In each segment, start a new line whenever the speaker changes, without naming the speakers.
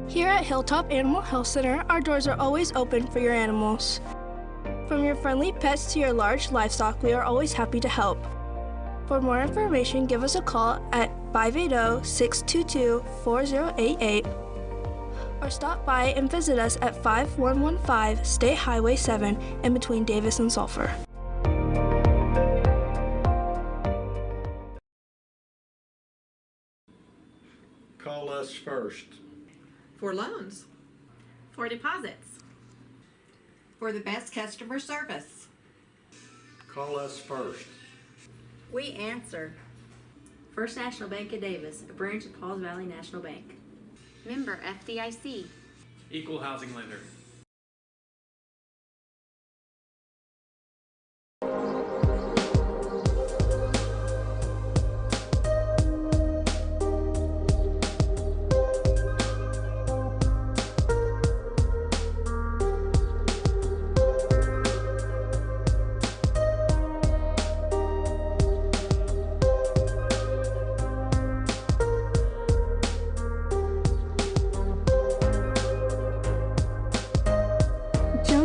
Here at Hilltop Animal Health Center, our doors are always open for your animals. From your friendly pets to your large livestock, we are always happy to help. For more information, give us a call at 580-622-4088 or stop by and visit us at 5115 State Highway 7 in between Davis and Sulphur.
Call us first.
For loans.
For deposits.
For the best customer service.
Call us first.
We answer. First National Bank of Davis, a branch of Pauls Valley National Bank.
Member FDIC.
Equal housing lender.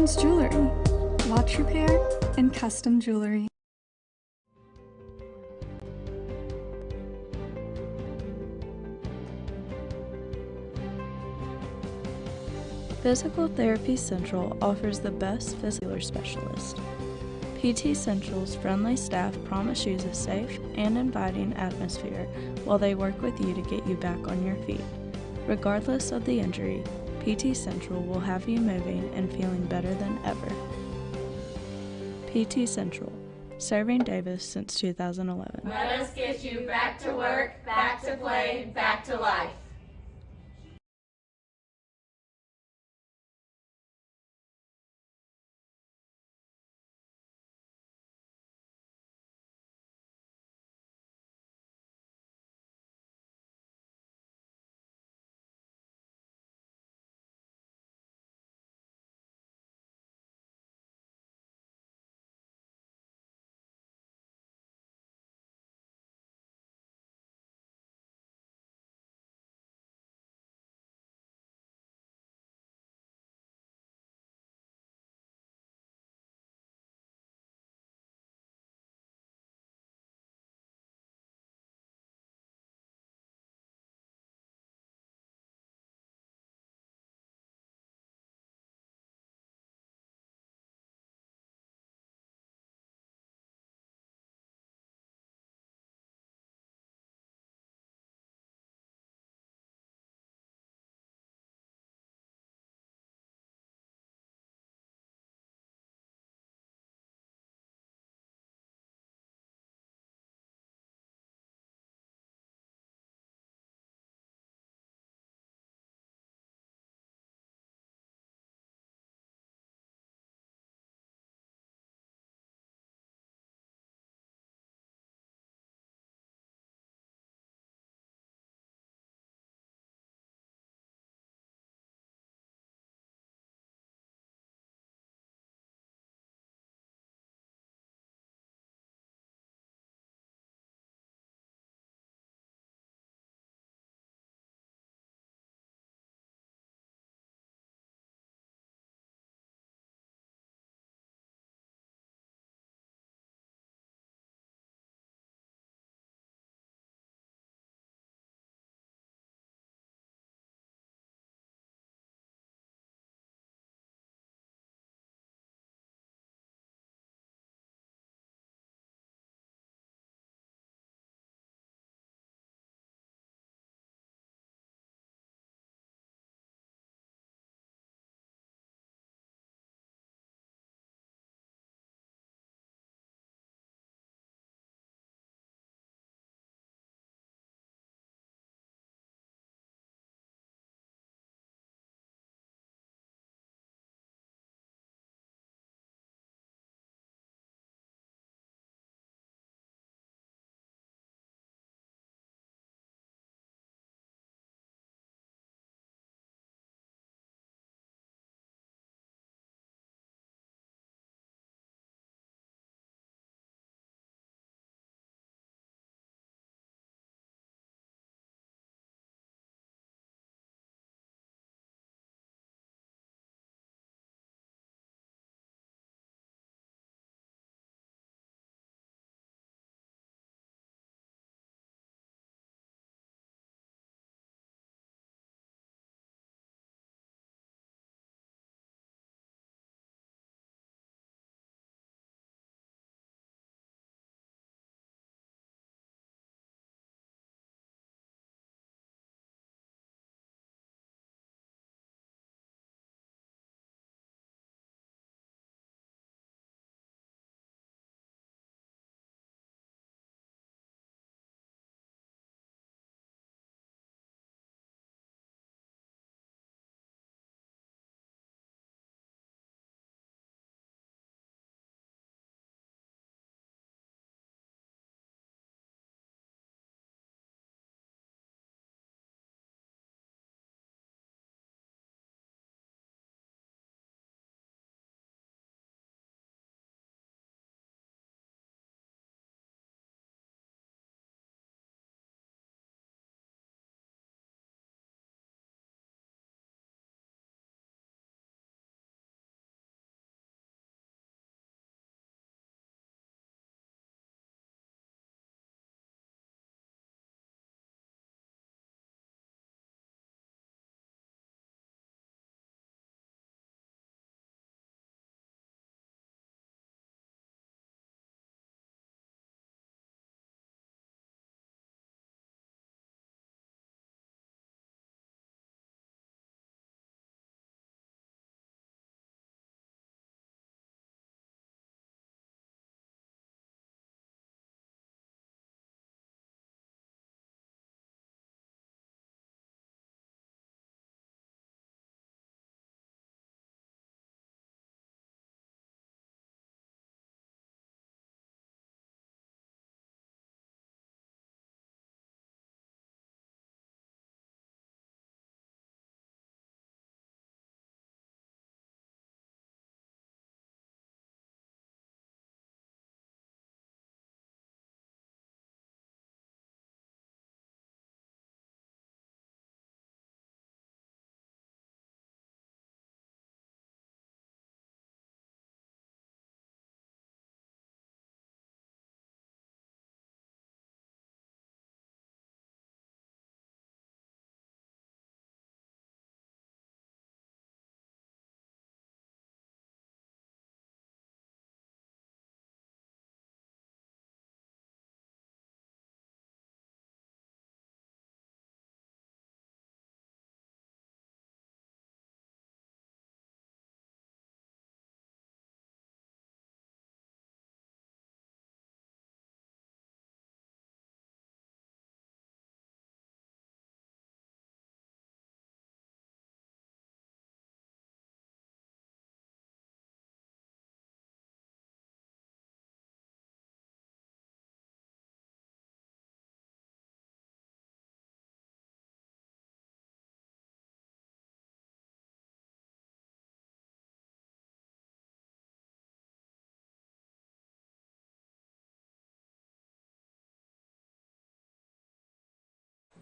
Jones Jewelry, watch repair and custom jewelry.
Physical Therapy Central offers the best physical specialist. PT Central's friendly staff promise you a safe and inviting atmosphere while they work with you to get you back on your feet. Regardless of the injury, PT Central will have you moving and feeling better than ever. PT Central, serving Davis since 2011.
Let us get you back to work, back to play, back to life.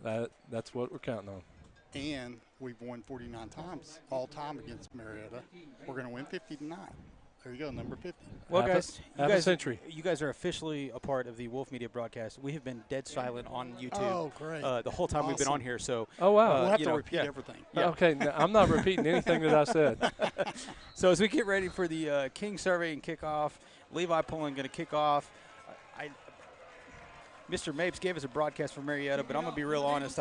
That's what we're counting on.
And we've won 49 times all time against Marietta. We're going to win 50 tonight. There you go, number 50.
Well,
half a century.
You guys are officially a part of the Wolf Media broadcast. We have been dead silent on YouTube.
Oh, great.
The whole time we've been on here. So.
Oh, wow.
We'll have to repeat everything.
Yeah. Okay, I'm not repeating anything that I said.
So as we get ready for the King survey and kickoff, Levi Pullen going to kick off. Mr. Mapes gave us a broadcast for Marietta, but I'm going to be real honest.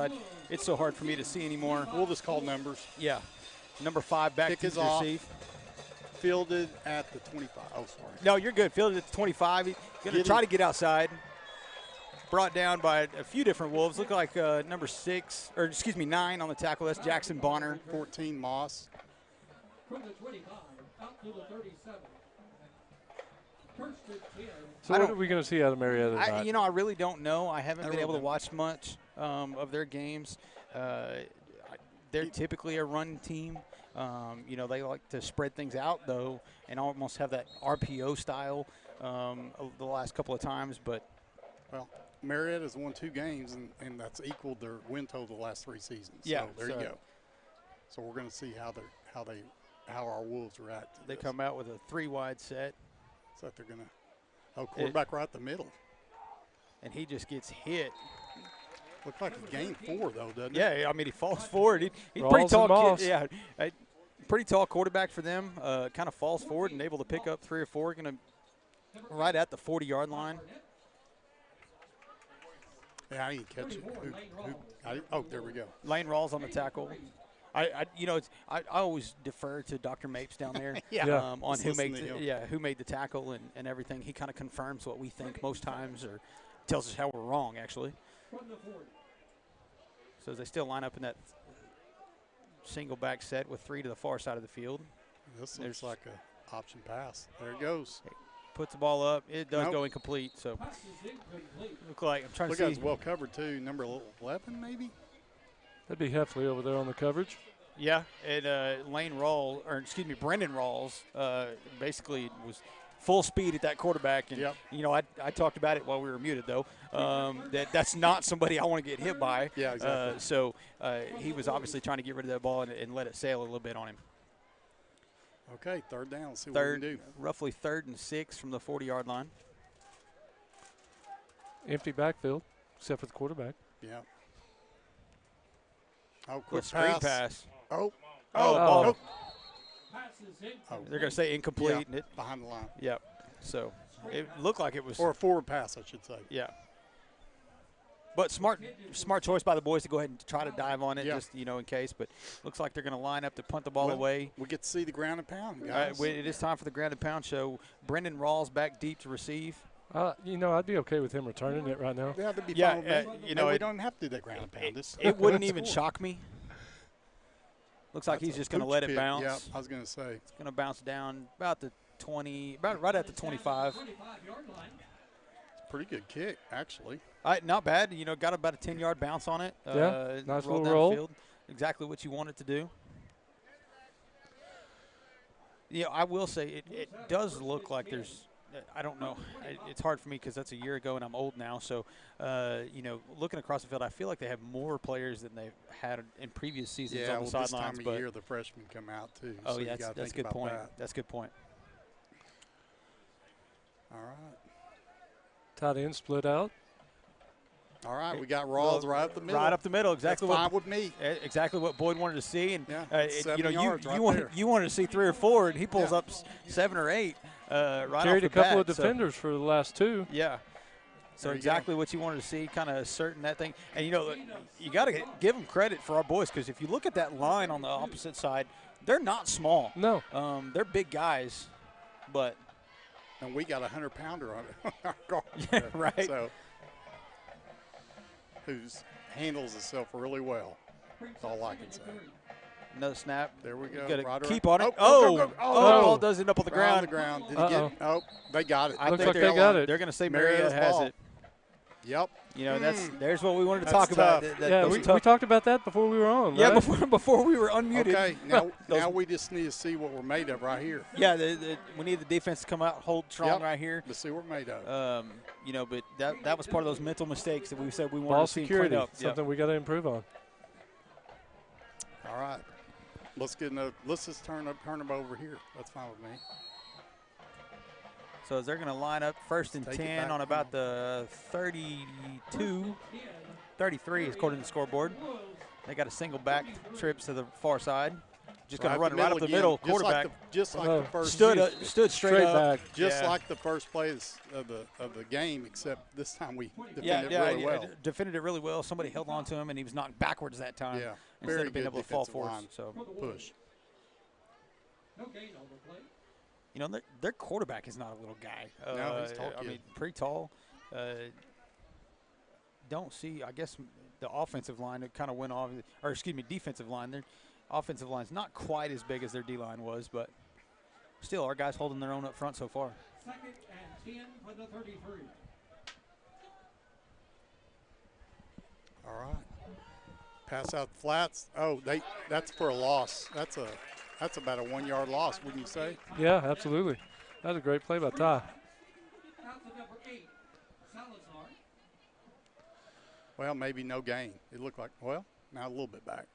It's so hard for me to see anymore.
We'll just call numbers.
Yeah. Number 5 back
Kick
to
is off.
receive.
Fielded at the 25. Oh, sorry.
No, you're good. Fielded at the 25. He's going to try to get outside. Brought down by a few different Wolves. Look like number 9 on the tackle. That's Jackson Bonner.
14, Moss.
From the 25 out to the 37. First and 10.
So what are we going to see out of Marietta tonight?
I really don't know. I haven't been able to watch much of their games. They're typically a run team. They like to spread things out, though, and almost have that RPO style the last couple of times. But
well, Marietta's won 2 games, and that's equaled their win total the last 3 seasons.
Yeah,
so there you go. So we're going to see how our Wolves react to
they
this.
come out with a 3-wide set.
So they're going to quarterback right the middle.
And he just gets hit.
Looks like he gained 4, though, doesn't it?
Yeah, I mean, he falls forward. He's
Rolls
pretty tall.
and
Yeah, pretty tall quarterback for them. Kind of falls forward and able to pick up 3 or 4. Going to right at the 40-yard line.
Yeah, I didn't catch it. There we go.
Lane Rawls on the tackle. I always defer to Dr. Mapes down there on who made the tackle and everything. He kind of confirms what we think most times, or tells us how we're wrong, actually. So they still line up in that single back set with 3 to the far side of the field.
This looks like an option pass. There it goes.
Puts the ball up. It does go incomplete. So look like I'm trying to see.
Look, it's well covered too. Number 11, maybe.
That'd be Heffley over there on the coverage.
Yeah, and Brendan Rawls basically was full speed at that quarterback. And, I talked about it while we were muted, though, that's not somebody I want to get hit by.
Yeah, exactly.
So he was obviously trying to get rid of that ball and let it sail a little bit on him.
Okay, 3rd down. Let's see what we can do.
Roughly 3rd and 6 from the 40-yard line.
Empty backfield, except for the quarterback.
Yeah. Oh, quick
screen pass.
Oh.
They're going to say incomplete.
Yeah, behind the line.
Yep. So it looked like it was.
Or a forward pass, I should say.
Yeah. But smart choice by the boys to go ahead and try to dive on it, just in case. But looks like they're going to line up to punt the ball away.
We get to see the ground and pound, guys.
It is time for the ground and pound show. Brendan Rawls back deep to receive.
I'd be okay with him returning it right now.
Yeah, that'd be fine with me. We don't have to do that ground and pound.
It wouldn't even shock me. Looks like he's just going to let it bounce.
Yeah, I was going to say.
It's going to bounce down about the 20, right at the 25.
Pretty good kick, actually.
Not bad. Got about a 10-yard bounce on it.
Nice little roll.
Field. Exactly what you want it to do. I will say it does look like there's – I don't know. It's hard for me because that's a year ago and I'm old now. So, looking across the field, I feel like they have more players than they've had in previous seasons on the sidelines.
This time of year the freshmen come out too.
Oh,
so
yeah, that's a good point. That's a good point.
All right.
Tight end split out.
All right, we got Rawls right up the middle.
Right up the middle, exactly.
That's fine with me.
Exactly what Boyd wanted to see, and
7 yards
you wanted to see 3 or 4, and he pulls up 7 or 8 right off the bat.
Carried a couple of defenders for the last 2.
Yeah. So exactly what you wanted to see, kind of asserting that thing. And you got to give them credit for our boys, because if you look at that line on the opposite side, they're not small.
No.
They're big guys, but.
And we got a 100-pounder on our guard.
Yeah, right.
So, who handles himself really well. That's all I can say.
Another snap.
There we go.
Got to keep on it. The ball does end up on the ground.
On the ground. Did he get? Oh, they got it.
Looks like they got it.
They're going to say Marietta has it.
Yep.
There's what we wanted to talk about.
We talked about that before we were on.
Yeah,
right?
before we were unmuted.
Okay, now we just need to see what we're made of right here.
Yeah, we need the defense to come out, hold strong right here.
Let's see what we're made of.
you know, but that was part of those mental mistakes that we said we wanted
Ball
to see
security,
cleaned up.
something we got to improve on.
All right. Let's just turn them over here. That's fine with me.
So they're going to line up first and
Take it
10
back.
on about the 32, 33 is according to the scoreboard. They got a single back trips to the far side. Just going to run it right up the middle. Quarterback
Just like the first
stood straight up.
back.
Just like the first play of the game, except this time we defended it really well.
Defended it really well. Somebody held on to him, and he was knocked backwards that time.
Yeah,
instead
very
of being
good
able to fall
defensive
forward.
line.
So
Push.
No gain on the play.
you know their quarterback is not a little guy.
No, he's tall
I
kid.
mean, pretty tall. Don't see. I guess the offensive line it kind of went off, or excuse me, defensive line. Their offensive line's not quite as big as their D line was, but still, our guys holding their own up front so far.
2nd and 10 for the 33.
All right. Pass out the flats. Oh, that's for a loss. That's about a 1 yard loss, wouldn't you say?
Yeah, absolutely. That was a great play by Ty.
Out to number 8, Salazar.
Well, maybe no gain. It looked like, well, now a little bit back.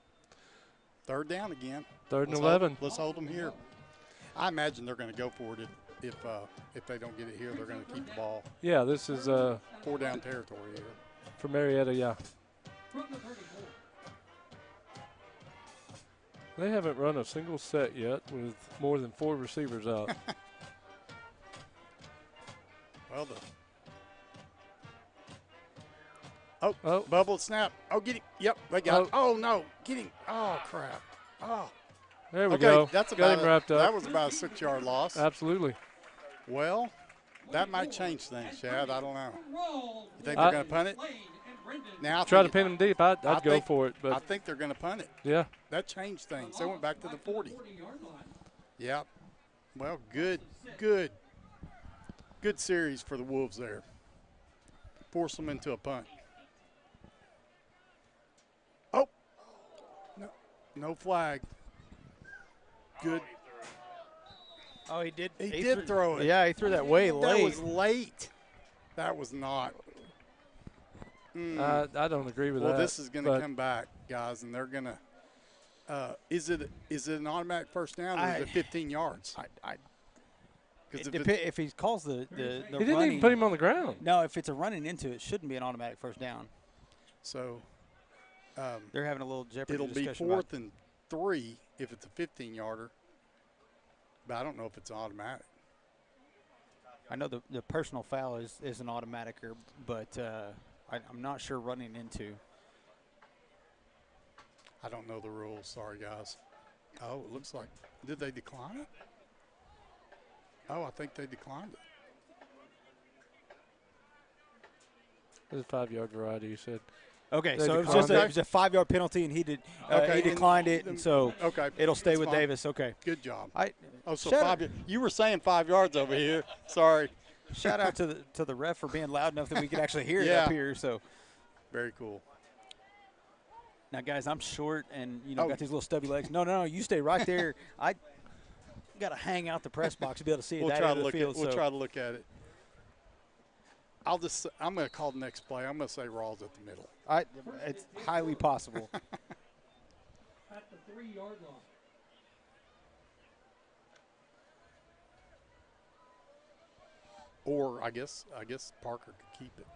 Third down again.
Third and
Let's
11.
Let's hold them here. I imagine they're going to go for it if they don't get it here. They're going to keep the ball.
Yeah, this is
4 down territory here.
for Marietta, yeah.
From the 34.
They haven't run a single set yet with more than 4 receivers out.
Well, bubble snap. Oh, get him. Yep, they got it. Oh, no. Get him. Oh, crap. Oh.
There we go.
That's
Got
about
him wrapped up.
That was about a 6 yard loss.
Absolutely.
Well, that might change things, Chad. I don't know. You think they're going to punt it? Now
Try to pin them deep. I'd go for it. But
I think they're going to punt it.
Yeah.
That changed things. They went back to the 40. Yep. Well, good series for the Wolves there. Force them into a punt. Oh. No flag. Good.
Oh, he did.
He did throw it.
Yeah, he threw that way late.
That was late. That was not.
I don't agree with that.
Well, this is going to come back, guys, and they're going to is it an automatic first down or is it 15 yards?
If he calls the
he didn't
running,
even put him on the ground.
No, if it's a running into it, shouldn't be an automatic first down.
So
they're having a little jeopardy
it'll be
discussion
4th and 3 if it's a 15-yarder, but I don't know if it's automatic.
I know the personal foul is an automatic, but I'm not sure running into.
I don't know the rules. Sorry, guys. Oh, it looks like – did they decline it? Oh, I think they declined it.
It was a 5-yard variety, you said.
Okay,
They
so it was
declined
just a 5-yard penalty, and he declined it, and so it'll stay with
fine.
Davis. Okay.
Good job. So
shout
5 – you were saying 5 yards over here. Sorry.
Shout out to the ref for being loud enough that we could actually hear it
Yeah.
up here. So
very cool.
Now, guys, I'm short and got these little stubby legs. No, you stay right there. I got to hang out the press box to be able to see
We'll
that
try
end
to
of the
look
field.
We'll try to look at it. I'm going to call the next play. I'm going to say Rawls at the middle.
It's highly possible.
At the 3-yard line.
Or I guess Parker could keep it.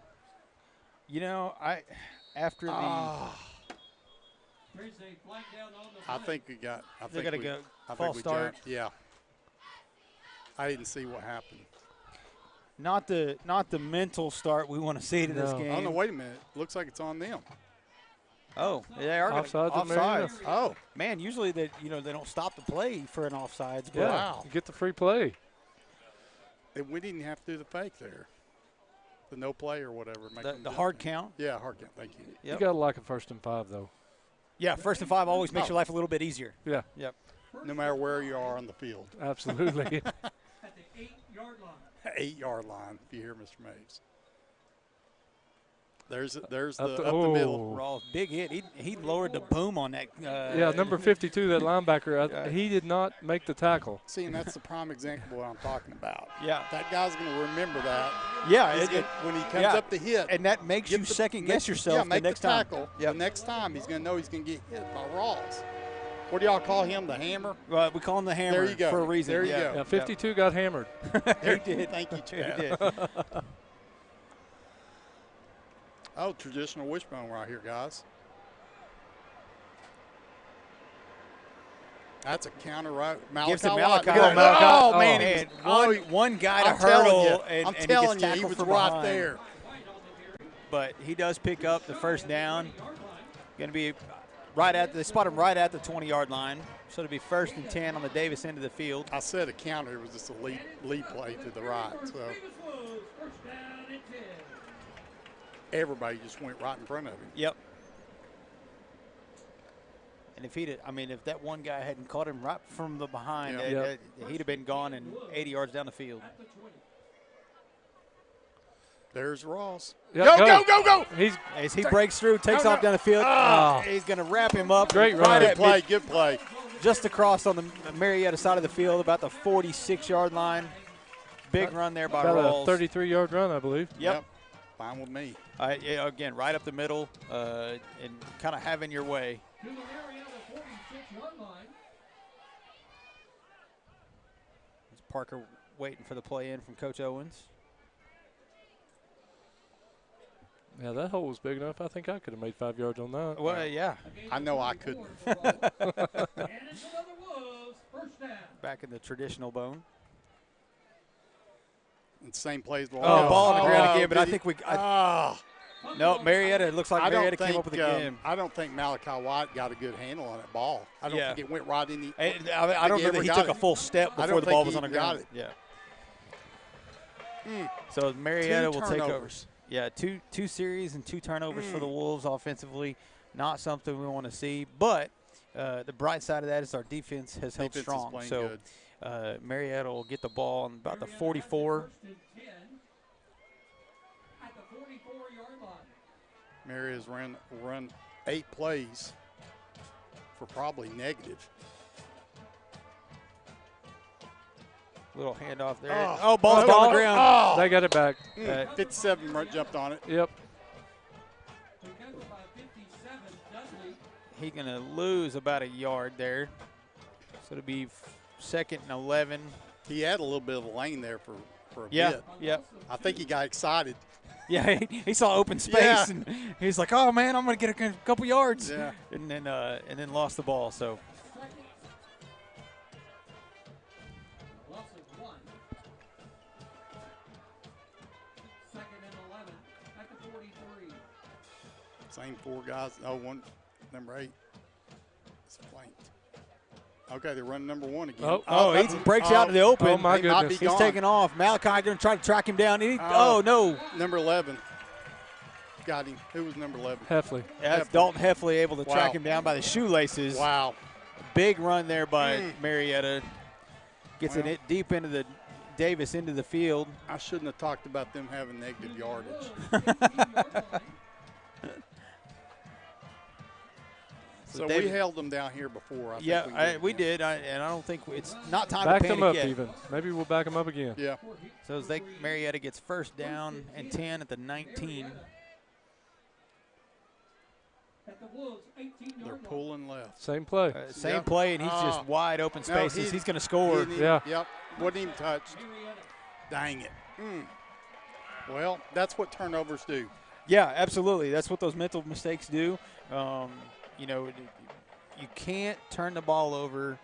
There's a flag down on the
I
play.
think we got. I
They
think
got to
we,
go
I
false
think we
start.
Yeah. I didn't see what happened.
Not the mental start we want to see to this game.
Oh no! Wait a minute. Looks like it's on them.
Oh, they are
Offsides at
offsides.
Marietta.
Oh,
man! Usually they don't stop the play for an offsides. But
Yeah,
wow.
you get the free play.
And we didn't have to do the fake there. The no play or whatever. Make them
the
do
hard
it.
count.
Yeah, hard count. Thank you.
You got to like a 1st and 5, though.
Yeah, 1st and 5 always makes your life a little bit easier.
Yeah.
Yep.
No matter where you are on the field.
Absolutely.
At the 8-yard line.
8-yard line, if you hear Mr. Maves. There's the
Up
up
the-
the middle.
Rawls, big hit. He lowered the boom on that.
Yeah, number 52, that linebacker, he did not make the tackle.
See, and that's the prime example of what I'm talking about.
Yeah.
That guy's going to remember that.
Yeah,
When he comes up to hit.
And that makes you second guess yourself
yeah, make
the next
the
time.
tackle. The next time he's going to know he's going to get hit by Rawls. What do y'all call him, the hammer?
We call him the hammer
There you go.
for a reason.
There you go.
Yeah, 52 got hammered.
He did.
Thank you, Chad.
He did.
Oh, traditional wishbone right here, guys. That's a counter right.
Gives
Malachi
it Malachi.
Watt.
Oh,
Oh, man.
man. One guy to
I'm telling
hurdle,
you,
and
I'm
he
telling
gets
you, he
tackled
was
from
right
behind.
there.
But he does pick up the first down. Going to be right at they spot him right at the 20-yard line. So it'll be 1st and 10 on the Davis end of the field.
I said a counter. It was just a lead play to the right. So everybody just went right in front of him.
Yep. And if that one guy hadn't caught him right from the behind, he'd have been gone and 80 yards down the field.
There's Ross.
Yep,
go!
As he breaks through, takes off down the field. He's going to wrap him up.
Great
right
run.
Good play.
Just across on the Marietta side of the field, about the 46-yard line. Big run there by Rawls.
About a 33-yard run, I believe.
Yep.
Fine with me.
Again, right up the middle and kind of having your way.
To the Marietta 46-yard line.
It's Parker waiting for the play in from Coach Owens.
Yeah, that hole was big enough. I think I could have made 5 yards on that.
Well, yeah.
I know I couldn't.
Back in the traditional bone.
And same plays.
Ball on the ground again, but I think no, Marietta, it looks like Marietta came up with a game.
I don't think Malachi White got a good handle on that ball. I don't think it went right in the.
I don't know that he took a full step before the ball was on the ground. Yeah. So Marietta will take over. Yeah, two series and 2 turnovers for the Wolves offensively. Not something we want to see. But the bright side of that is our defense has held strong. So Marietta will get the ball on about the 44.
Marietta's run 8 plays for probably negative.
Little handoff there. Ball's on the ground.
They got it back.
57 jumped on it.
Yep.
He's going to lose about a yard there. So it'll be 2nd and 11.
He had a little bit of a lane there for a bit.
Yeah.
I think he got excited.
Yeah, he saw open space and he's like, "Oh man, I'm going to get a couple yards."
Yeah.
And then lost the ball. So
same 4 guys. Oh, one, number 8. It's flanked. Okay, they're running number 1 again.
He breaks out to the open.
Oh, my goodness.
He's taking off. Malachi going to try to track him down. No.
Number 11. Got him. Who was number 11?
Heffley.
That's Dalton Heffley able to track him down by the shoelaces.
Wow.
Big run there by Marietta. Gets it deep into the Davis into the field.
I shouldn't have talked about them having negative yardage. So we held them down here before. I think
we did, and I don't think it's not time
back
to panic
them up
yet.
even. Maybe we'll back them up again.
Yeah.
So as Marietta gets 1st down and 10 at the 19.
They're pulling left.
Same play.
Same play, and he's just wide open spaces. He's going to score.
Yep. Wasn't even touched. Dang it. Well, that's what turnovers do.
Yeah, absolutely. That's what those mental mistakes do. You can't turn the ball over.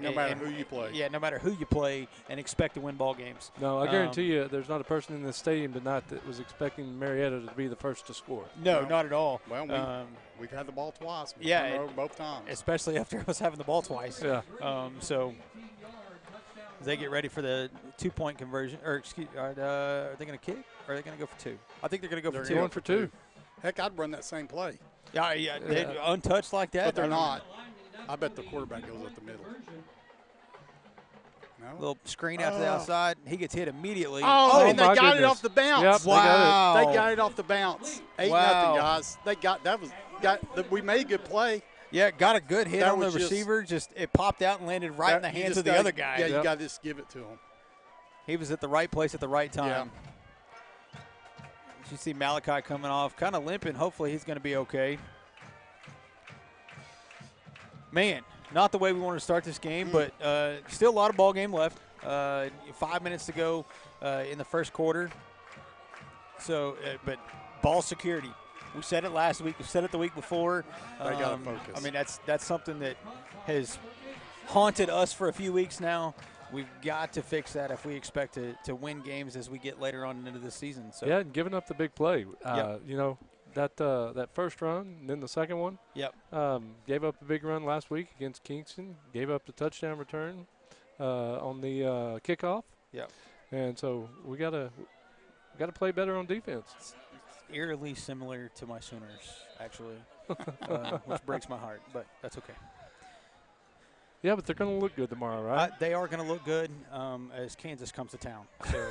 No matter who you play.
Yeah, no matter who you play and expect to win ball games.
No, I guarantee you there's not a person in the stadium tonight that was expecting Marietta to be the first to score.
No, not at all.
Well, we've had the ball twice. We
turned
it over both times.
Especially after us having the ball twice.
Yeah.
So as they get ready for the 2-point conversion, are they going to kick or are they going to go for 2? I think they're going to go for 2.
They're going for 2.
Heck, I'd run that same play.
Yeah. They're untouched like that.
But they're not. I bet the quarterback goes up the middle. No,
Little screen out to the outside. He gets hit immediately.
Oh, and they
my
got it
goodness.
off the bounce.
Yep,
wow.
They got it off the bounce. 8-0, guys. They got that was we made a good play.
Yeah, got a good hit
That
on the
was just-
receiver. Just it popped out and landed right in the hands of the other guy.
Yeah, you got to just give it to him.
He was at the right place at the right time. You see Malachi coming off, kind of limping. Hopefully he's going to be okay. Man, not the way we wanted to start this game, but still a lot of ball game left. 5 minutes to go in the first quarter. So, but ball security. We said it last week. We said it the week before.
They got to focus.
I mean, that's something that has haunted us for a few weeks now. We've got to fix that if we expect to win games as we get later on into the season. So
yeah, and giving up the big play. You know, that first run and then the second one.
Yep.
Gave up a big run last week against Kingston. Gave up the touchdown return on the kickoff.
Yep.
And so we gotta play better on defense.
It's eerily similar to my Sooners, actually, which breaks my heart, but that's okay.
Yeah, but they're going to look good tomorrow, right?
They are going to look good as Kansas comes to town. So,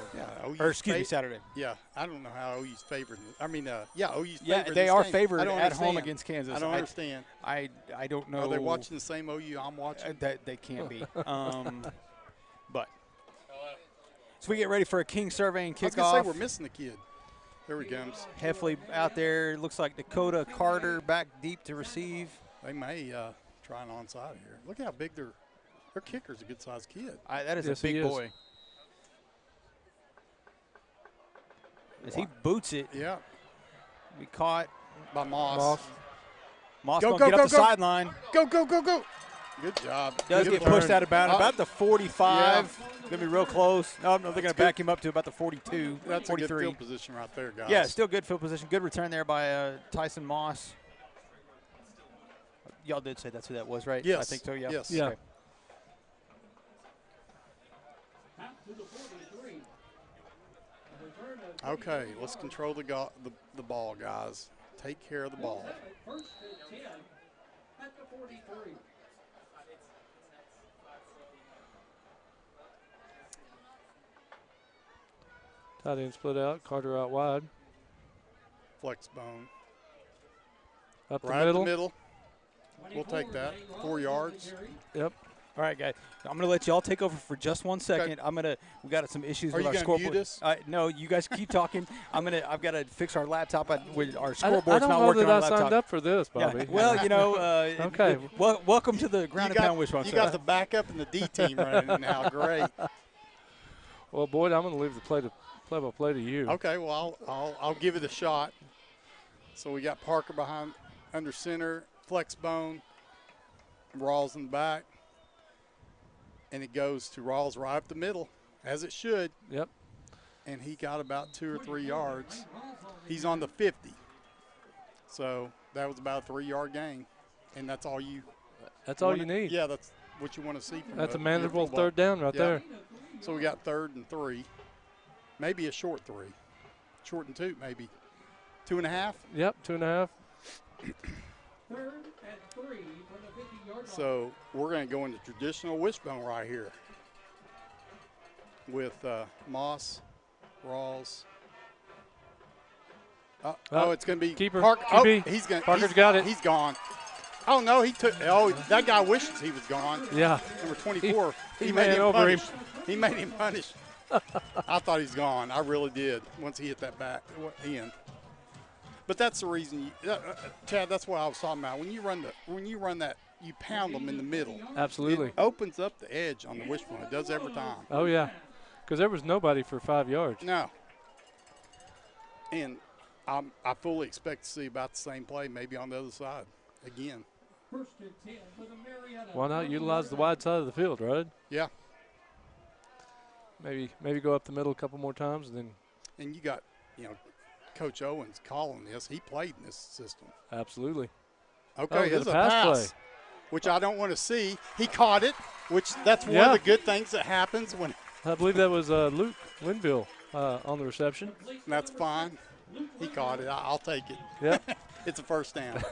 OU's
or excuse me, Saturday.
Yeah, I don't know how OU's favored. I mean, OU's favored.
Yeah, they are favored at
understand.
home against Kansas.
I don't understand.
I don't know.
Are they watching the same OU I'm watching?
That they can't be. But so we get ready for a King surveying kickoff.
I was going to say we're missing the kid. There he comes.
Heffley out there. Looks like Dakota Carter back deep to receive.
They may try an onside here. Look how big their kicker's a good-sized kid.
That is a big boy. As he boots it.
Yeah.
Be caught
by Moss.
Moss going to get up the sideline.
Go. Good job.
Does
Good
get pushed out of bounds. About the 45.
Yeah.
Going to be real close. No, they're going to back him up to about the 42,
That's
43.
a good field position right there, guys.
Yeah, still good field position. Good return there by Tyson Moss. Y'all did say that's who that was, right?
Yes.
I think so, yeah.
Yes.
Yeah.
Okay, let's control the ball, guys. Take care of the ball.
First and 10 at the 43.
Tight end split out. Carter out wide.
Flex bone.
Up the
Right
middle.
up the middle. We'll take that. 4 yards.
Yep.
All right, guys. I'm going to let y'all take over for just 1 second.
Okay.
We got some issues
Are
with
you
our
gonna
scoreboard.
mute us?
No, you guys keep talking. I've got to fix our laptop. With our
I
scoreboard's
don't
not
know
working
that
on
I
the laptop.
signed up for this, Bobby.
Yeah. Well, you know.
Okay.
Welcome to the Ground and Pound Wishbone.
You got the backup and the D team running now. Great.
Well, Boyd, I'm going to leave the play-by-play to you.
Okay. Well, I'll give it a shot. So we got Parker behind under center, flex bone, Rawls in the back. And it goes to Rawls right up the middle, as it should.
Yep.
And he got about 2 or 3 yards. He's on the 50. So that was about a 3-yard gain. And that's all you
need.
Yeah, that's what you want to see.
That's a manageable third down right there.
So we got 3rd and 3. Maybe a short 3. Short and 2, maybe. 2.5?
Yep, 2.5.
3rd and 3 from the 50-yard line.
So we're going to go into traditional wishbone right here with Moss, Rawls. It's going to be
keeper.
Parker.
QB. Parker's got it.
He's gone. Oh, no, he took – that guy wishes he was gone.
Yeah.
Number 24.
He made him over him.
He made him punish. I thought he's gone. I really did once he hit that back end. But that's the reason, Chad. That's what I was talking about. When you run that, you pound them in the middle.
Absolutely.
It opens up the edge on the wishbone. It does every time.
Oh yeah, because there was nobody for 5 yards.
No. And I fully expect to see about the same play, maybe on the other side again.
First and 10 for the Marietta.
Why not utilize the wide side of the field, right?
Yeah.
Maybe go up the middle a couple more times, and then.
And you got, Coach Owens calling this. He played in this system.
Absolutely.
Okay, here's a pass play, which I don't want to see. He caught it, which that's one of the good things that happens when.
I believe that was Luke Linville on the reception.
That's fine. He caught it. I'll take it.
Yep.
It's a first down.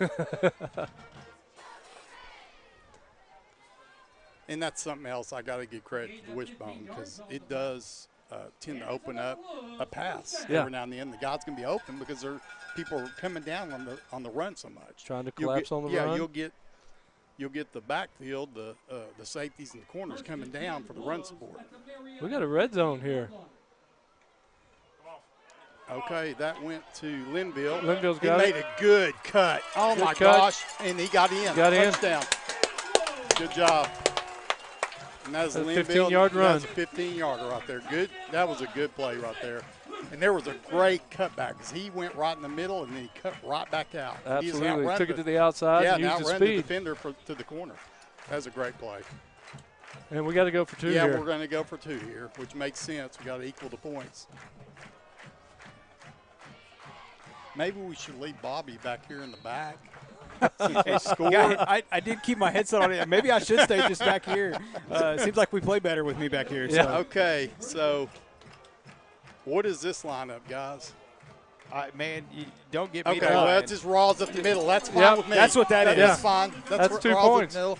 And that's something else I got to give credit to the wishbone because it does tend to open up a pass every now and then. The guys can be open because people are coming down on the run so much.
Trying to collapse on the run.
Yeah, you'll get the backfield, the safeties and the corners coming down for the run support.
We got a red zone here.
Okay, that went to Linville.
Linville's got it.
He made a good cut. Oh,
good
my
cut.
gosh. And he got in.
Got in.
Touchdown. Good job. And that was
a
Linville.
15-yard run.
That's a 15-yarder right there. Good. That was a good play right there. And there was a great cutback because he went right in the middle and then he cut right back out.
Absolutely. He took it to the outside and used his
outrun
speed.
the defender to the corner. That was a great play.
And we got to go for 2 here.
Yeah, we're going to go for 2 here, which makes sense. We got to equal the points. Maybe we should leave Bobby back here in the back.
I did keep my headset on. Maybe I should stay just back here. It seems like we play better with me back here.
Yeah.
So.
Okay, so what is this lineup, guys?
Man, you don't get me
okay, well, that's just Rawls up the middle. That's fine with me.
That's what that is.
That's fine.
That's 2
Rawls
points.
Up the middle.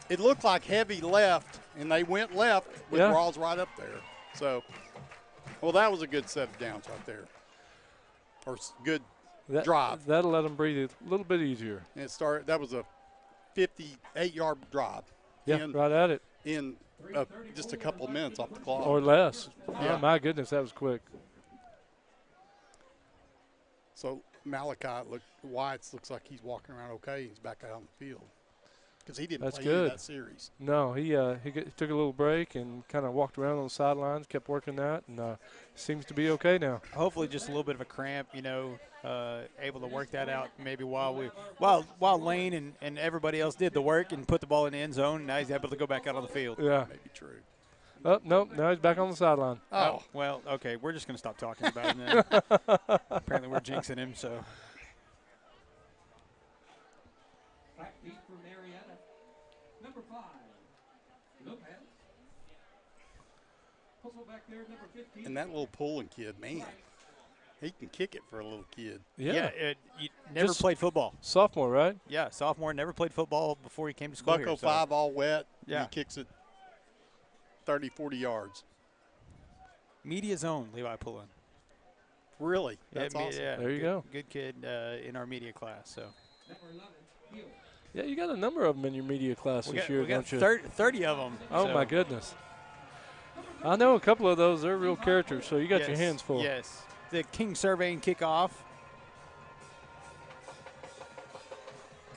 It looked like heavy left, and they went left with Rawls right up there. So, well, that was a good set of downs right there. Or good drive.
That'll let them breathe a little bit easier.
And that was a 58-yard drive.
Yeah, right at it.
In just a couple of minutes off the clock.
Or less.
Yeah.
Oh, my goodness, that was quick.
So Wyatt looks like he's walking around okay. He's back out on the field. Because he didn't play any of that series.
No, he took a little break and kind of walked around on the sidelines, kept working that, and seems to be okay now.
Hopefully, just a little bit of a cramp, able to work that out. Maybe while Lane and everybody else did the work and put the ball in the end zone, now he's able to go back out on the field.
Yeah,
maybe true.
Oh no, now he's back on the sideline.
Oh well, okay, we're just gonna stop talking about him then. Apparently, we're jinxing him. So.
Backbeat for Marietta. Number 5, Lopez. Also back there, number 15.
And that little Pullen kid, man, he can kick it for a little kid.
Yeah.
He never played football.
Sophomore, right?
Yeah, sophomore. Never played football before he came to school
Bucko
here.
5 all wet.
Yeah.
He kicks it 30, 40 yards.
Media zone, Levi Pullen.
Really? That's awesome.
Yeah, there you go.
Good kid in our media class. So.
Number 11, Hill.
Yeah, you got a number of them in your media class this year,
we got
don't you?
30 of them.
Oh, my goodness. I know a couple of those. They're real characters, so you got your hands full.
Yes. The King surveying kickoff.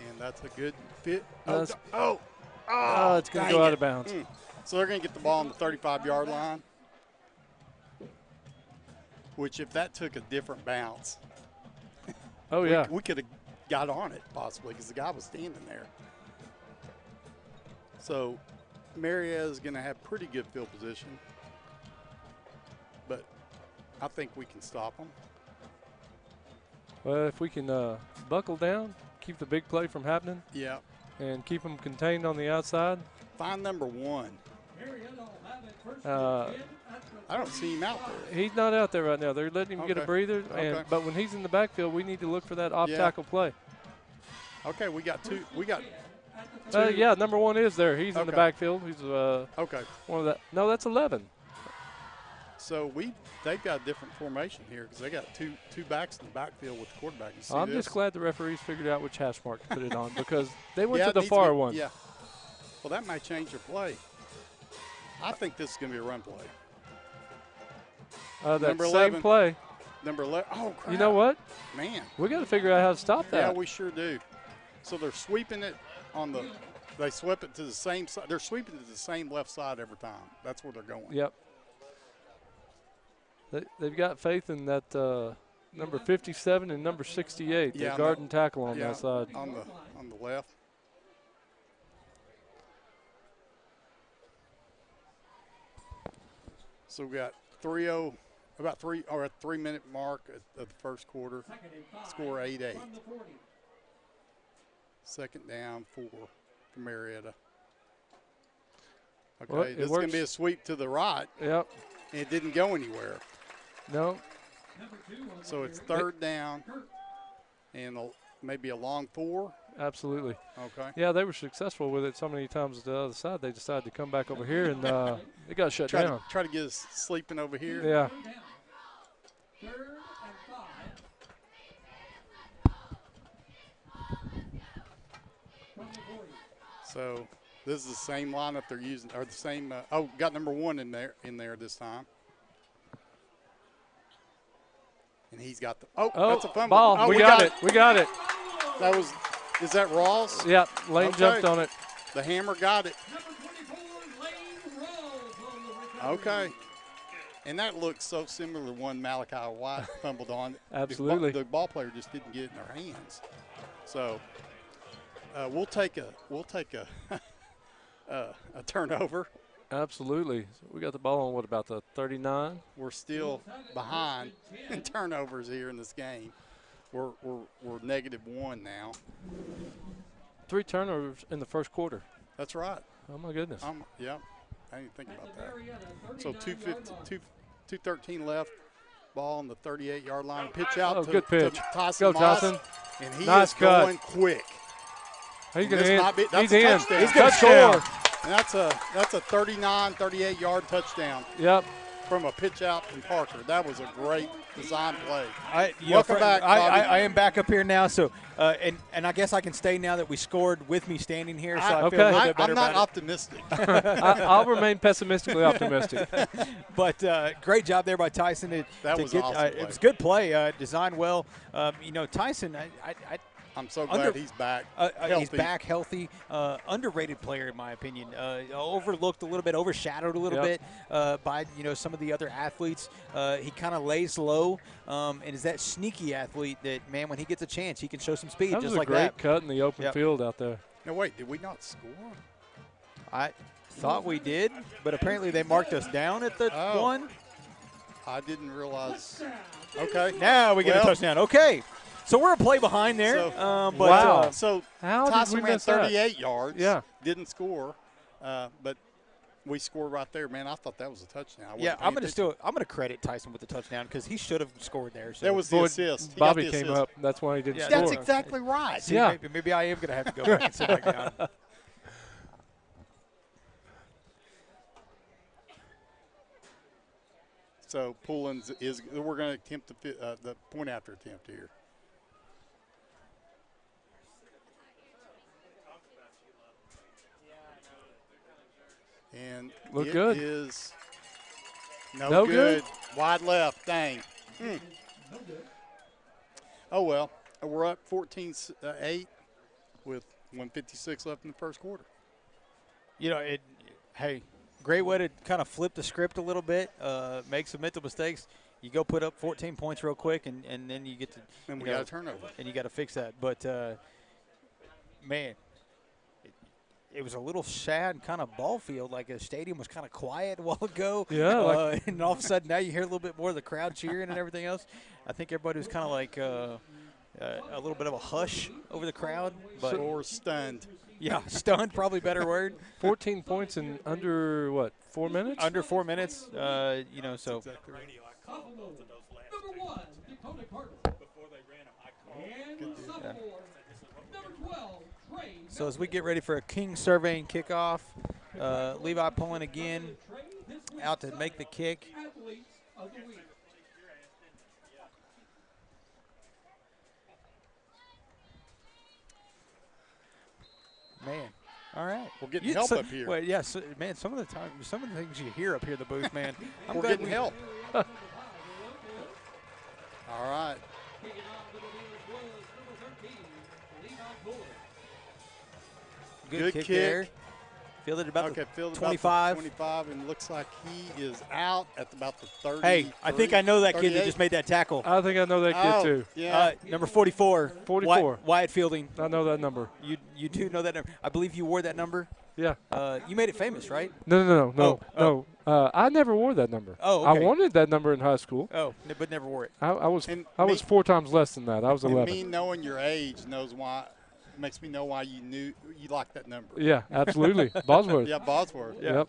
And that's a good fit.
It's going to go out of bounds.
So they're going to get the ball on the 35-yard line, which if that took a different bounce, we could have got on it possibly because the guy was standing there. So Marietta is going to have pretty good field position, but I think we can stop them.
Well, if we can buckle down, keep the big play from happening, and keep them contained on the outside.
Find number 1. I don't see him out there.
He's not out there right now. They're letting him get a breather, but when he's in the backfield, we need to look for that off-tackle play.
Okay, we got 2. We got
2. Yeah, number 1 is there. He's in the backfield. He's one of that. No, that's 11.
So they've got a different formation here because they got two backs in the backfield with the quarterback. You see
I'm just glad the referees figured out which hash mark to put it on because they went to the far one.
Yeah. Well, that might change your play. I think this is going to be a run play.
That
number
same
11,
play.
Number 11. Oh, crap.
You know what?
Man.
We got to figure out how to stop that.
Yeah, we sure do. So they're sweeping it on the – they sweep it to the same side. They're sweeping it to the same left side every time. That's where they're going.
Yep. They've got faith in that number 57 and number 68.
Yeah,
the guard and tackle on that side.
On the left. So we got 3-minute mark of the first quarter. Score 8-8. Second down 4 for Marietta. Okay,
Well,
this is going to be a sweep to the right.
Yep.
And it didn't go anywhere.
No.
So it's third down and maybe a long 4?
Absolutely.
Okay.
Yeah, they were successful with it so many times. The other side, they decided to come back over here, and it got shut down.
Try to get us sleeping over here.
Yeah.
Third and 5.
So this is the same lineup they're using, or the same. Got number 1 in there this time. And he's got the. That's a fumble.
Ball. We got it. We got it.
That was. Is that Rawls?
Yeah. Lane jumped on it.
The hammer got it. Okay. And that looks so similar to one Malachi White fumbled on.
Absolutely.
The ball player just didn't get it in their hands. So we'll take a a turnover.
Absolutely. So we got the ball on, what, about the 39?
We're still behind in turnovers here in this game. We're -1 now.
3 turnovers in the first quarter.
That's right.
Oh, my goodness.
Yeah, I didn't think about that. So 2:13 left. Ball on the 38-yard line. Pitch out to,
good pitch.
to Tyson
Go,
Moss.
Tyson.
And he
Nice
is
cut.
going quick.
He's going to end.
He's
in.
Touchdown.
He's going to score.
And that's a 38-yard touchdown.
Yep.
From a pitch out from Parker. That was a great design play.
Welcome
back, Bobby.
I am back up here now, so and I guess I can stay now that we scored with me standing here, so I feel a little bit better
I'm not
about
optimistic.
I'll remain pessimistically optimistic.
But great job there by Tyson.
That was awesome play.
It was a good play, designed well. Tyson,
I'm so glad he's back.
He's back healthy. Underrated player, in my opinion. Overlooked a little bit, overshadowed a little bit by some of the other athletes. He kind of lays low and is that sneaky athlete that, man, when he gets a chance, he can show some speed just like that.
That was a great cut in the open field out there.
Now, wait, did we not score?
I thought we did, but apparently they marked us down at the 1.
I didn't realize. Okay.
Now we get a touchdown. Okay. So we're a play behind there.
So,
wow.
So
how
Tyson
did we
ran
miss that?
38 yards.
Yeah.
Didn't score, but we scored right there. Man, I thought that was a touchdown.
I'm gonna credit Tyson with the touchdown because he should have scored there. So.
That was the assist.
Bobby came up. That's why he didn't score.
That's exactly right.
See, maybe I am gonna have to go back and sit back down.
So Poulins we're going to attempt the point after attempt here. And
look good.
Is no good. Wide left. Dang. Oh well, we're up 14-8 with 1:56 left in the first quarter.
Hey. Great way to kind of flip the script a little bit, make some mental mistakes. You go put up 14 points real quick, and then you get to –
And we got a turnover.
And you got to fix that. But, man, it was a little sad kind of ball field. Like the stadium was kind of quiet a while ago.
Yeah.
And all of a sudden now you hear a little bit more of the crowd cheering and everything else. I think everybody was kind of like a little bit of a hush over the crowd.
Or stunned.
Yeah, stunned, probably better word.
14 points in under, 4 minutes?
Under 4 minutes, so.
Number 1, Dakota Carter. Before they ran a high call. And number 12, Trey.
So as we get ready for a King surveying kickoff, Levi pulling again out to make the kick.
Athletes of the week.
Man, all right.
We're getting help up here.
Well, yes, man. Some of the things you hear up here in the booth, man.
We're getting help. All right.
Good kick there. Fielded about the 25.
25, and looks like he is out at about the 30.
Hey, I think I know that 38. Kid that just made that tackle.
I think I know that kid too.
Yeah.
Number 44.
44.
Wyatt Fielding.
I know that number.
You do know that number. I believe you wore that number.
Yeah.
You made it famous, right?
No. I never wore that number.
Oh, okay.
I wanted that number in high school.
Oh, but never wore it.
I was 4 times less than that. I was 11.
Me knowing your age makes me know why you knew you liked that number.
Yeah, absolutely. Bosworth.
Yeah, Bosworth.
Yeah. Yep.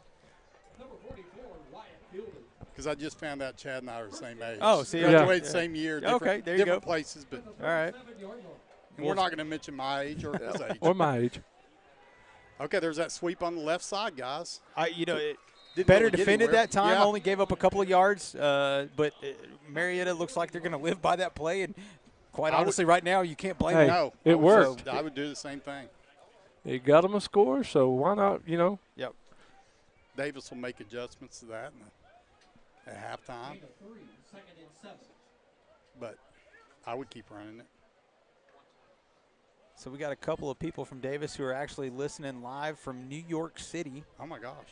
Because I just found out Chad and I are the same age.
Oh, see,
graduated the same year.
Okay, there you go.
Different places, but
all right.
And we're not going to mention my age or his age.
Or my age.
Okay, there's that sweep on the left side, guys.
Better
really get
defended
anywhere.
that time.
Yeah.
Only gave up a couple of yards. But Marietta looks like they're going to live by that play. And quite honestly, right now, you can't blame them.
No.
It worked.
I would do the same thing.
It got them a score, so why not,
Yep.
Davis will make adjustments to that at halftime.
Gain of 3, 2nd and 7.
But I would keep running it.
So we got a couple of people from Davis who are actually listening live from New York City.
Oh, my gosh.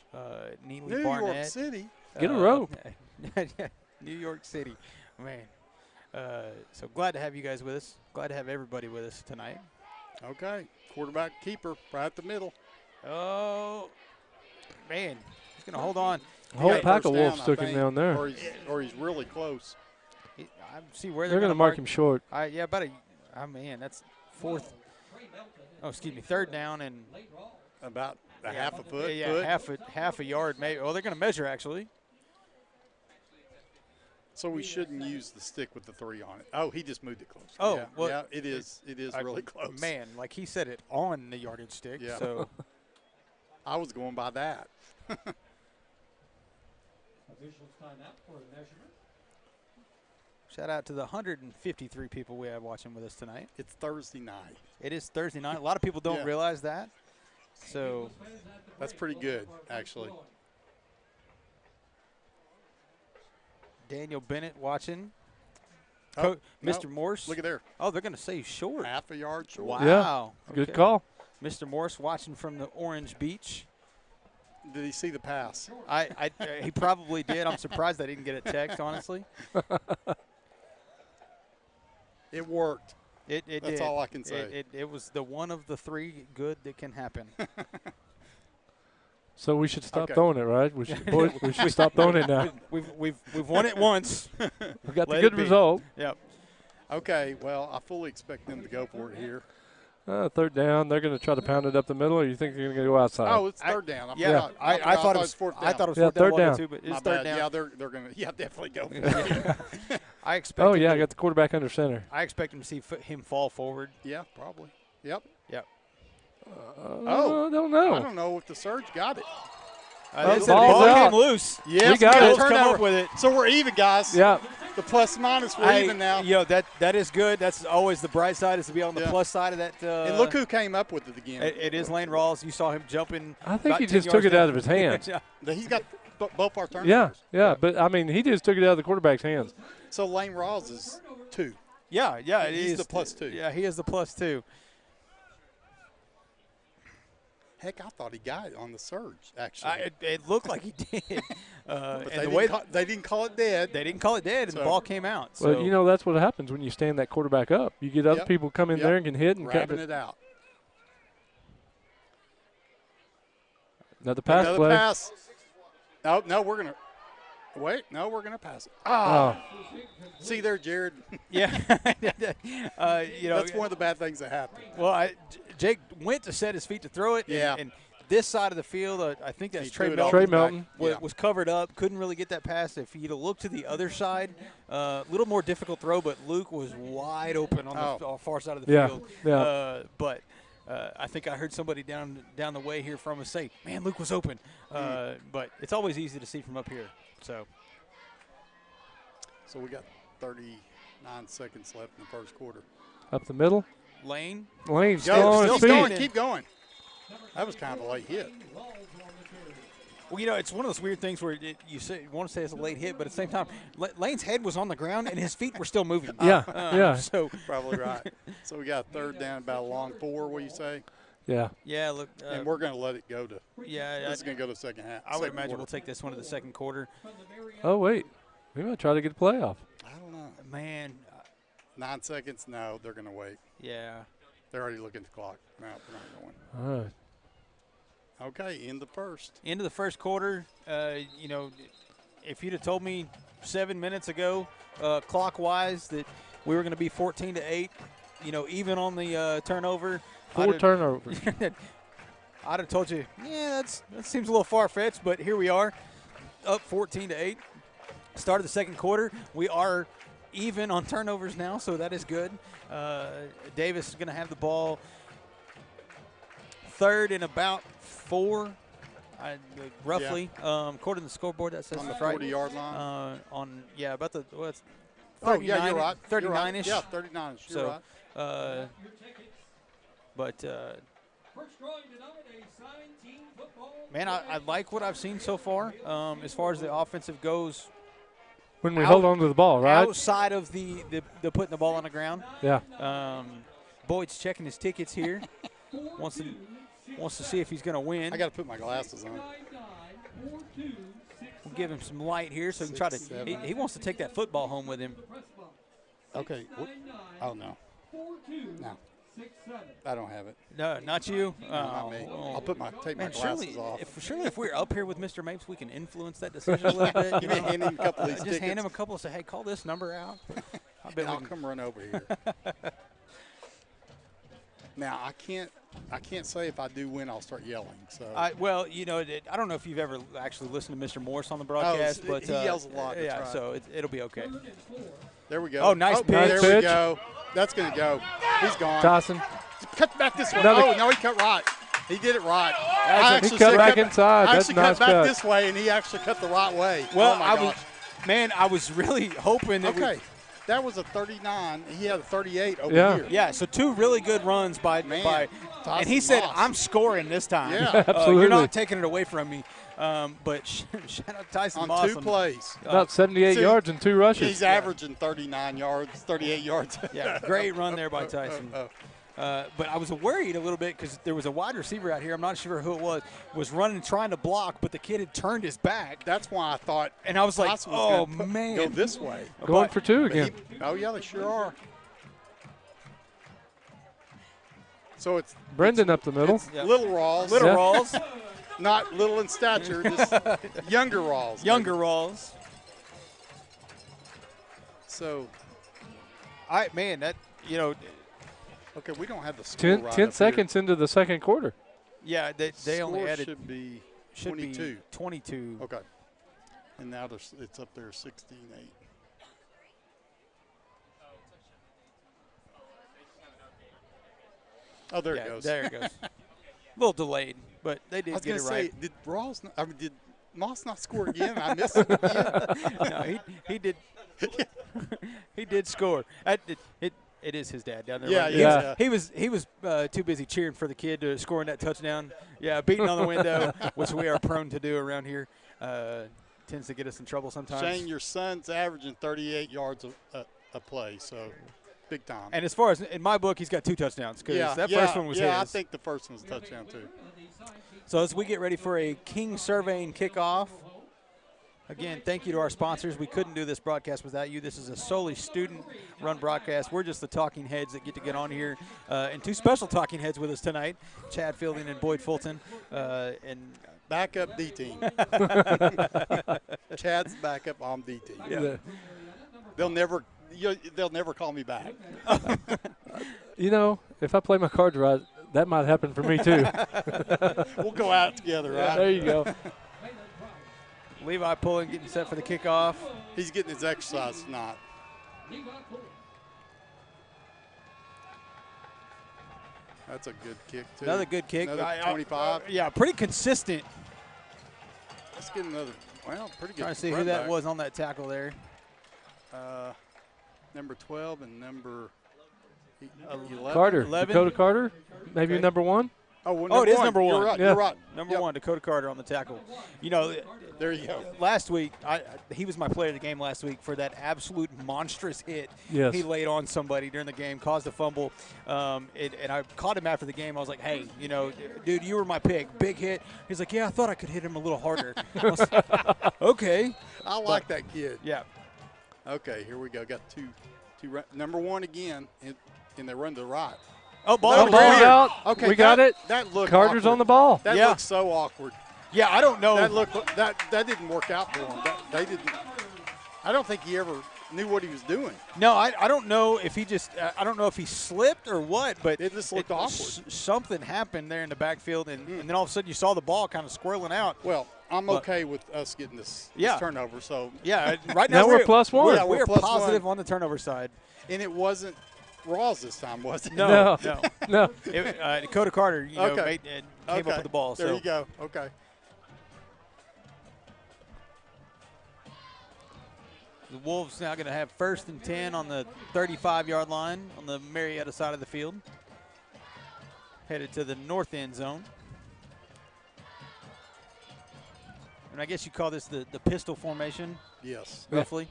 Neely
New
Barnett.
York City.
Get a row.
New York City. Man. So glad to have you guys with us. Glad to have everybody with us tonight.
Okay. Quarterback keeper right at the middle.
Oh, man. He's going to hold on.
The whole pack of
First
wolves
down,
took
I
him
think,
down there.
Or he's really close.
I see where
They're going to mark him short.
Yeah, about man, that's fourth. Oh, excuse me, third down and
about a half a foot.
Yeah, half a yard maybe. Well, they're going to measure actually.
So we shouldn't use the stick with the 3 on it. Oh, he just moved it close.
Oh,
yeah,
well,
yeah, it is really close.
Man, like he said it on the yardage stick.
Yeah.
So
I was going by that.
Officials timeout for a measurement.
shout out to the 153 people we have watching with us tonight.
It's Thursday night.
It is Thursday night. A lot of people don't realize that. So
that's pretty good, actually.
Daniel Bennett watching.
Oh,
Mr. Morse.
Look at there.
Oh, they're going to say short.
Half a yard short.
Wow.
Yeah, good call.
Mr. Morse watching from the Orange Beach.
Did he see the pass?
He probably did. I'm surprised I didn't get a text, honestly.
It worked.
That's
That's all I can say.
It was the one of the 3 good that can happen.
So we should stop throwing it, right? We should stop throwing it now.
We've won it once.
We got the good result.
Yep.
Okay, well, I fully expect them to go for it here.
Third down. They're going to try to pound it up the middle, or you think they're going to go outside?
Oh, it's third down.
I thought it was fourth down. I thought it was
third down.
Too, but it's
My
third
bad.
down.
Yeah, they're going to definitely go for it.
I expect.
Oh yeah, I got the quarterback under center.
I expect him to see him fall forward.
Yeah, probably. Yep.
I don't know.
I don't know if the surge got it.
The ball came loose.
Yes,
we got it.
Come up with it.
So we're even, guys.
Yeah.
The plus minus, we're even now.
That is good. That's always the bright side, is to be on the plus side of that.
And look who came up with it again.
It is Lane Rawls. You saw him jumping.
I think he just took it out of his hands.
He's got both our turnovers.
Yeah, but I mean, he just took it out of the quarterback's hands.
So Lane Rawls is 2.
Yeah,
he's the plus 2.
Yeah, he is the plus 2.
Heck, I thought he got it on the surge, actually.
It looked like he did.
But
and
they didn't call it dead.
They didn't call it dead, and the ball came out.
Well, you know, that's what happens when you stand that quarterback up. You get other people come in there and can hit and
grabbing it out.
Another pass
Another
play.
pass. No, we're going to. Wait, no, we're going to pass it. See there, Jared.
Yeah.
That's one of the bad things that happened.
Well, Jake went to set his feet to throw it.
Yeah.
And this side of the field, I think that's Trey
Melton.
Was covered up. Couldn't really get that pass. If he'd have looked to the other side, a little more difficult throw, but Luke was wide open on the far side of the field.
Yeah.
But I think I heard somebody down the way here from us say, man, Luke was open. But it's always easy to see from up here. So
we got 39 seconds left in the first quarter.
Up the middle.
Lane's
still on his feet.
Keep going. That was kind of a late hit.
Well, it's one of those weird things where you want to say it's a late hit, but at the same time, Lane's head was on the ground and his feet were still moving.
Yeah.
So
probably right. So we got third down, about a long 4. What do you say?
Yeah.
Yeah. Look.
And we're going to let it go to.
Yeah.
This is going to go to the second half.
I would imagine we'll take this one to the second quarter.
Oh wait, we might try to get a playoff.
I don't know.
Man.
9 seconds. No, they're going to wait.
Yeah.
They're already looking at the clock. No, they're not going.
All right.
Okay, in the first.
Into the first quarter, if you'd have told me 7 minutes ago, clockwise, that we were going to be 14-8, even on the turnover.
4 turnovers.
I'd have told you, that seems a little far-fetched, but here we are, up 14-8. Start of the second quarter, we are even on turnovers now, so that is good. Davis is going to have the ball third and about 4, roughly. According to the scoreboard, that says
on the
right.
40-yard line.
About the what's.
Oh, yeah, you're right.
39-ish.
Yeah, 39-ish. You're right.
Man, I like what I've seen so far as far as the offensive goes.
When we hold on to the ball, right?
Outside of the putting the ball on the ground.
Yeah.
Boyd's checking his tickets here. wants to see if he's going to win.
I got to put my glasses on.
We'll give him some light here so he can try to. He wants to take that football home with him.
Okay. Oh, no. No. I don't have it.
No, not you.
No, not me. I'll take my glasses off.
Surely if we're up here with Mr. Mapes, we can influence that decision a little bit.
You may hand him a couple of these
Just hand him a couple and say, hey, call this number out.
I'll come run over here. Now, I can't say if I do win, I'll start yelling. So.
Well, you know, I don't know if you've ever actually listened to Mr. Morse on the broadcast. But
he yells a lot.
Yeah, so it'll be okay.
There we go.
Oh, nice pitch.
There we go. That's going to go. He's gone.
Tyson.
Cut back this way. No, he cut right. He did it right.
He cut back inside. That's a nice cut.
Cut back this way, and he actually cut the right way.
Well,
oh
I was really hoping that
that was a 39. He had a 38 over
here.
Yeah, so 2 really good runs by and he said, I'm scoring this time.
Yeah,
absolutely.
You're not taking it away from me. But shout out Tyson
on
Moss
2 plays.
About 78 yards and 2 rushes.
He's averaging 39 yards, 38 yards.
Yeah, great run there by Tyson. But I was worried a little bit because there was a wide receiver out here. I'm not sure who it was running, trying to block, but the kid had turned his back.
That's why I thought.
And I was like, oh, man.
Go this way.
Going for 2 again.
Yeah, they sure are. So it's
Brendan up the middle.
Little Rawls.
Little Rawls.
Not little in stature, just younger Rawls.
Younger Rawls.
So, okay, we don't have the score
10 seconds into the second quarter.
Yeah, they only added.
Should be 22.
22.
Okay. And now it's up there 16-8. Oh, there it goes.
There it goes. A little delayed, but they did get it right.
Did did Moss not score again? I missed it again.
No, he did. He did score. It is his dad down there.
Yeah,
right? He was too busy cheering for the kid scoring that touchdown. Yeah, beating on the window, which we are prone to do around here. Tends to get us in trouble sometimes.
Shane, your son's averaging 38 yards a play, so big time.
And as far as in my book, he's got 2 touchdowns because that first one was his.
Yeah, I think the first one was a touchdown too.
So as we get ready for a King Surveying kickoff. Again, thank you to our sponsors. We couldn't do this broadcast without you. This is a solely student-run broadcast. We're just the talking heads that get to on here. And 2 special talking heads with us tonight, Chad Fielding and Boyd Fulton. And
backup D team. Chad's backup on D team.
Yeah.
They'll never call me back.
You know, if I play my cards right, that might happen for me too.
We'll go out together, right?
There you go.
Levi Pullen getting set for the kickoff.
He's getting his exercise tonight. That's a good kick, too.
Another good kick.
Another 25.
Yeah, pretty consistent.
Let's get another, pretty good.
Trying to see who that was on that tackle there.
Number 12 and number 11.
Carter.
11.
Dakota Carter. Maybe number 1.
Oh,
it is number 1.
You're right.
Yeah.
You're right.
Number 1, Dakota Carter on the tackle. You know,
there you go.
Last week, he was my player of the game last week for that absolute monstrous hit he laid on somebody during the game, caused a fumble. And I caught him after the game. I was like, hey, you know, dude, you were my pick. Big hit. He's like, yeah, I thought I could hit him a little harder. I was like, okay.
I like that kid.
Yeah.
Okay, here we go. Got two number 1 again, and they run to the right.
Oh, ball out.
Okay,
we got it.
That looked
Carter's
awkward.
on the ball.
That looked so awkward.
Yeah, I don't know.
That didn't work out for him. They didn't. I don't think he ever knew what he was doing.
No, I don't know if he just I don't know if he slipped or what, but
it just looked awkward.
Something happened there in the backfield, and then all of a sudden you saw the ball kind of swirling out.
Well, I'm okay with us getting this turnover. So
right now
we're +1.
We're
plus
positive
one.
on the turnover side,
and it wasn't Rawls this time, was it?
No.
Dakota Carter, came up with the ball.
There you go. Okay.
The Wolves now going to have 1st and 10 on the 35-yard line on the Marietta side of the field. Headed to the north end zone. And I guess you call this the pistol formation?
Yes.
Roughly.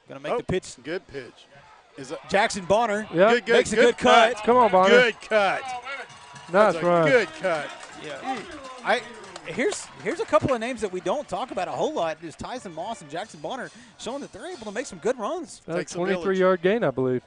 Going to make the pitch.
Good pitch.
Jackson Bonner
good,
makes a good cut.
Come on, Bonner.
Good cut.
Nice run.
Good cut.
Yeah. Here's a couple of names that we don't talk about a whole lot. Is Tyson Moss and Jackson Bonner showing that they're able to make some good runs.
That's a 23-yard gain, I believe.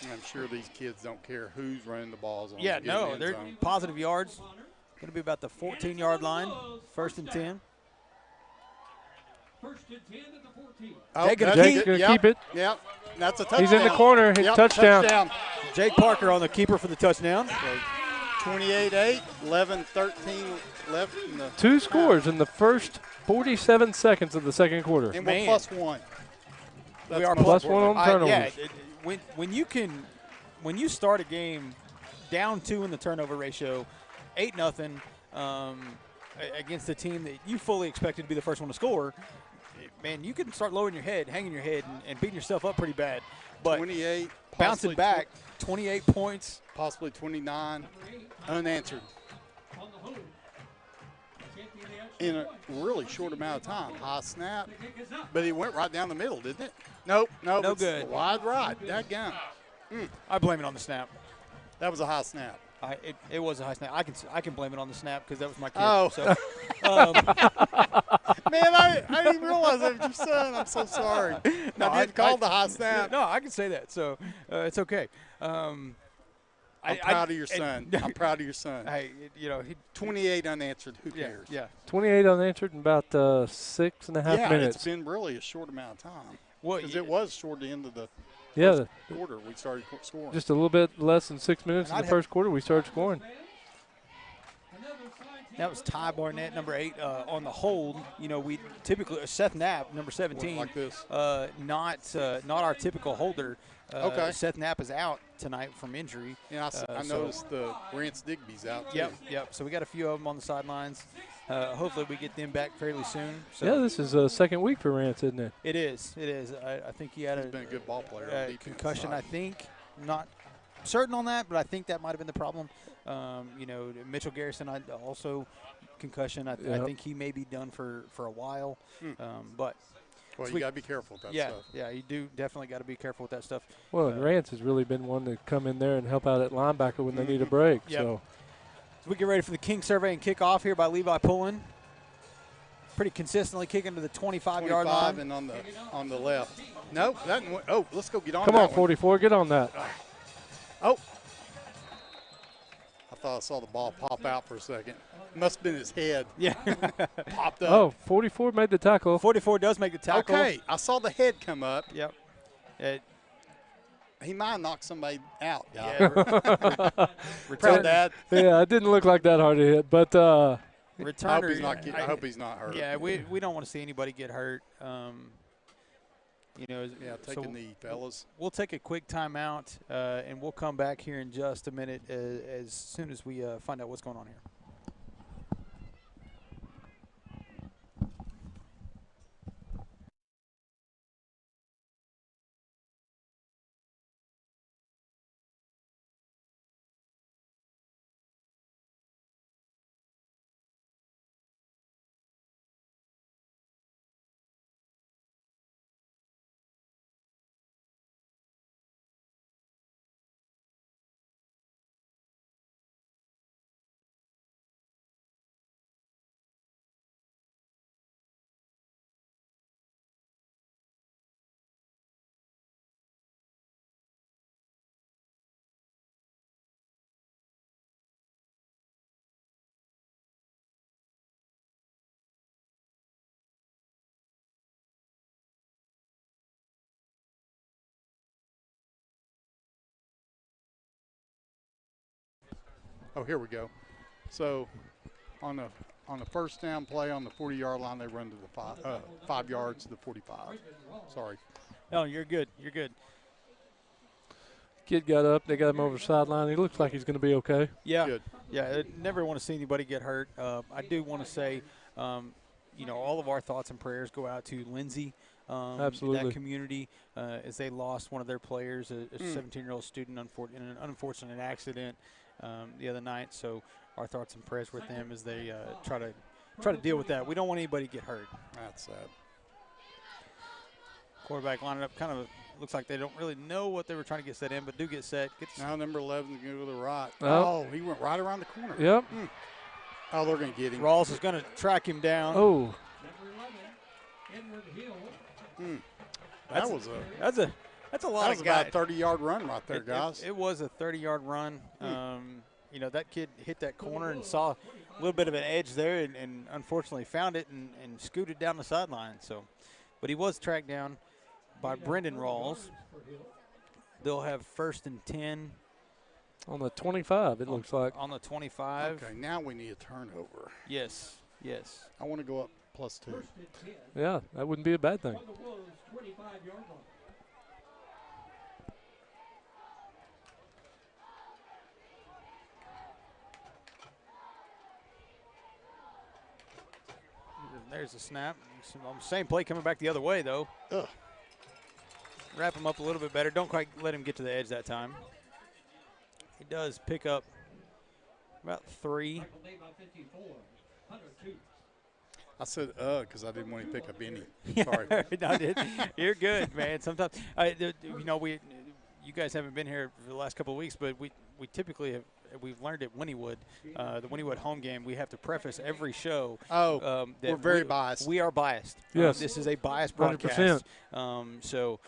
I'm sure these kids don't care who's running the balls on.
Yeah, no, they're positive yards. Going to be about the 14-yard line. 1st and 10.
1st and 10 at the 14.
Jake's going to keep it.
Yep, that's a touchdown.
He's in the corner. Touchdown.
Jake Parker on the keeper for the touchdown.
So 28-8, 11-13 left in the
2 scores in the first 47 seconds of the second quarter.
And we're +1.
We are
+1 on turnovers.
When you start a game down 2 in the turnover ratio, 8-0 against a team that you fully expected to be the first one to score, man, you can start lowering your head, hanging your head, and beating yourself up pretty bad. But
28,
bouncing back, 28 points.
Possibly 29 unanswered. In a really short amount of time. High snap, but he went right down the middle, didn't it? Nope.
No good.
Wide right. That gun.
I blame it on the snap.
That was a high snap.
It was a high snap. I can blame it on the snap because that was my kid.
Oh.
So,
man, I didn't even realize that was your son. I'm so sorry. I did call the high snap.
No, I can say that. So it's okay.
I'm proud of your son. I'm proud of your son.
Hey,
28 unanswered. Who cares?
Yeah.
28 unanswered in about 6.5 minutes.
Yeah, it's been really a short amount of time.
Well,
because it was toward the end of the quarter we started scoring.
Just a little bit less than 6 minutes in the first quarter, we started scoring.
That was Ty Barnett, number 8, on the hold. We typically Seth Knapp, number 17,
like this.
Not our typical holder.
Okay.
Seth Knapp is out tonight from injury.
Yeah, I noticed the Rance Digby's out too.
Yep. So we got a few of them on the sidelines. Hopefully we get them back fairly soon. So
yeah, this is a second week for Rance, isn't it?
It is. I think he had
He's been a good ball player.
Concussion, I think. Not certain on that, but I think that might have been the problem. Mitchell Garrison, also concussion. I think he may be done for a while. But
well, you got to be careful with that stuff.
Yeah, you do definitely got to be careful with that stuff.
Well, and Rance has really been one to come in there and help out at linebacker when they need a break.
Yep.
So
we get ready for the King survey and kickoff here by Levi Pullen. Pretty consistently kicking to the 25-yard line.
And on the left. Nope. Let's go get on.
Come on, 44, get on that.
Oh. I thought I saw the ball pop out for a second. Must have been his head.
Yeah.
Popped up.
Oh, 44 made the tackle.
44 does make the tackle.
Okay. I saw the head come up.
Yep.
He might have knocked somebody out.
Yeah.
Return that.
Yeah, it didn't look like that hard to hit, but
returner.
I hope he's not hurt.
Yeah, we don't want to see anybody get hurt.
Take a knee, fellas.
We'll take a quick timeout, and we'll come back here in just a minute as soon as we find out what's going on here.
Oh, here we go. So on the first down play on the 40-yard line, they run to the 5 yards to the 45. Sorry.
No, you're good. You're good.
Kid got up. They got him over the sideline. He looks like he's going to be okay.
Yeah.
Good.
Yeah, I never want to see anybody get hurt. I do want to say, all of our thoughts and prayers go out to Lindsay,
Absolutely.
that community, as they lost one of their players, a 17-year-old student, in an unfortunate accident the other night. So our thoughts and prayers with them as they try to deal with that. We don't want anybody to get hurt.
That's sad.
Quarterback lining up kind of looks like they don't really know what they were trying to get set in, but do get set.
Now number 11 is going to go to the right.
Oh.
He went right around the corner.
Yep.
Oh, they're going to get him.
Rawls is going to track him down.
Oh.
That's a lot
That
was
of
about a 30-yard run right there, guys.
It was a 30-yard run. That kid hit that corner and saw a little bit of an edge there and unfortunately found it and scooted down the sideline. So, but he was tracked down by Brendan Rawls. They'll have 1st and 10.
On the 25, it looks like.
On the 25.
Okay, now we need a turnover.
Yes.
I want to go up +2.
Yeah, that wouldn't be a bad thing.
There's the snap. Same play coming back the other way, though.
Ugh.
Wrap him up a little bit better. Don't quite let him get to the edge that time. He does pick up about 3.
I said because I didn't want to pick up any. Sorry.
No, you're good, man. Sometimes, you guys haven't been here for the last couple of weeks, but we typically we've learned at Wynnewood, the Wynnewood home game, we have to preface every show.
That we're very biased.
We are biased.
Yes.
This is a biased broadcast.
100%.
So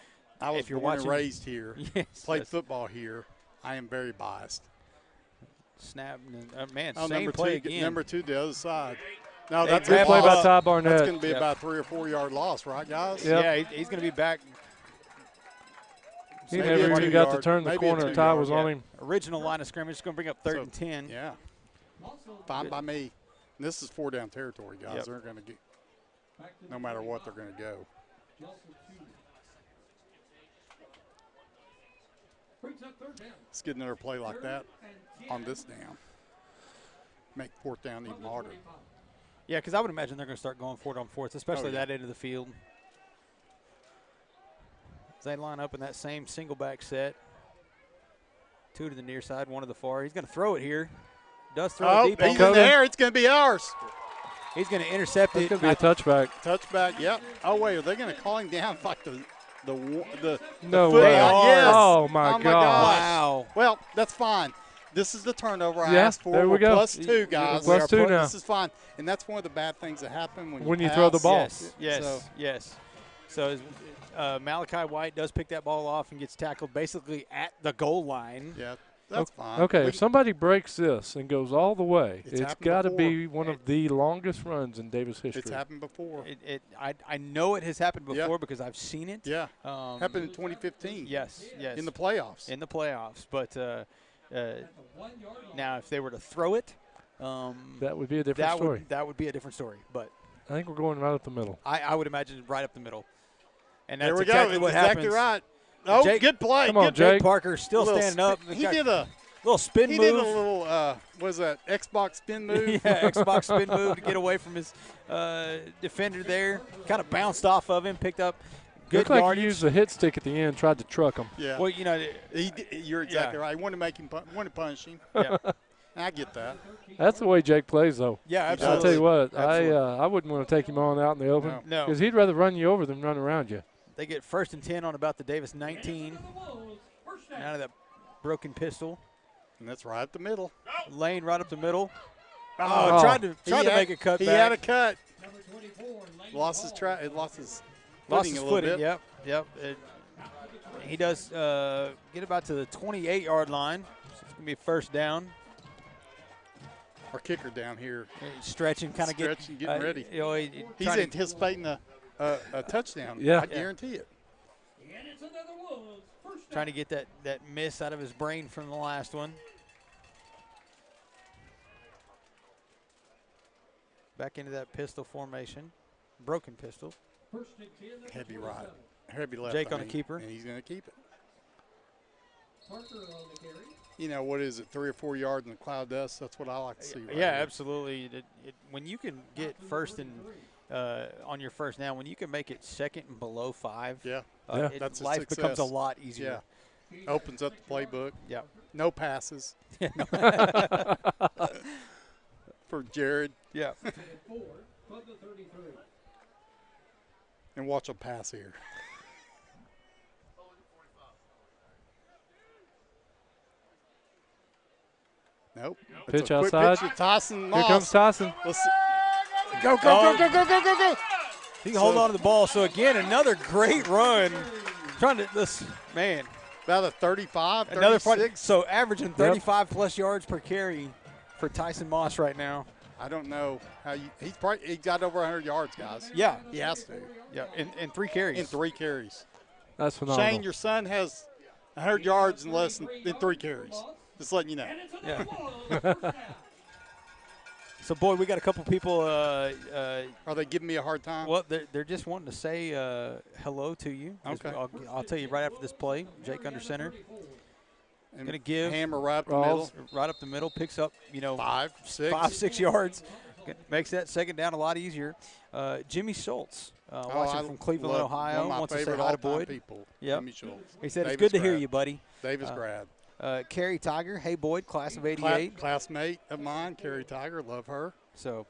I was
if you're
born
watching,
and raised here,
yes,
played football here. I am very biased.
Snap, man,
Oh,
same play again.
Number 2, the other side. No,
Hey,
that's
good
a
play by
loss.
Ty Barnett.
That's going to be
Yep.
about 3 or 4 yard loss, right, guys?
Yep.
Yeah, he's going to be back.
He
Maybe
never
a
even got to
2 yard,
turn the
maybe a
corner.
2
Ty
yard,
was on him.
Original line of scrimmage is going to bring up 3rd and 10.
Yeah. Fine by me. And this is 4 down territory, guys.
Yep.
They're going to get, no matter what, they're going to go. Let's get another play like that on this down. Make 4th down even harder.
Yeah, because I would imagine they're going to start going for it on 4th, especially
yeah.
that end of the field. As they line up in that same single back set. 2 to the near side, 1 to the far. He's going to throw it here. Does throw it deep.
He's in the air. It's going to be ours.
He's going to intercept it.
It's going to be a touchback.
Touchback, yep. Oh, wait, are they going to call him down like the
No
foot?
way.
Yes.
Oh, my
gosh.
Wow.
Well, that's fine. This is the turnover I
Yeah,
asked for.
there we
We're
go.
+2, guys.
We're +2 now.
This is fine. And that's one of the bad things that happen when
you throw the
pass.
ball.
Yes. So Malachi White does pick that ball off and gets tackled basically at the goal line.
Yeah, that's fine.
Okay, if somebody breaks this and goes all the way,
It's
it's
happened
got to
before.
be one of the longest runs in Davis history.
It's happened before.
I know it has happened before
Yeah.
because I've seen it.
Yeah. Happened in 2015.
Yes.
In the playoffs.
In the playoffs. But now if they were to throw it,
that would be a different story.
That would be a different story. But
I think we're going right up the middle.
I would imagine right up the middle. And that's
there we
exactly
go.
what
Exactly
happens.
right. Oh, good play.
Come on,
good
Jake.
Jake Parker still standing up.
He did a
little spin move.
He did a little, what was that, Xbox spin move?
Yeah, Xbox spin move to get away from his defender there. Kind of bounced off of him, picked up good
Looked like
yardage.
he used the hit stick at the end, tried to truck him.
Yeah.
Well,
you're exactly right. He wanted to make him, wanted to punish him.
Yeah.
I get that.
That's the way Jake plays, though.
Yeah,
I'll
absolutely.
tell you what,
Absolutely.
I wouldn't want to take him on out in the open.
No.
Because he'd rather run you over than run around you.
They get 1st and 10 on about the Davis 19. Out of that broken pistol.
And that's right up the middle.
Lane right up the middle.
Oh,
tried to make a cut
He
back.
had a cut. Lost his footing a little bit.
Yep. He does get about to the 28-yard line. So it's going to be 1st down.
Our kicker down here.
Stretching, kind of
getting ready. He's
trying to-
anticipating a touchdown.
Yeah.
I guarantee it.
Trying to get that miss out of his brain from the last one. back into that pistol formation, broken pistol.
Heavy right, heavy left.
Jake on the keeper.
And he's going to keep it.
Parker on the carry.
You know, what is it, 3 or 4 yards in the cloud of dust? That's what I like to see. Right
Yeah,
here.
absolutely. When you can get first and on your first down, when you can make it second and below 5,
that's
life
success.
becomes a lot easier.
Yeah, opens up the playbook.
Yeah,
no passes for Jared.
Yeah,
4 from the 33.
And watch a pass here. Nope.
Pitch
a quick
outside.
Pitch to Tyson Moss.
Here comes Tyson.
Let's see. Go.
He can hold on to the ball. So, again, another great run. Trying to, this, man.
About a 35,
Another
36.
So, averaging 35-plus yards per carry for Tyson Moss right now.
I don't know how he got over 100 yards, guys.
Yeah.
He has to.
Yeah, in 3 carries.
In 3 carries.
That's phenomenal.
Shane, your son has 100 yards in less than 3 carries. Just letting you know.
Yeah. So, Boyd, we got a couple people.
Are they giving me a hard time?
Well, they're just wanting to say hello to you.
Okay.
I'll tell you right after this play. Jake under center. Going to give.
Hammer right up the middle.
Right up the middle. Picks up,
5, 6
yards. Makes that second down a lot easier. Jimmy Schultz, watching from Cleveland, Ohio. Wants to say hi to Boyd.
People.
Yep.
Jimmy Schultz.
He said,
Davis
it's good to
grad.
hear you, buddy.
Davis grad.
Carrie Tiger, hey Boyd, class of '88.
Classmate of mine, Carrie Tiger, love her.
So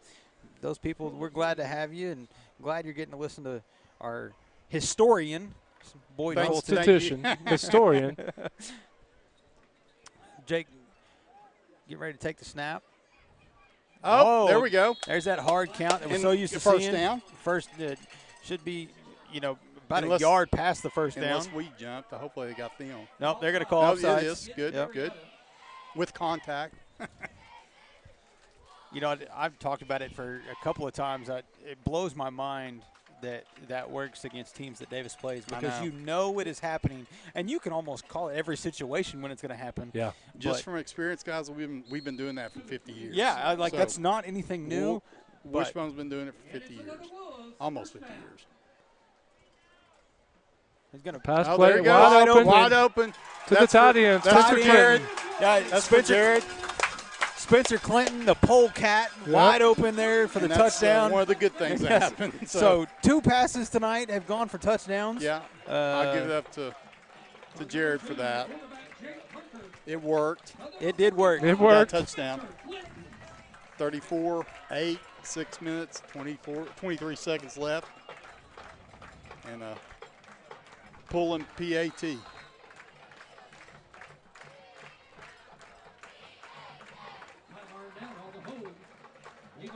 those people, we're glad to have you and glad you're getting to listen to our historian, Boyd
Constitution historian.
Jake, get ready to take the snap.
Oh, there we go.
There's that hard count that we're so used to
first
seeing.
Down.
First should be, about a yard past the first down.
Unless we jumped. Hopefully they got them.
Nope, they're going to call offsides.
It is. Good, good. With contact.
I've talked about it for a couple of times. It blows my mind that works against teams that Davis plays because you know it is happening, and you can almost call it every situation when it's going to happen.
Yeah.
Just from experience, guys, we've been doing that for 50 years.
Yeah, that's not anything new.
Wishbone's been doing it for 50 years. Almost 50 years.
He's going to pass play
there you go. Wide open
to the tight end.
That's for Jared.
Yeah,
that's for Jared.
Spencer Clinton, the polecat, wide open there for the touchdown.
One of the good things that happened.
So 2 passes tonight have gone for touchdowns.
Yeah, I'll give it up to Jared for that. It worked.
It did work.
It worked.
Touchdown. 34-8, 6 minutes, 23 seconds left. And pulling PAT.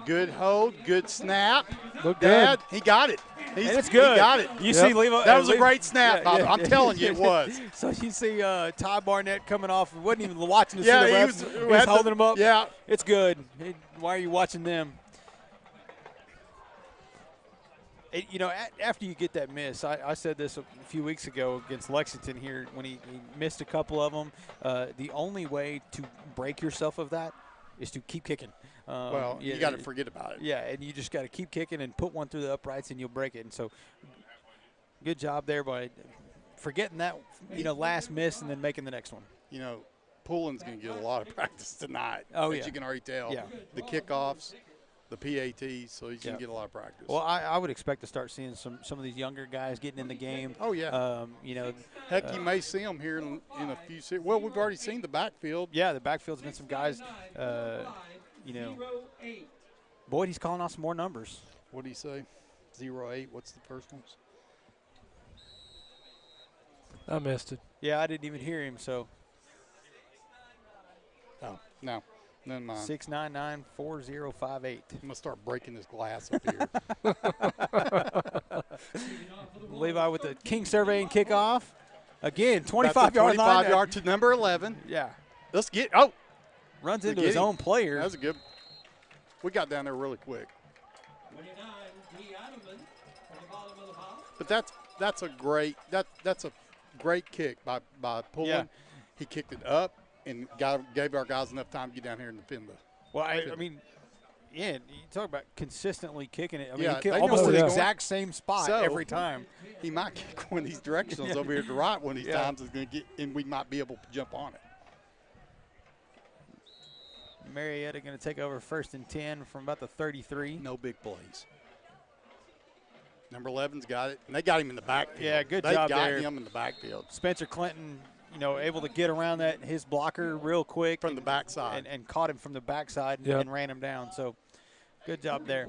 Good hold, good snap.
Look
Dad,
good.
He got it.
It's good.
He got it.
You see Levi.
That was a great snap. I'm telling you, it was.
So you see Ty Barnett coming off. He wasn't even watching to see
Yeah,
the
he
refs.
was
holding him up.
Yeah.
It's good. Why are you watching them? After you get that miss, I said this a few weeks ago against Lexington here when he missed a couple of them. The only way to break yourself of that is to keep kicking.
You got to forget about it.
Yeah, and you just got to keep kicking and put one through the uprights and you'll break it. And so good job there by forgetting that, last miss and then making the next one.
Pullen's going to get a lot of practice tonight.
Oh,
as you can already tell.
Yeah.
The kickoffs, the PATs, so he's going to get a lot of practice.
Well, I would expect to start seeing some of these younger guys getting in the game.
Oh, yeah. Heck, you may see them here in a few series. Well, we've already seen the backfield.
Yeah, the backfield's been some guys, Boyd, he's calling off some more numbers.
What do you say? 08, what's the first ones?
I missed it.
Yeah, I didn't even hear him, so.
Oh, no. None mine.
699-4058.
I'm going to start breaking this glass up here.
Levi with the King survey and kickoff. Again, 25-yard line.
25-yard to number 11.
Yeah.
Let's get –
runs into his own player.
That was a good – we got down there really quick. But that's a great kick by Pullen.
Yeah.
He kicked it up and gave our guys enough time to get down here and defend the.
Well, I mean, Yeah, you talk about consistently kicking it. I mean,
Yeah,
he kicked
they
almost
know
to the
where he's
exact same spot
So,
every time.
He might kick one of these directionals over here to the right one of these times, is going to get, and we might be able to jump on it.
Marietta going to take over 1st and 10 from about the 33.
No big plays. Number 11's got it, and they got him in the backfield.
Yeah, good
they
job
got
there.
him in the backfield.
Spencer Clinton, able to get around his blocker real quick.
From the backside.
And caught him from the backside and ran him down. So, good job there.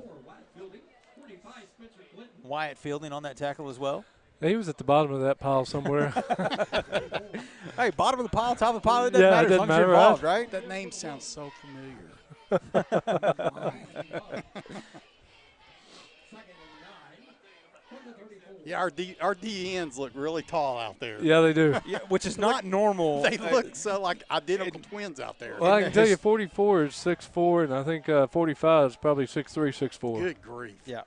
Wyatt Fielding on that tackle as well.
He was at the bottom of that pile somewhere.
Hey, bottom of the pile, top of the pile, it doesn't matter
it
as
doesn't
long as you're
matter,
involved, right?
That name sounds so familiar. Yeah, our DNs look really tall out there.
Yeah, they do.
Yeah, which is not normal.
They look so like identical twins out there.
Well, I can tell you 44 is 6'4", and I think 45 is probably 6'3", 6'4".
Good grief.
Yeah.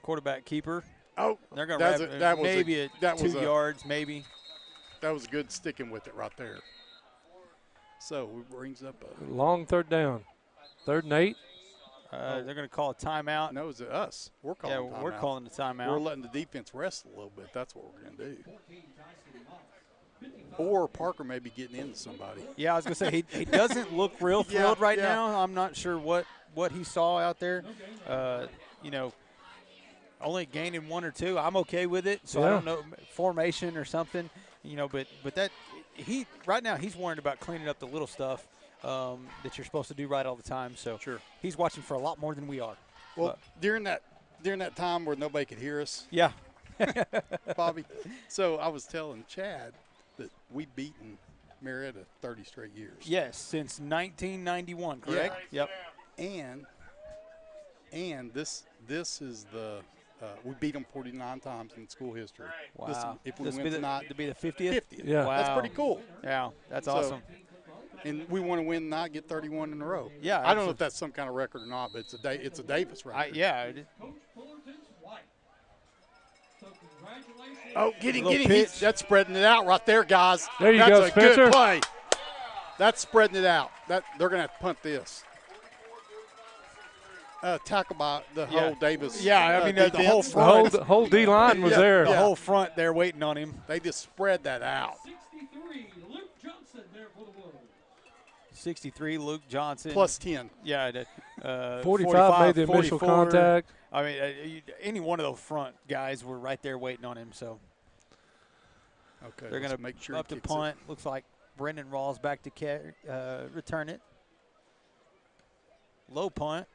Quarterback keeper.
Oh,
they're going to maybe 2 yards, maybe.
That was good sticking with it right there. So it brings up a
long 3rd down. 3rd and 8.
They're going to call a timeout.
No, it's us. We're calling a timeout.
We're calling the timeout.
We're letting the defense rest a little bit. That's what we're going to do. Or Parker may be getting into somebody.
Yeah, I was going to say, he doesn't look real thrilled right now. I'm not sure what he saw out there. Only gaining 1 or 2. I'm okay with it. So I don't know, formation or something, but that right now he's worried about cleaning up the little stuff that you're supposed to do right all the time. So
sure,
he's watching for a lot more than we are.
Well, during that time where nobody could hear us.
Yeah.
Bobby. So I was telling Chad that we've beaten Marietta 30 straight years.
Yes, since 1991, correct?
Yeah.
Yep.
And this is the we beat them 49 times in school history.
Wow.
Listen, if we
this
win tonight,
to be the 50th?
50th.
Yeah.
Wow.
That's pretty cool.
Yeah, that's awesome.
And we want to win tonight, get 31 in a row.
Yeah.
I don't know if that's some kind of record or not, but it's a Davis record.
Yeah.
Oh, get him. That's spreading it out right there, guys.
There you
that's
go,
a
Spencer.
good play. That's spreading it out. They're going to have to punt this. Tackle by the whole Davis.
Yeah, I mean, the whole
front. The whole D-line was there.
The whole front there waiting on him.
They just spread that out.
63, Luke Johnson.
Plus 10.
Yeah.
45 made the initial
44.
contact.
I mean, any one of those front guys were right there waiting on him. So
okay,
they're going to
make sure
up to punt. Looks like Brendan Rawls back to return it. Low punt.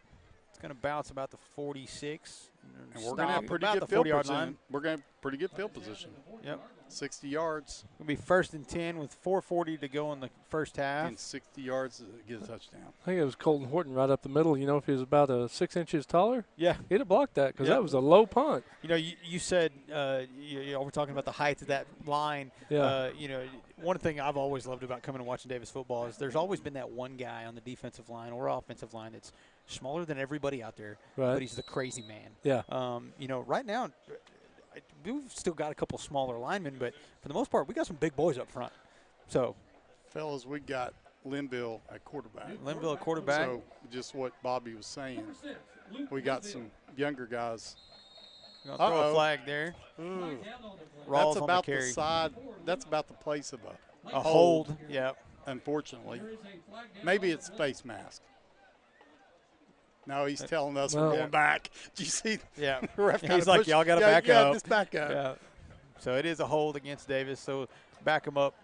It's going to bounce about the 46.
And we're going to have pretty good field position. We're going to have pretty good field position.
Yep.
60 yards.
It'll be 1st and 10 with 4:40 to go in the first half.
And 60 yards to get a touchdown.
I think it was Colton Horton right up the middle. If he was about 6 inches taller,
yeah,
he'd have blocked that because that was a low punt.
You said we're talking about the height of that line.
Yeah.
One thing I've always loved about coming and watching Davis football is there's always been that one guy on the defensive line or offensive line that's smaller than everybody out there, but he's the crazy man.
Yeah.
Right now, we've still got a couple smaller linemen, but for the most part, we got some big boys up front. So,
fellas, we got Linville at quarterback.
Linville at quarterback.
So, just what Bobby was saying, we got some younger guys.
Gonna throw a flag there.
That's about the side. That's about the place of
a hold. Yeah.
Unfortunately, maybe it's face mask. No, he's telling us we're going back. Do you see?
Yeah.
He's
like, y'all got to back up.
Yeah, just back up.
Yeah. So it is a hold against Davis. So back him up.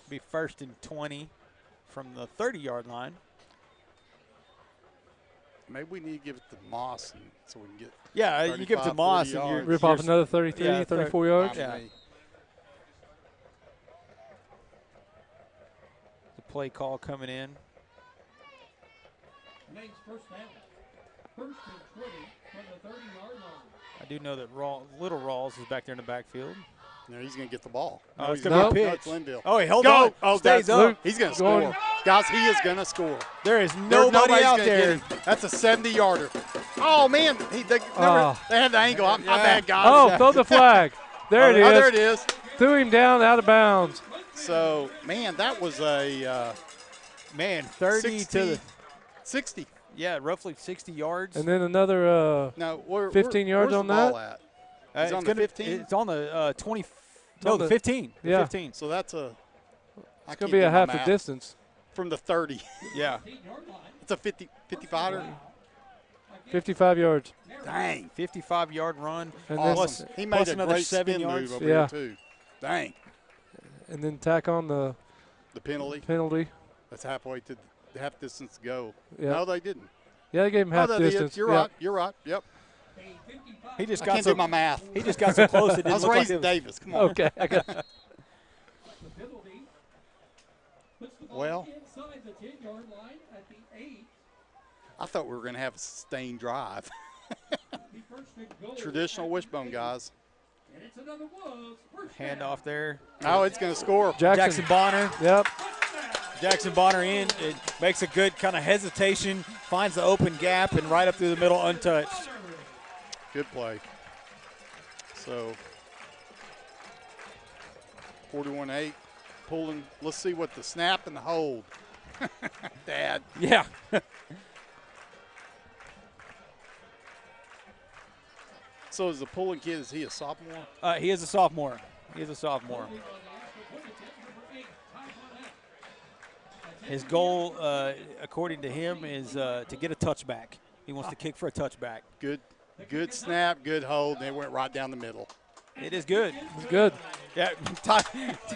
Be 1st and 20 from the 30-yard line.
Maybe we need to give it to Moss so we can get.
Yeah, you give it to Moss and you
rip off another 33, 34 yards.
Yeah. The play call coming in.
First down. 1st and 20 from the 30-yard line.
I do know that Little Rawls is back there in the backfield.
No, he's going to get the ball.
Oh, it's going to be a pitch.
No, Linville.
Oh, he held on.
Oh,
stays up.
He's going to score. Guys, he is going to score.
There is nobody out there.
That's a 70-yarder. Oh, man. They had the angle. I'm bad, guys.
Oh, throw the flag. There it is.
Oh, there it is.
Threw him down out of bounds.
So, man, that was a
Man, 30 to the
60.
Yeah, roughly 60 yards.
And then another
no,
15 yards
where's
on
the
that.
ball at? It's on the 15?
It's on the 20. No, the 15. The
yeah.
15.
So that's
it's going to be a half a distance.
From the 30.
Yeah.
It's a 55-er.
55 yards.
Dang.
55-yard run.
And
awesome. He made
another
great
7
spin
yards.
move over here, too. Dang.
And then tack on the
penalty. That's halfway to the half distance to go.
Yeah.
No, they didn't.
Yeah, they gave him half distance.
You're right. You're right. Yep.
He just
I
got
can't
so
do my math.
He just got so close. It didn't
I was
look
raised
like
in Davis. Come on.
Okay. I got
Well, I thought we were going to have a sustained drive. Traditional wishbone, guys.
Hand off there.
Oh, it's going to score.
Jackson Bonner.
Yep.
Jackson Bonner in. It makes a good kind of hesitation, finds the open gap, and right up through the middle untouched.
Good play. So, 41-8. Pulling. Let's see what the snap and the hold. Dad.
Yeah.
So is the pulling kid, is he a sophomore?
He is a sophomore. He is a sophomore. His goal, according to him, is to get a touchback. He wants to kick for a touchback.
Good snap, good hold, and it went right down the middle.
It is good.
It's good.
Yeah,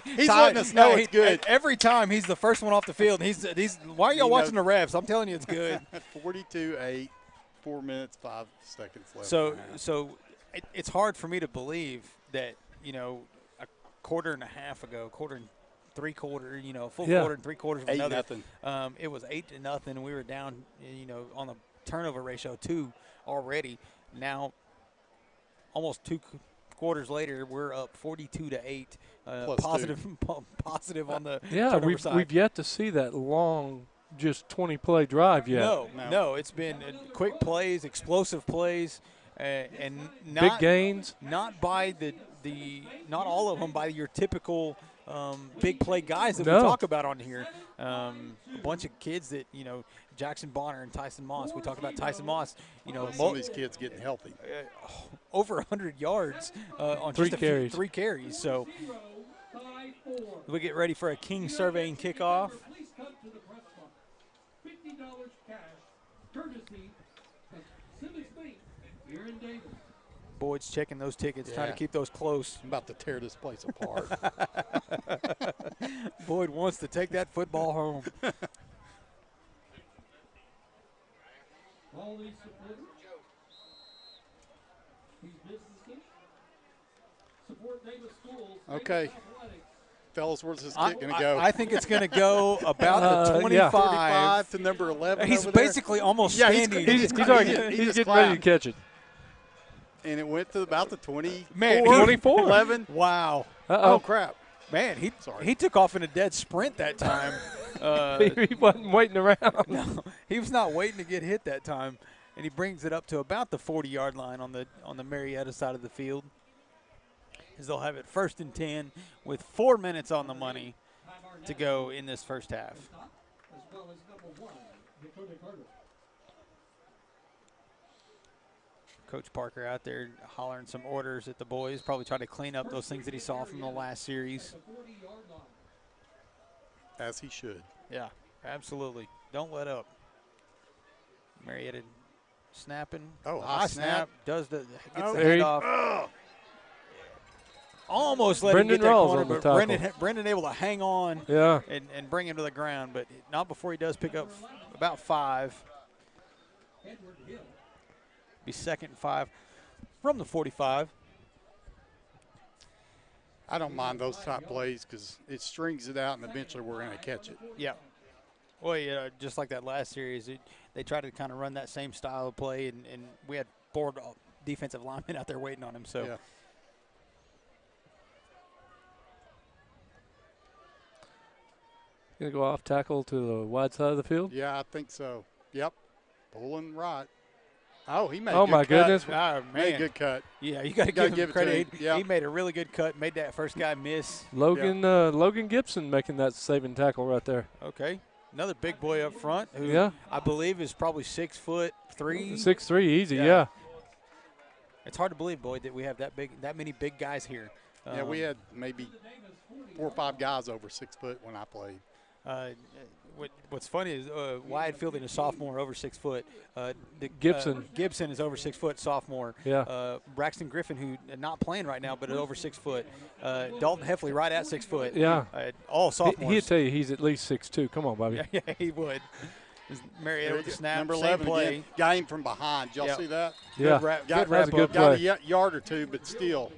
he's letting us know it's good.
Every time he's the first one off the field. He's why are y'all watching the refs? I'm telling you, it's good.
42-8, 4 minutes, 5 seconds left.
So it's hard for me to believe that, a quarter and a half ago, quarter and three-quarter, full quarter and three-quarters of another.
8-0.
It was 8-0, and we were down, on the turnover ratio 2 already. Now, almost 2 quarters later, we're up 42-8. Positive on the turnover side.
We've yet to see that long, just 20-play drive yet.
No, it's been quick plays, explosive plays, and not
big gains.
Not by not all of them by your typical big play guys that we talk about on here. A bunch of kids that Jackson Bonner and Tyson Moss. We talk about Tyson Moss.
Some of these kids getting healthy.
Over 100 yards on
3
just
carries.
3 carries. So we get ready for a King surveying kickoff. Boyd's checking those tickets, trying to keep those close.
I'm about to tear this place apart.
Boyd wants to take that football home.
All these supporters, these businesses, support Davis schools.
Okay. Fellas, where's this kick going to go?
I think it's going to go about the 25.
45 to number 11.
He's basically almost standing.
He's getting ready to catch it.
And it went to about the 20.
24.
11.
Wow.
Oh, crap.
Man, he took off in a dead sprint that time.
He wasn't waiting around.
No, he was not waiting to get hit that time, and he brings it up to about the 40-yard line on the Marietta side of the field. As they'll have it 1st and 10 with 4 minutes on the money to go in this first half. Coach Parker out there hollering some orders at the boys, probably trying to clean up those things that he saw from the last series.
As he should.
Yeah, absolutely. Don't let up. Marietta snapping.
Oh, high snap.
Gets the handoff. Almost let him get that corner, but Brendan able to hang on and bring him to the ground, but not before he does pick up about 5. Be 2nd and 5 from the 45.
I don't mind those type plays because it strings it out, and eventually we're going to catch it.
Yeah. Well, just like that last series, they tried to kind of run that same style of play, and we had 4 defensive linemen out there waiting on him. So.
Yeah.
Going to go off tackle to the wide side of the field?
Yeah, I think so. Yep. Pulling right. Oh, he made
a
good
my
cut.
goodness.
Oh, man.
Made a good cut.
Yeah, you got to give him credit.
Yep.
He made a really good cut, made that first guy miss.
Logan Gibson making that saving tackle right there.
Okay. Another big boy up front who I believe is probably 6'3".
6'3", easy, yeah.
It's hard to believe, Boyd, that we have that many big guys here.
Yeah, we had maybe 4 or 5 guys over 6 foot when I played.
What's funny is Wyatt Fielding, a sophomore, over 6 foot.
Gibson
is over 6 foot, sophomore.
Yeah.
Braxton Griffin, who not playing right now, but is over 6 foot. Dalton Heffley, right at 6 foot.
Yeah.
All sophomores.
He'd tell you he's at least 6'2". Come on, Bobby.
Yeah, he would. Marietta with the snap.
Number
same
11
play.
again. Got him from behind. Did y'all see that?
Yeah.
Good
That's a good
got
play.
a yard or two, but still,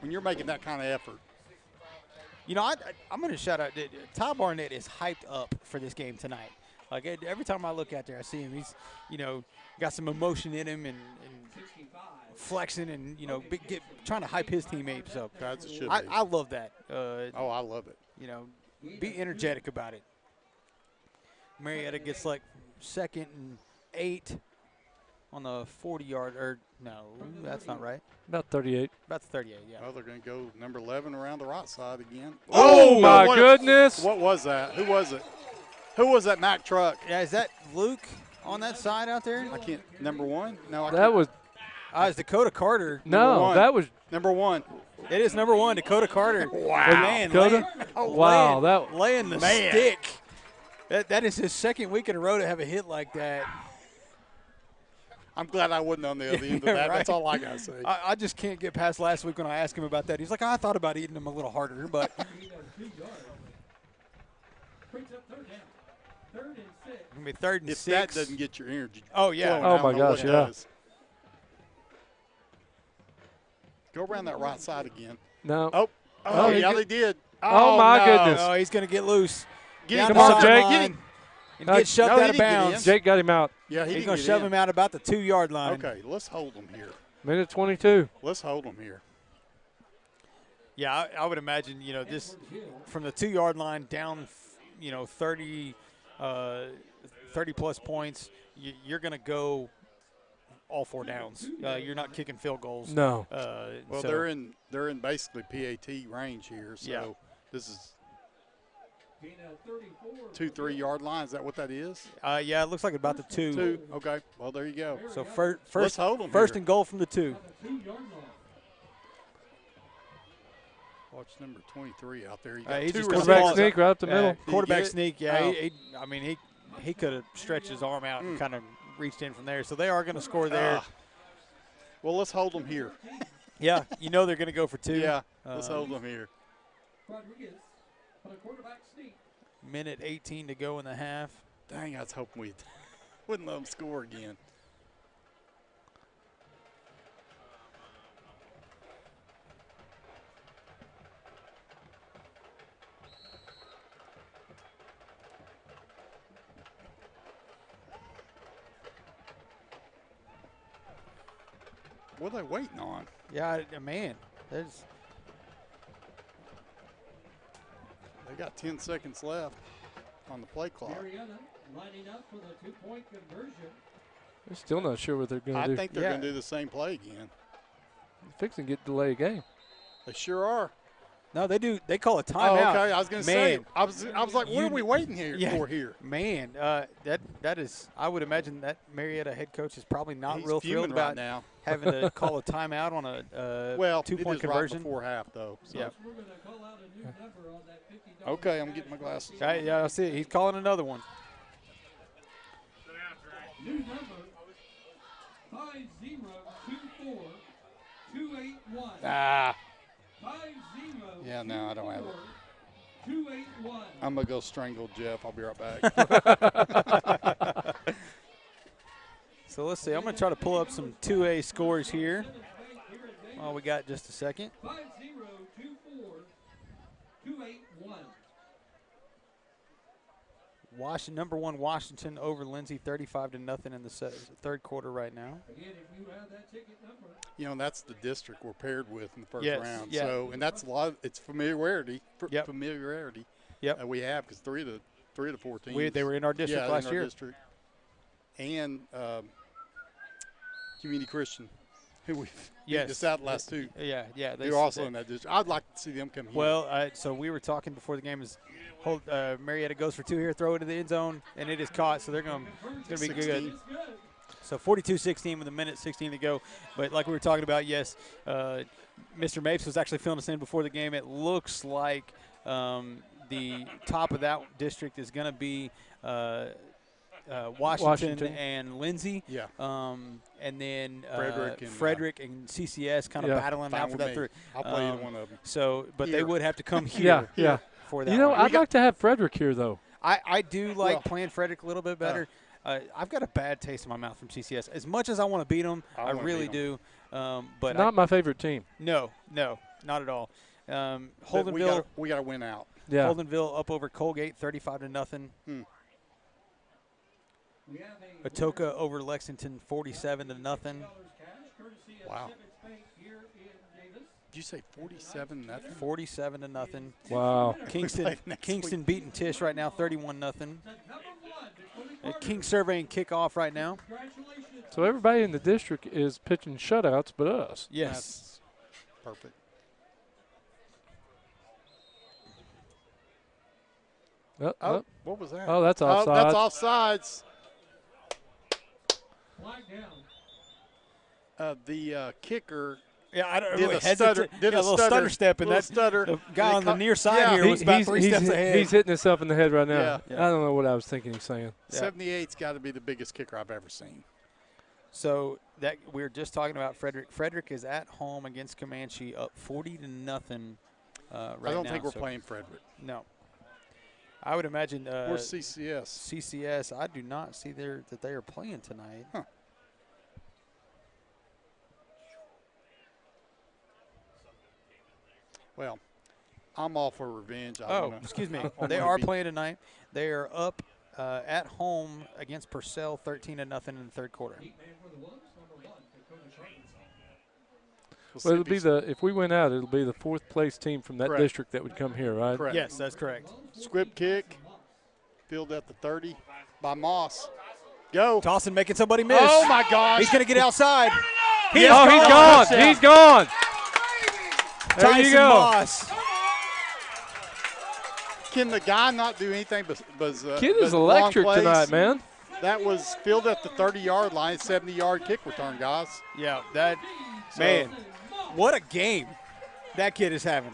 when you're making that kind of effort.
You know, I'm going to shout out. Ty Barnett is hyped up for this game tonight. Like, every time I look out there, I see him. He's, got some emotion in him and flexing and, trying to hype his teammates up.
As it should be.
I love that.
I love it.
Be energetic about it. Marietta gets like 2nd and 8 on the 40-yard. Or no, that's not right.
About 38.
About 38, yeah.
Oh, they're going to go number 11 around the right side again.
Oh my goodness.
What was that? Who was it? Who was that Mack truck?
Yeah, is that Luke on that side out there?
I can't. Number 1? No,
that was.
It's Dakota Carter.
No, that was.
Number 1.
It is number 1, Dakota Carter.
Wow.
Man, laying the stick. That is his 2nd week in a row to have a hit like that.
I'm glad I wasn't on the other end of that.
Right.
That's all I got to say.
I just can't get past last week when I asked him about that. He's like, I thought about eating him a little harder, but. It's going to be 3rd and 6.
If that doesn't get your energy.
Oh, yeah.
Oh, my gosh, yeah.
Go around that right side again.
No.
Oh, yeah, they did.
Oh, my goodness.
Oh, he's going to get loose.
Come on, Jake.
Get him. And get shoved out of bounds.
Jake got him out.
Yeah,
he's going to shove him out about the 2-yard line.
Okay, let's hold him here.
Minute 22.
Let's hold him here.
Yeah, I would imagine, this from the 2-yard line down, 30-plus points, you're going to go all 4 downs. You're not kicking field goals.
No.
Well, they're in basically PAT range here, so this is 2-3 yard line. Is that what that is?
Yeah, it looks like about the 2.
2. Okay. Well, there you go.
So
let's hold them
first
here.
and goal from the 2.
Watch number 23 out there.
He just
quarterback sneak right up the middle.
Quarterback sneak. Yeah. He could have stretched his arm out and kind of reached in from there. So they are going to score there.
Well, let's hold them here.
Yeah, they're going to go for 2.
Yeah, let's hold them here.
Minute 18 to go in the half.
Dang, I was hoping we wouldn't let them score again. What are they waiting on?
Yeah, man.
They got 10 seconds left on the play clock.
Marietta lining up for the 2-point conversion.
They're still not sure what they're going to do.
I think they're going to do the same play again.
Fixing to get delay a game.
They sure are.
No, they do. They call a timeout.
Oh, okay. I was going to say. I was like, what are we waiting for here?
Man, that is. I would imagine that Marietta head coach is probably not
He's
real thrilled about
right now.
having to call a timeout on a 2-point conversion.
Right before half, though. So.
Yeah.
We're going to call out a new number on that $50.
Okay, I'm getting my glasses.
Yeah, I see it. He's calling another one.
New number 5024281.
Ah.
50.
Yeah, no, I don't have it.
281.
I'm going to go strangle Jeff. I'll be right back.
So let's see. I'm going to try to pull up some 2A scores here. Oh, we got just a second.
5024-281.
Number 1 Washington over Lindsay, 35-0 in the third quarter right now.
Again, if you have that ticket number.
That's the district we're paired with in the first round.
Yeah.
So, and that's a lot. It's familiarity.
Yep.
Familiarity.
Yep.
That we have because 3 of the 4 teams.
They were in our district last year.
District. And Community Christian. who we've
Yes.
just out last two.
Yeah.
They're also in that district. I'd like to see them come here.
Well, so we were talking before the game is Marietta goes for two here, throw it to the end zone, and it is caught. So it's going to be good. So 42-16 with a minute 16 to go. But like we were talking about, yes, Mr. Mapes was actually filling us in before the game. It looks like the top of that district is going to be Washington and Lindsay.
Yeah.
And then
Frederick
and CCS kind of battling out for that third.
I'll play either one of them.
So, but they would have to come here. For that.
You know,
one.
I'd like to have Frederick here, though.
I do like playing Frederick a little bit better. I've got a bad taste in my mouth from CCS. As much as I want to beat them, I really do. But
not my favorite team.
No, not at all. Holdenville,
we got to win out.
Yeah.
Holdenville up over Colgate, 35-0. Atoka over Lexington, 47-0.
Wow. Did you say 47-0?
47-0.
Wow.
Kingston beating Tisch right now, 31-0. King surveying kickoff right now.
So everybody in the district is pitching shutouts but us.
Yes.
That's perfect. What was that?
Oh, that's offsides.
That's offsides. The kicker
did a stutter step, and the guy on the near side here was about 3 steps ahead.
He's hitting himself in the head right now. I don't know what I was thinking he's saying.
78's got to be the biggest kicker I've ever seen.
So that we were just talking about Frederick. Frederick is at home against Comanche, up 40-0 right now.
I don't think we're playing Frederick.
No. I would imagine.
Or CCS.
CCS. I do not see that they are playing tonight.
Huh. Well, I'm all for revenge.
Excuse me. They are playing tonight. They are up at home against Purcell, 13-0 in the third quarter.
Well, it'll be if we win out, it'll be the fourth place team from that district that would come here, right?
Correct.
Yes, that's correct.
Squib kick, field at the 30 by Moss. Go.
Dawson making somebody miss.
Oh my gosh.
He's going to get outside.
He's gone. He's gone. There
Tyson
you go.
Moss.
Can the guy not do anything but
Kid is electric tonight, man.
That was field at the 30-yard line, 70-yard kick return, guys.
Yeah, man, what a game that kid is having.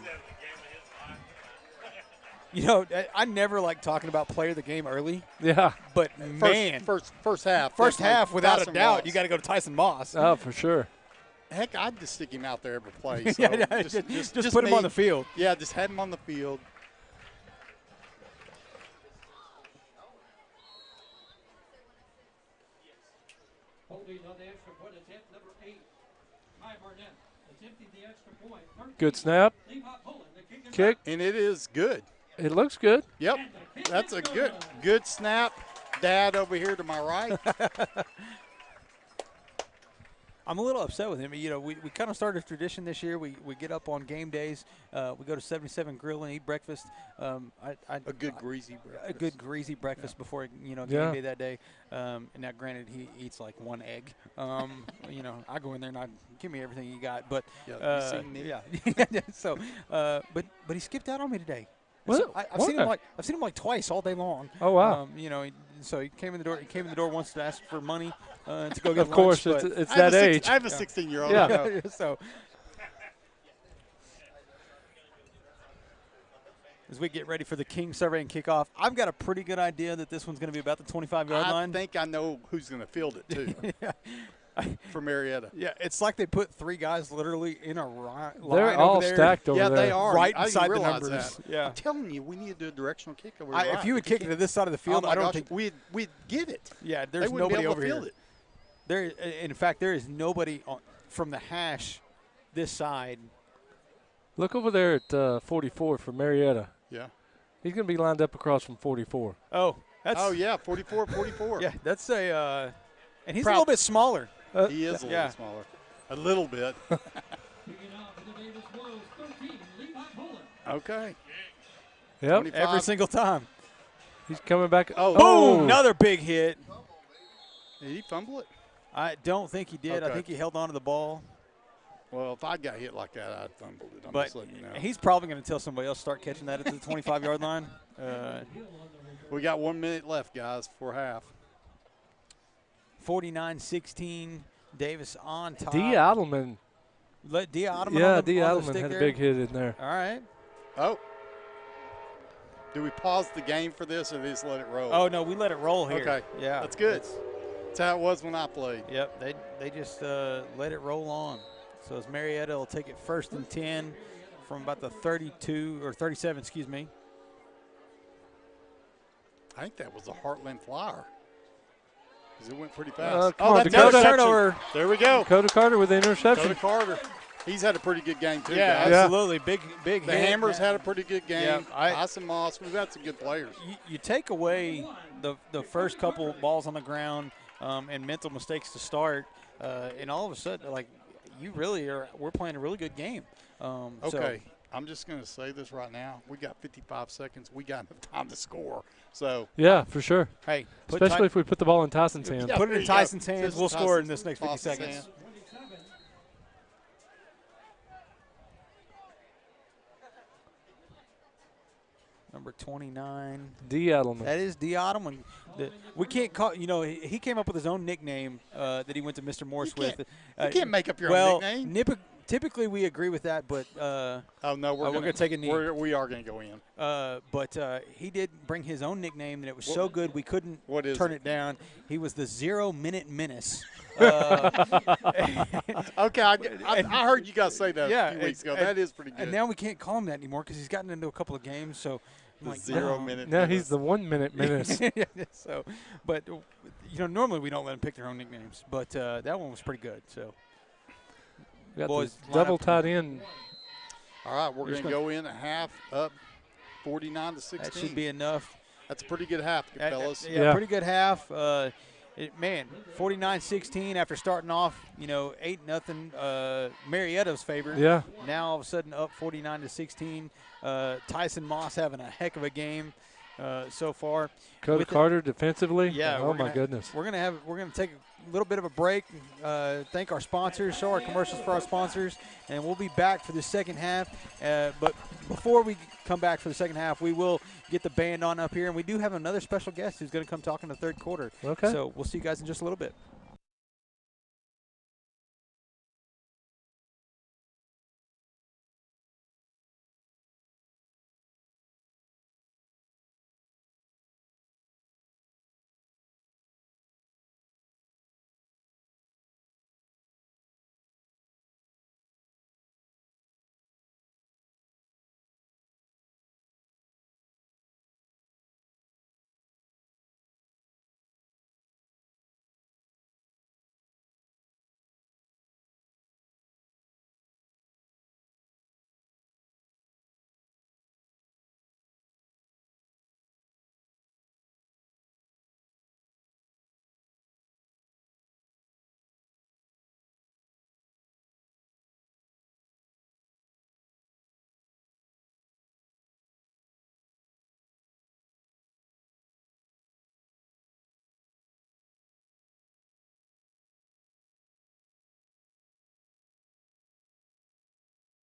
You know, I never like talking about player of the game early.
Yeah.
But,
first half.
First half, without a doubt,
Moss.
you got to go to Tyson Moss.
Oh, for sure.
Heck, I'd just stick him out there every play. So
just put him on the field.
Yeah, just had him on the field.
Holding on the extra point attempt, number 8. Marietta attempting the extra point.
Good snap. Kick.
And it is good.
It looks good.
Yep. That's a good snap. Dad over here to my right.
I'm a little upset with him. You know, we kind of started a tradition this year. We get up on game days. We go to 77 Grill and eat breakfast.
A good greasy breakfast.
A good greasy breakfast before, game day that day. And now, granted, he eats like one egg. I go in there and I give me everything you got. But so, but he skipped out on me today. So I've seen him like twice all day long.
Oh wow!
So he came in the door. He came in the door once to ask for money to go get lunch.
Of course, it's that age.
I have a 16-year-old.
Yeah.
So as we get ready for the King survey and kickoff, I've got a pretty good idea that this one's going to be about the 25-yard line.
I think I know who's going to field it too. For Marietta.
Yeah, it's like they put 3 guys literally in a line.
They're all
over there.
stacked over there.
Yeah, they are.
Right inside the numbers.
That.
Yeah.
I'm telling you, we need to do a directional kick over
If you would kick it to this side of the field, I don't think
we'd get it.
Yeah, there's nobody over here. In fact, there is nobody from the hash this side.
Look over there at 44 for Marietta.
Yeah.
He's going to be lined up across from 44.
Oh,
yeah, 44.
Yeah, that's a and he's a little bit smaller.
He is a little smaller. A little bit. Okay.
Yep.
25.
Every single time.
He's coming back.
Oh, another big hit.
Did he fumble it?
I don't think he did.
Okay.
I think he held on to the ball.
Well, if I got hit like that, I'd fumbled it. I'm
But
just letting you know.
he's probably going to tell somebody else to start catching that at the 25-yard line.
We got 1 minute left, guys, for half.
49-16, Davis on top.
D. Adelman.
Let D. Adelman
Yeah,
on the,
D.
on the
Adelman
stick
had
there.
a big hit in there.
All right.
Oh. Do we pause the game for this, or do we just let it roll?
Oh, no, we let it roll here.
Okay.
Yeah.
That's good. That's how it was when I played.
Yep, they just let it roll on. So as Marietta will take it 1st and 10 from about the 32 or 37, excuse me.
I think that was a Heartland Flyer. Because it went pretty fast.
Come on,
that's
Dakota.
Turnover.
There we go.
Dakota Carter with the interception.
Dakota Carter. He's had a pretty good game, too,
Yeah,
guys.
absolutely. Big
The
hit.
Hammers had a pretty good game.
Yeah,
Tyson Moss. We've got some good players.
You take away the first couple balls on the ground and mental mistakes to start, and all of a sudden, like, we're playing a really good game.
Okay.
So,
I'm just going to say this right now. We got 55 seconds. We got enough time to score. So
Yeah, for sure.
hey,
Especially if we put the ball in Tyson's hands.
Yeah,
put it
there
in
you go.
Tyson's hands. We'll score in this next 50
Tyson's
seconds.
hand.
Number 29.
D. Adelman.
That is D. Adelman. We can't call, he came up with his own nickname that he went to Mr. Morse with.
You can't make up your own nickname.
Typically we agree with that, but
oh no, we're
going to take a knee.
We are going to go in.
But he did bring his own nickname, and it was so good we couldn't turn it down. He was the 0-minute menace.
Okay, I heard you guys say that a few weeks ago. That is pretty good.
And now we can't call him that anymore because he's gotten into a couple of games. So I'm like,
0-minute.
Now he's the 1 minute menace.
So, but normally we don't let them pick their own nicknames, but that one was pretty good. So.
We got
Boys,
the double tight end.
All right, we're going to go in at half, up 49-16.
That should be enough.
That's a pretty good half, fellas.
Yeah, pretty good half. 49-16 after starting off, 8-0 Marietta's favor.
Yeah.
Now all of a sudden up 49-16. Tyson Moss having a heck of a game so far.
Dakota Carter defensively.
Yeah.
Oh my goodness.
We're gonna take a little bit of a break. Thank our sponsors, show our commercials for our sponsors, and we'll be back for the second half. But before we come back for the second half, we will get the band on up here, and we do have another special guest who's going to come talk in the third quarter.
Okay.
So we'll see you guys in just a little bit.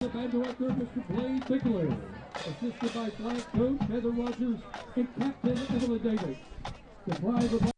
The band director, Mr. Blaine Bickler, assisted by flag coach Heather Rogers and Captain Evelyn Davis. The pride of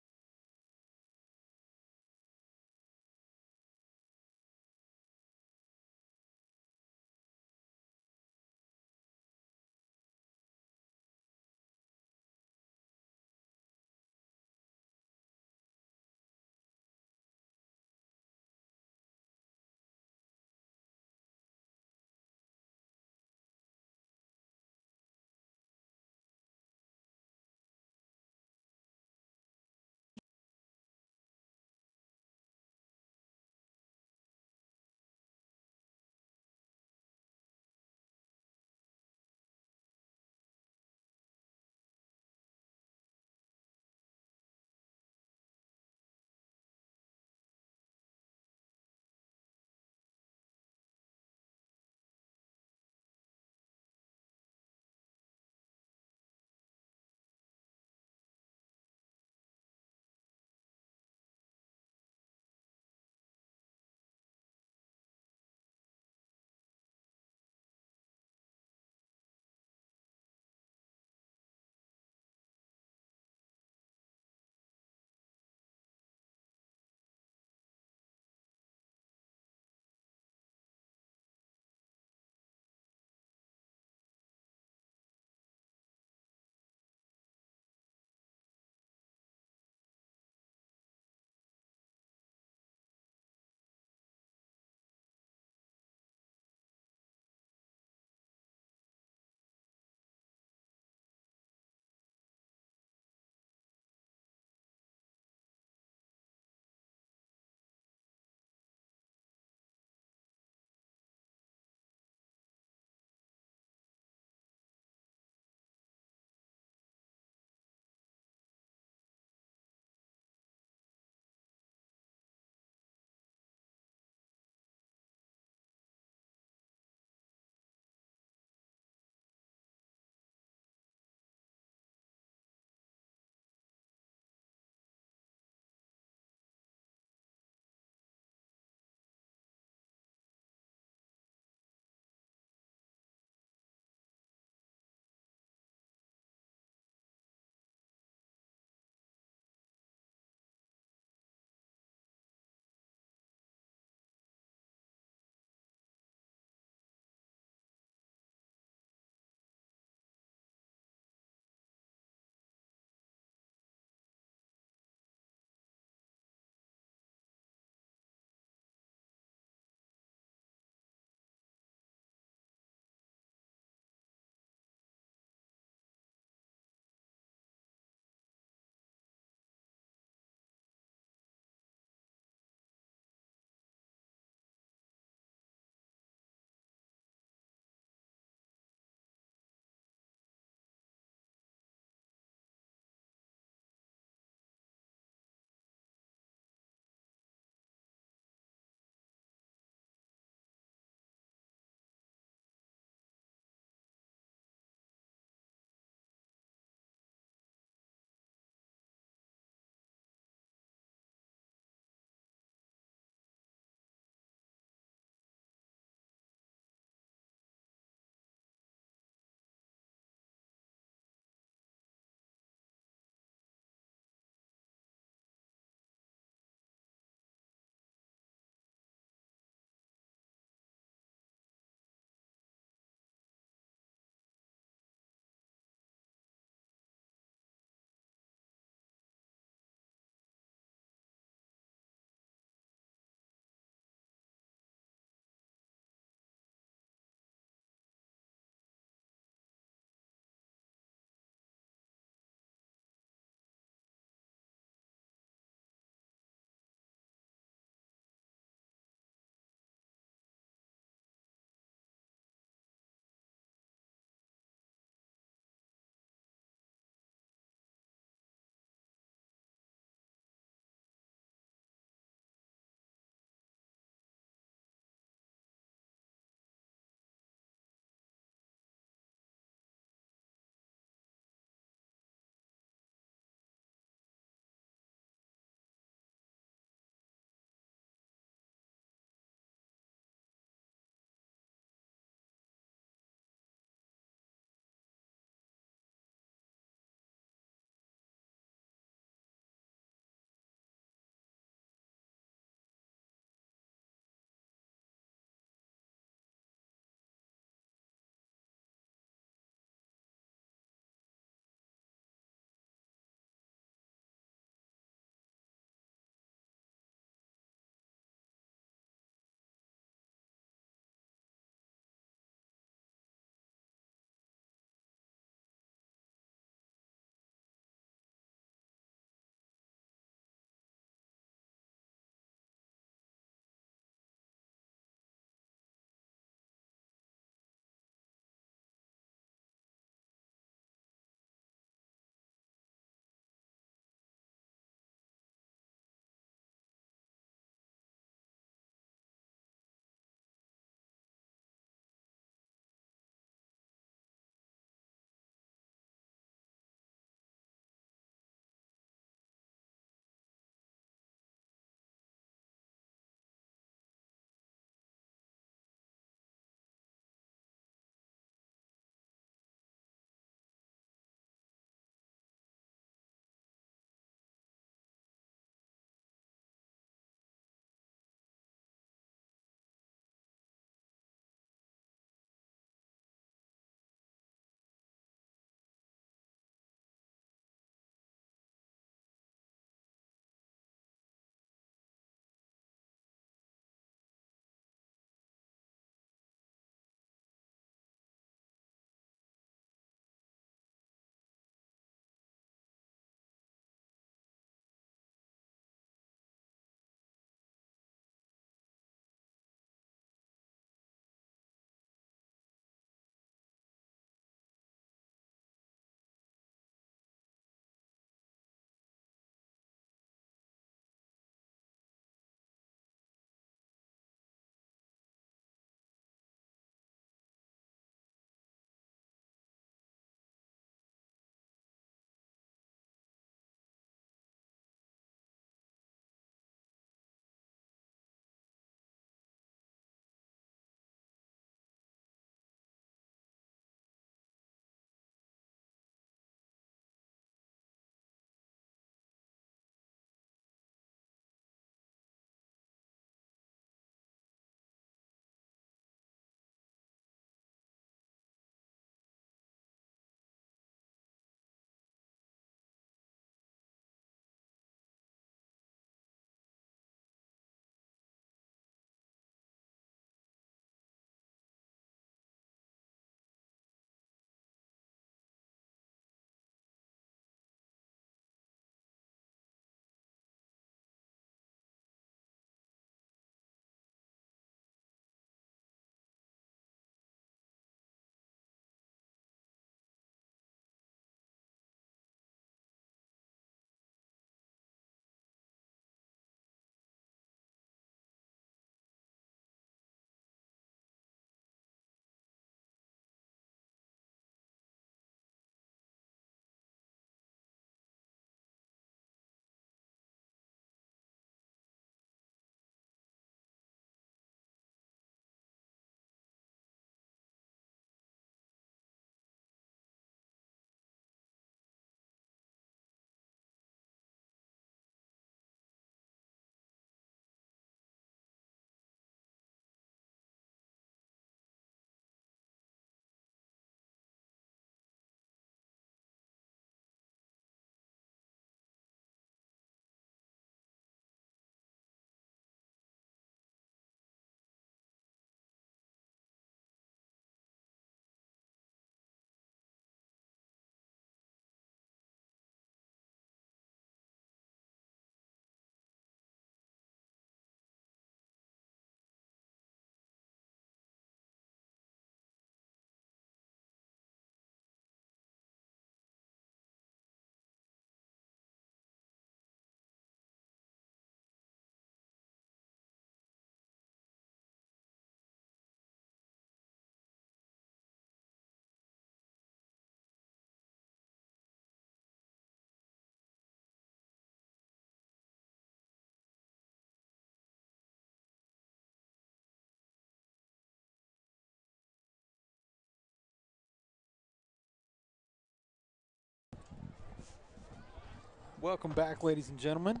Welcome back, ladies and gentlemen.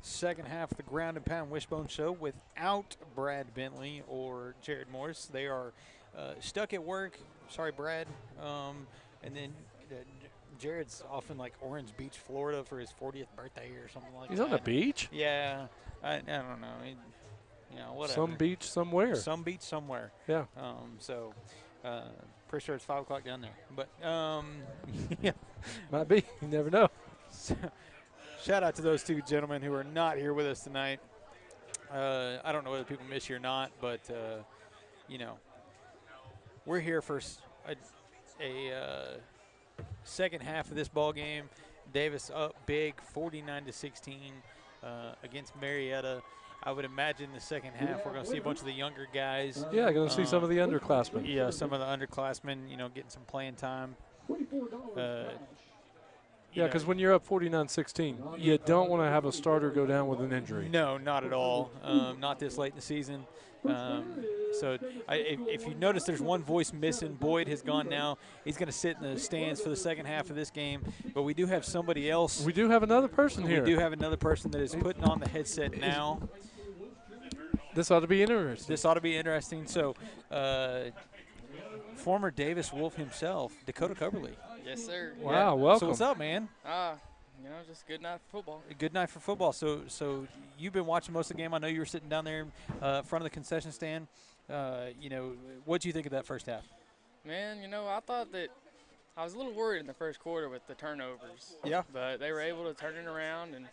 Second half of the Ground and Pound Wishbone Show without Brad Bentley or Jared Morris. They are stuck at work. Sorry, Brad. And then Jared's off in like Orange Beach, Florida for his 40th birthday or something like that.
He's on the beach?
Yeah. I don't know. Whatever.
Some beach somewhere.
Some beach somewhere.
Yeah.
Pretty sure it's 5 o'clock down there. But, yeah.
Might be. You never know.
Shout out to those two gentlemen who are not here with us tonight. I don't know whether people miss you or not, but, we're here for a second half of this ball game. Davis up big, 49-16 against Marietta. I would imagine the second half we're going to see a bunch of the younger guys.
Yeah, going to see some of the underclassmen.
Yeah, some of the underclassmen, getting some playing time.
Yeah, because when you're up 49-16, you don't want to have a starter go down with an injury.
No, not at all. Not this late in the season. If you notice there's one voice missing, Boyd has gone now. He's going to sit in the stands for the second half of this game. But we do have somebody else.
We do have another person here.
We do have another person that is putting on the headset now.
This ought to be interesting.
This ought to be interesting. So, former Davis Wolf himself, Dakota Coverly.
Yes, sir.
Wow,
yeah.
welcome.
So what's up, man?
Just good night for football.
A good night for football. So you've been watching most of the game. I know you were sitting down there in front of the concession stand. What do you think of that first half?
Man, I thought that I was a little worried in the first quarter with the turnovers.
Yeah.
But they were able to turn it around and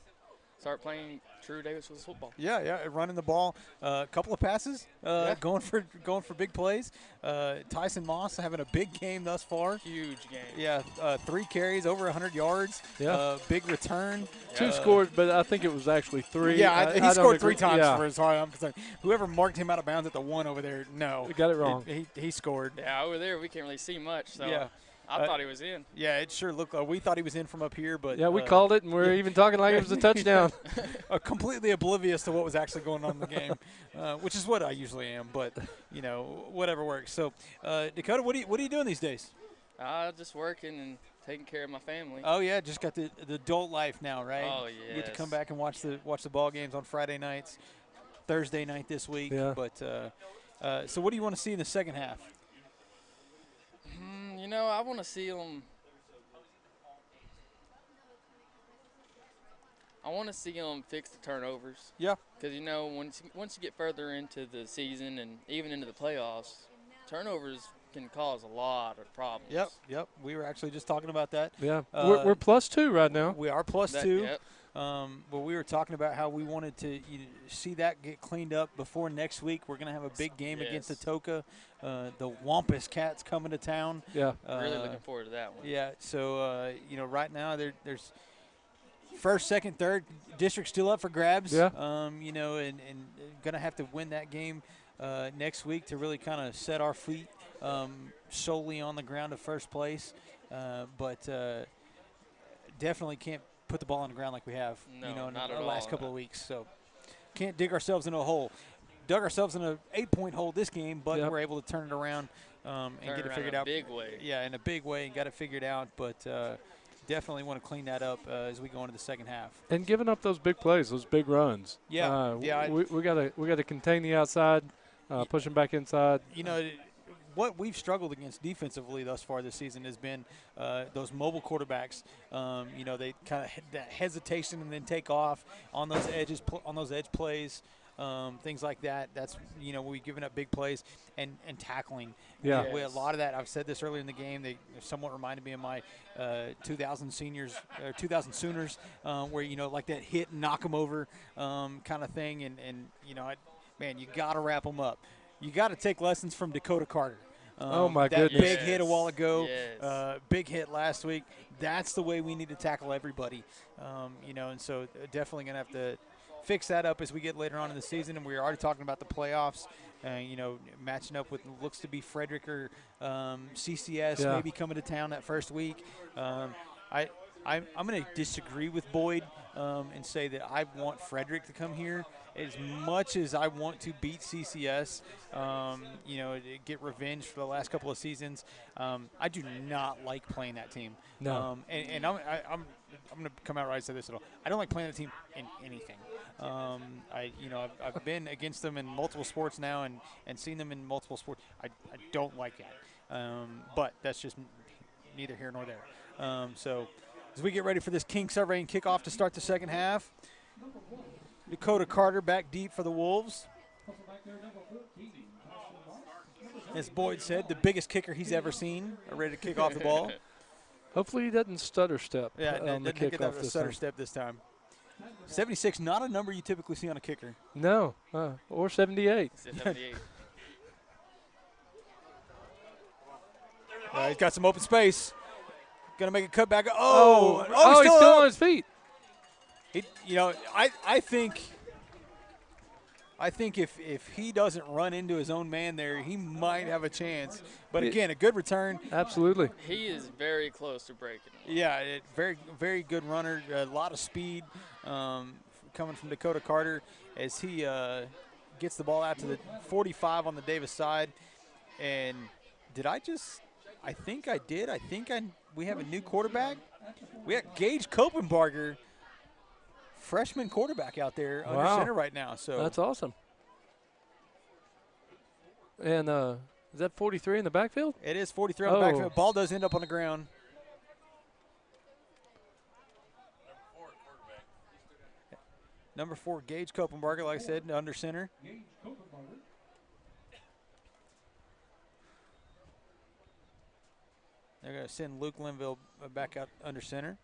start playing true Davis Wolf football.
Yeah, running the ball, a couple of passes, going for big plays. Tyson Moss having a big game thus far.
Huge game.
Yeah, 3 carries, over 100 yards.
Yeah,
big return.
2 scored, but I think it was actually 3.
Yeah, he scored 3 times for his heart. I'm concerned. Whoever marked him out of bounds at the 1 over there, no,
we got it wrong.
He scored.
Yeah, over there we can't really see much. So
yeah.
I thought he was in.
Yeah, it sure looked like we thought he was in from up here, but
yeah, we called it, and we're even talking like it was a touchdown.
Completely oblivious to what was actually going on in the game, which is what I usually am. But whatever works. So, Dakota, what are you doing these days?
Just working and taking care of my family.
Oh yeah, just got the adult life now, right?
Oh yeah.
You get to come back and watch the ball games on Friday nights, Thursday night this week.
Yeah.
But so what do you want to see in the second half?
I want to see them. I want to see them fix the turnovers.
Yeah.
Because once you get further into the season and even into the playoffs, turnovers can cause a lot of problems.
Yep. We were actually just talking about that.
Yeah. We're +2 right now.
We are +2.
Yep.
But we were talking about how we wanted to see that get cleaned up before next week. We're going to have a big game against Atoka. The Wampus Cats coming to town.
Yeah.
Really looking forward to that one.
Yeah. So, right now there's first, second, third district still up for grabs.
Yeah.
And going to have to win that game next week to really kind of set our feet solely on the ground of first place. But definitely can't put the ball on the ground like we have, in the last couple of weeks. So can't dig ourselves into a hole. Dug ourselves in an 8-point hole this game, but we're able to turn it around and get it figured out.
In a big way.
Yeah, in a big way, and got it figured out. But definitely want to clean that up as we go into the second half.
And giving up those big plays, those big runs.
Yeah,
we gotta contain the outside, push them back inside.
What we've struggled against defensively thus far this season has been those mobile quarterbacks. They kind of that hesitation and then take off on those edges, on those edge plays, things like that. That's we've given up big plays and tackling.
Yeah,
we had a lot of that. I've said this earlier in the game. They somewhat reminded me of my 2000 Sooners, where like that hit and knock them over kind of thing. And you got to wrap them up. You got to take lessons from Dakota Carter.
Oh, my
that
goodness.
Big hit a while ago,
Yes.
Big hit last week. That's the way we need to tackle everybody. And so definitely going to have to fix that up as we get later on in the season. And we're already talking about the playoffs, matching up with looks to be Frederick or CCS maybe coming to town that first week. I'm going to disagree with Boyd and say that I want Frederick to come here as much as I want to beat CCS, you know, get revenge for the last couple of seasons, I do not like playing that team.
No.
And I'm going to come out right and say this at all. I don't like playing that team in anything. I've been against them in multiple sports now and seen them in multiple sports. I don't like that. But that's just neither here nor there. So as we get ready for this King survey and kickoff to start the second half, Dakota Carter back deep for the Wolves. As Boyd said, the biggest kicker he's ever seen, ready to kick off the ball.
Hopefully he doesn't stutter step on the kickoff this
stutter
time.
step this time. 76, not a number you typically see on a kicker.
No, or 78.
78.
He's got some open space. Going to make a cutback.
He's still on his feet.
I think if he doesn't run into his own man there, he might have a chance. But again, a good return.
Absolutely.
He is very close to breaking.
Yeah, very, very good runner. A lot of speed coming from Dakota Carter as he gets the ball out to the 45 on the Davis side. And I think I did. We have a new quarterback. We have Gage Kopenbarger, freshman quarterback out there under center right now. So
that's awesome. And is that 43 in the backfield?
It is 43 on the backfield. Ball does end up on the ground. Number 4, Gage Kopenbarger, like I said, under center. They're going to send Luke Linville back out under center.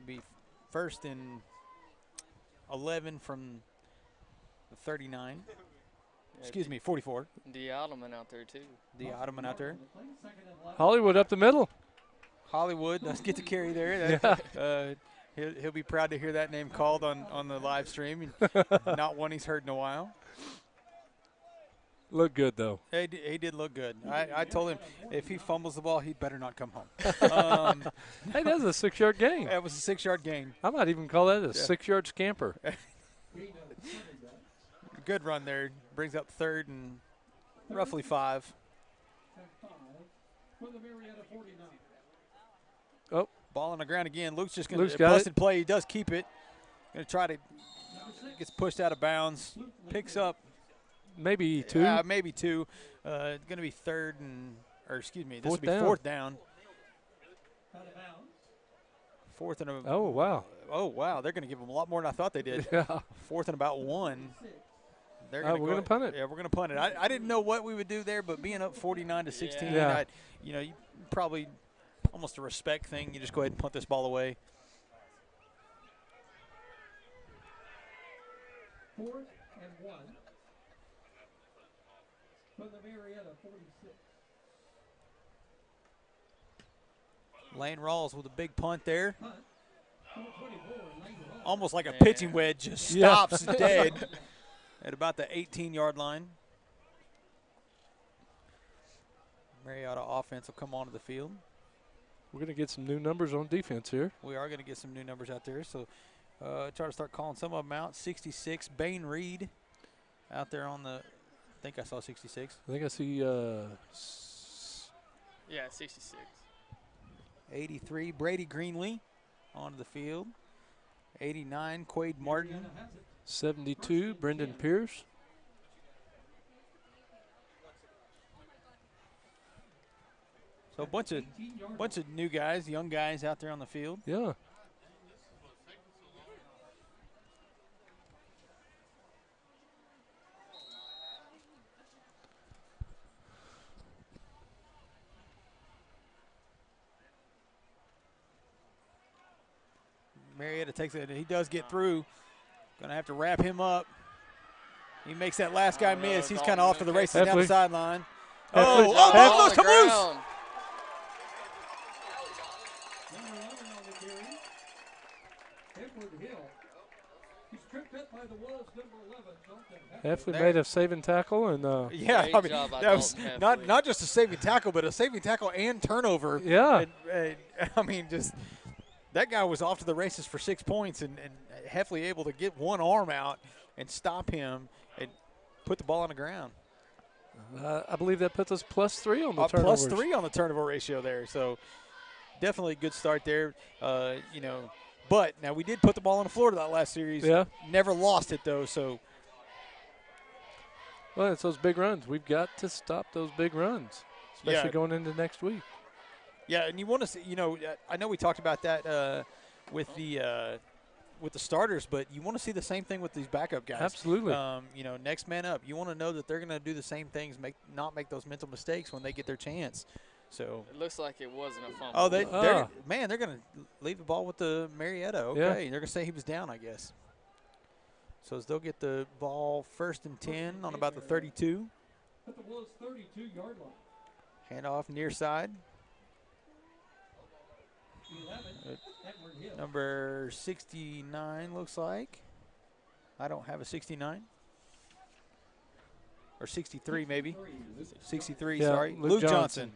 Be first and 11 from the 39. Excuse me, 44.
The Ottoman out there, too.
The Ottoman out there.
Hollywood up the middle.
Hollywood does get to carry there. He'll be proud to hear that name called on the live stream. Not one he's heard in a while.
Looked good, though.
He did look good. I told him if he fumbles the ball, he'd better not come home.
Hey, that was a 6-yard gain.
That was a 6-yard gain.
I might even call that a 6-yard scamper.
Good run there. Brings up third and roughly 5.
Oh.
Ball on the ground again. Luke's just going to busted play. He does keep it. Going to try to gets pushed out of bounds. Picks up
maybe 2.
Maybe 2. It's going to be third and this will be
down.
fourth down. Fourth and
oh
wow. They're going to give him a lot more than I thought they did.
Yeah.
Fourth and about 1.
We're going to punt it.
Yeah, we're going to punt it. I didn't know what we would do there, but being up 49-16, you probably almost a respect thing. You just go ahead and punt this ball away.
4th and 1 from the Marietta 46.
Lane Rawls with a big punt there. Almost like a pitching wedge, just stops dead at about the 18-yard line. Marietta offense will come onto the field.
We're going to get some new numbers on defense here.
We are going to get some new numbers out there. So try to start calling some of them out. 66, Bain Reed out there on the, I think I saw 66.
I think I see.
66.
83, Brady Greenlee onto the field. 89, Quade Martin.
72, Brendan Pierce.
So a bunch of new guys, young guys out there on the field.
Yeah.
Marietta takes it. He does get through. Going to have to wrap him up. He makes that last guy miss. He's kind of off to the races down the sideline. Loose, come loose.
He's tripped up by the Wolves, number 11, Dalton
Heffley made a saving tackle, and
yeah, I mean, that was not just a saving tackle, but a saving tackle and turnover.
Yeah.
And, I mean, just that guy was off to the races for 6 points, and Heffley able to get one arm out and stop him and put the ball on the ground.
I believe that puts us +3 on the turnovers.
+3 on the turnover ratio there. So definitely a good start there. You know, but now we did put the ball on the floor to that last series.
Yeah.
Never lost it though. So.
Well, it's those big runs. We've got to stop those big runs, especially going into next week.
Yeah, and you want to see. You know, I know we talked about that with the starters, but you want to see the same thing with these backup guys.
Absolutely.
You know, next man up. You want to know that they're going to do the same things, not make those mental mistakes when they get their chance. So
it looks like it wasn't a fumble.
Oh, they're going to leave the ball with the Marietta. Okay,
yeah.
They're going to say he was down, I guess. So as they'll get the ball 1st and 10 on about the 32.
At the Wolves' 32-yard line.
Hand off near side.
11, Edward Hill.
Number 69 looks like. I don't have a 69. Or 63 maybe. 63, sorry. Luke Johnson.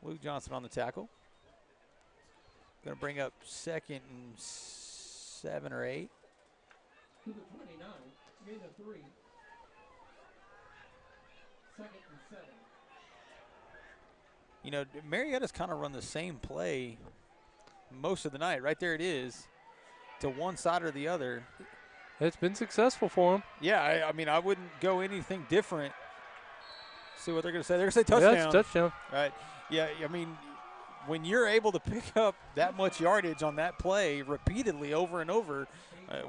Luke Johnson on the tackle. Going to bring up 2nd and 7 or 8.
To the 29, gain of 3. 2nd and 7.
You know, Marietta's kind of run the same play most of the night. Right there it is, to one side or the other.
It's been successful for them.
Yeah, I mean, I wouldn't go anything different. See what they're going to say. They're going to say touchdown.
Yeah, it's touchdown.
Right. Yeah, I mean, when you're able to pick up that much yardage on that play repeatedly over and over,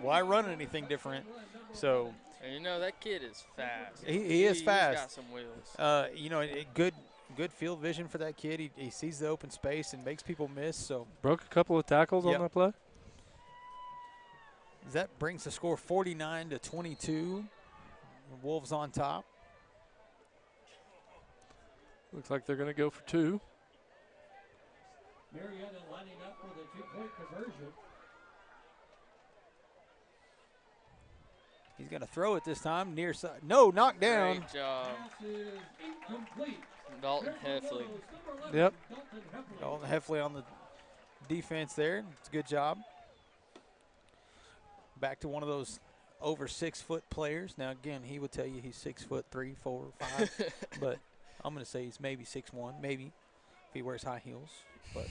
why run anything different? So.
And you know, that kid is fast.
He is fast.
He's got some wheels.
You know, good field vision for that kid. He sees the open space and makes people miss. So
broke a couple of tackles on that play.
That brings the score 49-22. Wolves on top.
Looks like they're going to go for 2.
Marietta lining up for the 2-point conversion.
He's going to throw it this time near side. No, knocked down.
Great job.
Pass is incomplete.
Dalton Heffley.
Yep.
Dalton Heffley on the defense there. It's a good job. Back to one of those over 6-foot players. Now, again, he would tell you he's 6'3", 4, 5. But I'm going to say he's maybe 6'1", maybe, if he wears high heels. But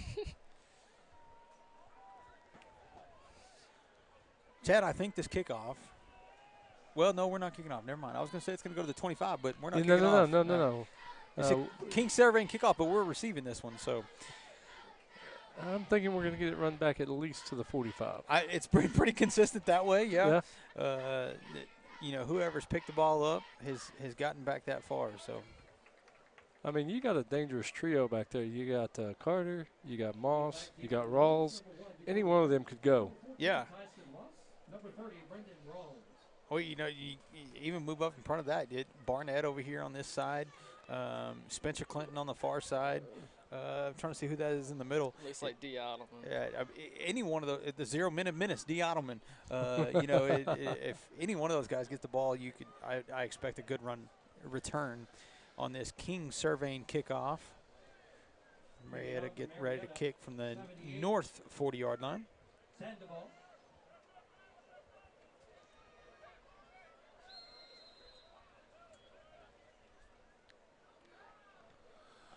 Chad, I think this kickoff. Well, no, we're not kicking off. Never mind. I was going to say it's going to go to the 25, but we're not kicking off.
No.
It's a King Surveying kickoff, but we're receiving this one. So
I'm thinking we're going to get it run back at least to the 45.
It's pretty consistent that way, yeah. You know, whoever's picked the ball up has gotten back that far. So,
I mean, you got a dangerous trio back there. You got Carter, you got Moss, you got Rawls. Any one of them could go.
Yeah.
Number 30, Brendan Rawls.
Well, you know, you even move up in front of that. Barnett over here on this side, Spencer Clinton on the far side. I'm trying to see who that is in the middle.
Looks like D. Ottoman.
Yeah, any one of the 0-minute menace, D. Ottoman. You know, if any one of those guys gets the ball, I expect a good return on this King Surveying kickoff. Marietta get ready to kick from the north 40-yard line.
Sandoval.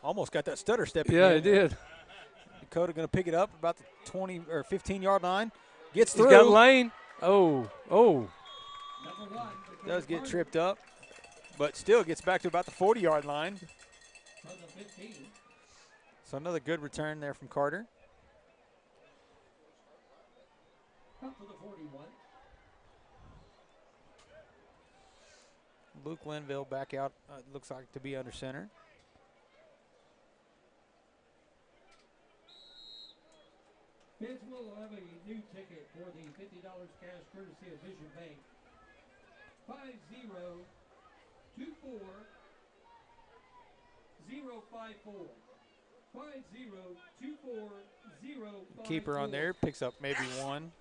Almost got that stutter step.
Yeah, it did.
Dakota going to pick it up about the 20 or 15-yard line. Gets through.
He's got lane. Oh.
Does get tripped up, but still gets back to about the 40-yard line. So another good return there from Carter.
Up to the 41.
Luke Linville back out, looks like to be under center.
Fans will have a new ticket for the $50 cash courtesy of Vision Bank. 5024054. 5024054.
Keeper on there, picks up maybe one.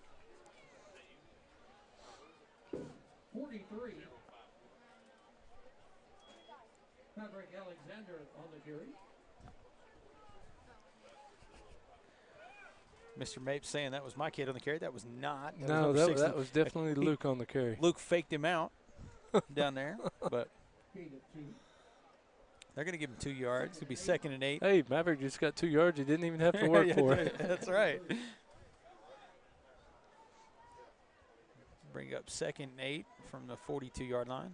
Alexander on the carry.
Mr. Mapes saying that was my kid on the carry. That was not.
No, that was definitely Luke on the carry.
Luke faked him out down there, but they're going to give him 2 yards. It'll be 2nd and 8.
Hey, Maverick just got 2 yards. He didn't even have to work for it.
That's right. Bring up 2nd and 8 from the 42-yard line.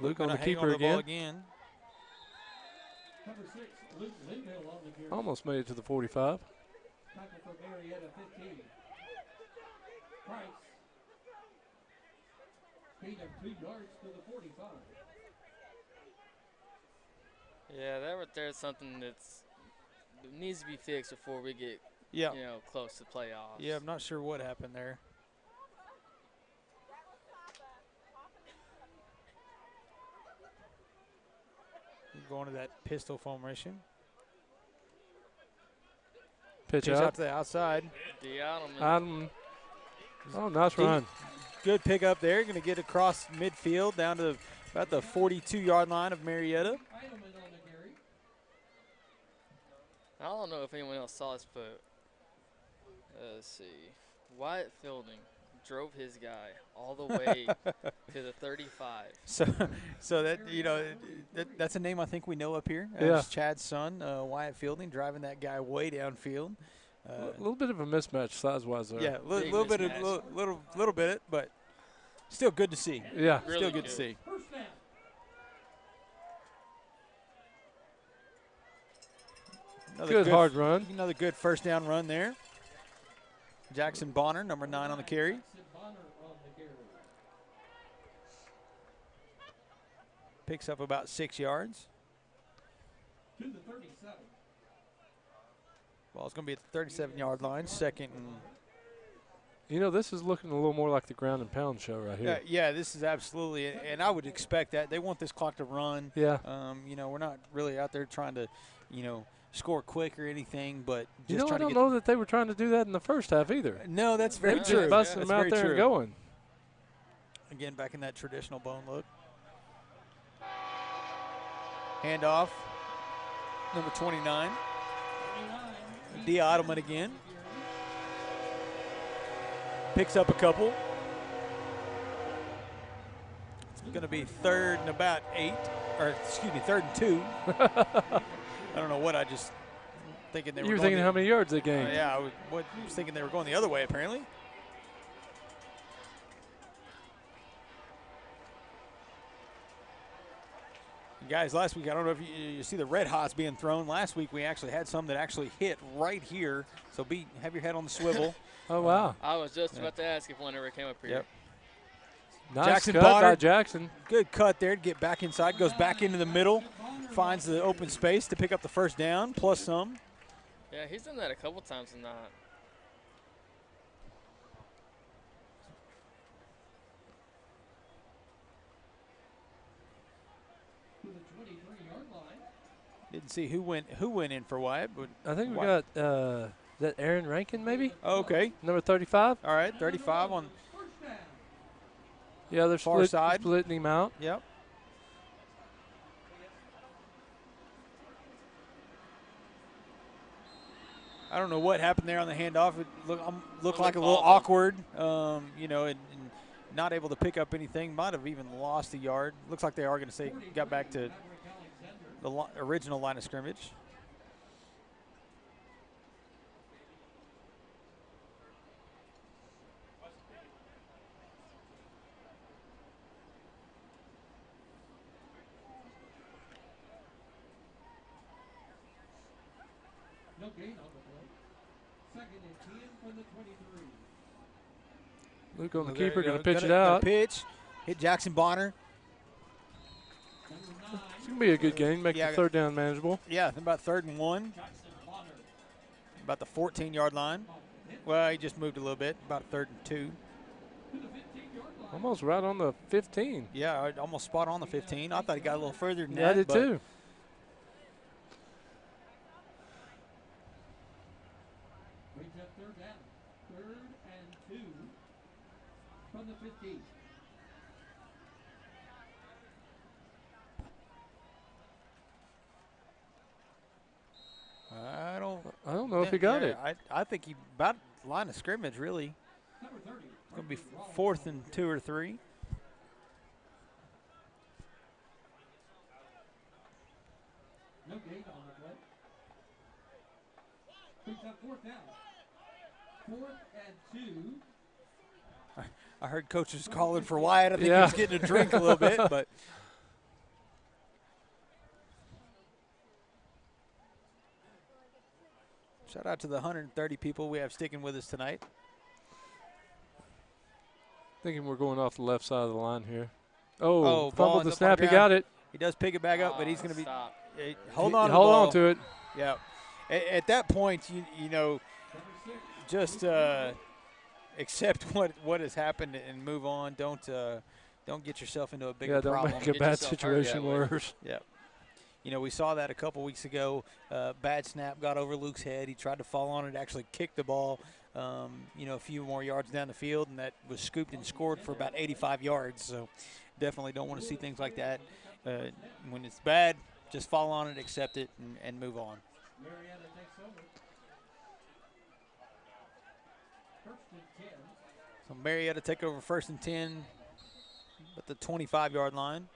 Luke on the keeper again.
Number 6, Luke Linville on the carry.
Almost made it to the 45.
Tackle for Marietta, 15. Price. Gain of 2 yards to the 45.
Yeah, that right there is something that needs to be fixed before we get close to playoffs.
Yeah, I'm not sure what happened there. Going to that pistol formation.
Pitch
out
out
to the outside.
Adelman.
Oh, nice run.
Good pick up there. Going to get across midfield down to about the 42-yard line of Marietta.
I don't know if anyone else saw this, but let's see. Wyatt Fielding drove his guy all the way to the 35.
So that that's a name I think we know up here.
Yeah.
Chad's son, Wyatt Fielding, driving that guy way downfield.
A little bit of a mismatch size-wise there.
Yeah, little bit, but still good to see.
Yeah,
really
still good to see.
Good hard run.
Another good first down run there. Jackson Bonner, number 9 on the carry. Picks up about 6 yards.
To the 37.
Ball's going to be at the 37-yard line, 2nd and...
You know, this is looking a little more like the ground and pound show right here.
Yeah, this is absolutely, and I would expect that. They want this clock to run.
Yeah.
We're not really out there trying to, score quick or anything, but just
I don't know that they were trying to do that in the first half either.
No, that's very
They
true.
just busting them out there and going.
Again, back in that traditional bone look. Handoff, number 29. D. Ottoman again. Picks up a couple. It's going to be 3rd and about 8, or excuse me, 3rd and 2. I don't know what I just thinking they were.
You were thinking how many yards they gained.
Yeah, I was thinking they were going the other way apparently. Guys, last week, I don't know if you see the red hots being thrown. Last week, we actually had some that actually hit right here. So have your head on the swivel.
Oh, wow.
I was just about to ask if one ever came up here.
Yep.
Nice
Jackson
cut
Bonner,
by Jackson.
Good cut there to get back inside. Goes back into the middle. Finds the open space to pick up the first down, plus some.
Yeah, he's done that a couple times and not.
Didn't see who went in for Wyatt, but
I think we got that Aaron Rankin maybe.
Oh, okay.
Number 35.
All right, 35 on.
Yeah, they're
far side.
Splitting him out.
Yep. I don't know what happened there on the handoff. It looked like a little awkward, and not able to pick up anything. Might have even lost a yard. Looks like they are going to say got back to the original line of scrimmage.
No gain on the play. 2nd and 10 from the 23.
Luke on the keeper, going to pitch it out.
Pitch, hit Jackson Bonner.
It's going to be a good game, make the 3rd down manageable.
Yeah, about 3rd and 1. About the 14-yard line. Well, he just moved a little bit, about 3rd and 2.
Almost right on the 15.
Yeah, almost spot on the 15. I thought he got a little further than that.
I did too.
Brings up 3rd down. 3rd and 2 from the 15.
if he got it.
I think he about line of scrimmage, really. It's going to be 4th and 2 or 3.
No gate on the play. Brings up 4th down. 4th and 2.
I heard coaches calling for Wyatt. I think he was getting a drink a little bit, but. Shout out to the 130 people we have sticking with us tonight.
Thinking we're going off the left side of the line here. Oh,
ball
fumbled the
up
snap.
on the
He got it.
He does pick it back up, but he's going to be.
Stop.
Hold on.
Hold on to it.
Yeah. At that point, you know, just accept what has happened and move on. Don't get yourself into a bigger problem.
Don't make a bad situation worse.
Yeah. You know, we saw that a couple weeks ago. Bad snap got over Luke's head. He tried to fall on it, actually kicked the ball, you know, a few more yards down the field, and that was scooped and scored for about 85 yards. So definitely don't want to see things like that. When it's bad, just fall on it, accept it, and move on.
Marietta takes over. 1st and 10.
So Marietta take over 1st and 10 at the 25-yard line.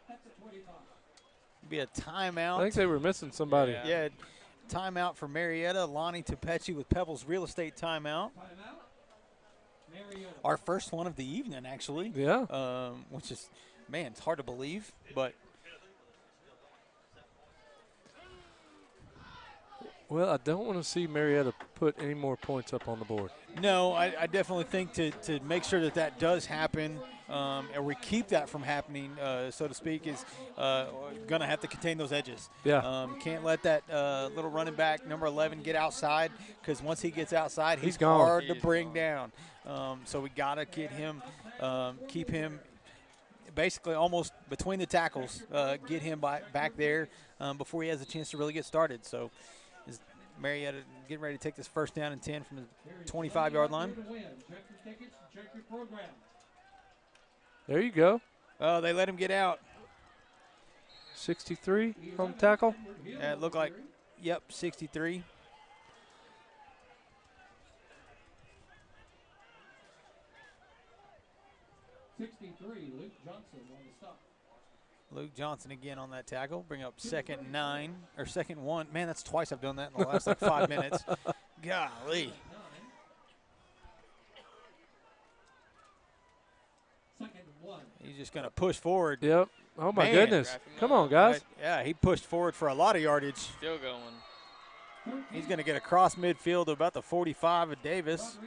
That's a 25.
Be a timeout.
I think they were missing somebody.
Yeah, timeout for Marietta. Lonnie Tepechi with Pebbles Real Estate timeout. Our first one of the evening, actually.
Yeah.
Which is, man, it's hard to believe, but.
Well, I don't want to see Marietta put any more points up on the board.
No, I definitely think to make sure that does happen, and we keep that from happening, so to speak, is going to have to contain those edges.
Yeah.
Can't let that little running back, number 11, get outside, because once he gets outside, he's
gone.
hard to bring down. So we got to get him, keep him basically almost between the tackles, get him back there before he has a chance to really get started. So Marietta getting ready to take this 1st down and 10 from the 25-yard line.
There you go.
Oh, they let him get out.
63 on tackle.
Yeah, it looked like, yep, 63.
Luke Johnson on the stop.
Luke Johnson again on that tackle. Bring up 2nd and 9, or 2nd and 1. Man, that's twice I've done that in the last 5 minutes. Golly.
2nd and 1.
He's just going to push forward.
Yep. Oh, my
Man.
goodness. Come on, guys.
Yeah, he pushed forward for a lot of yardage.
Still going.
He's going to get across midfield to about the 45 of Davis.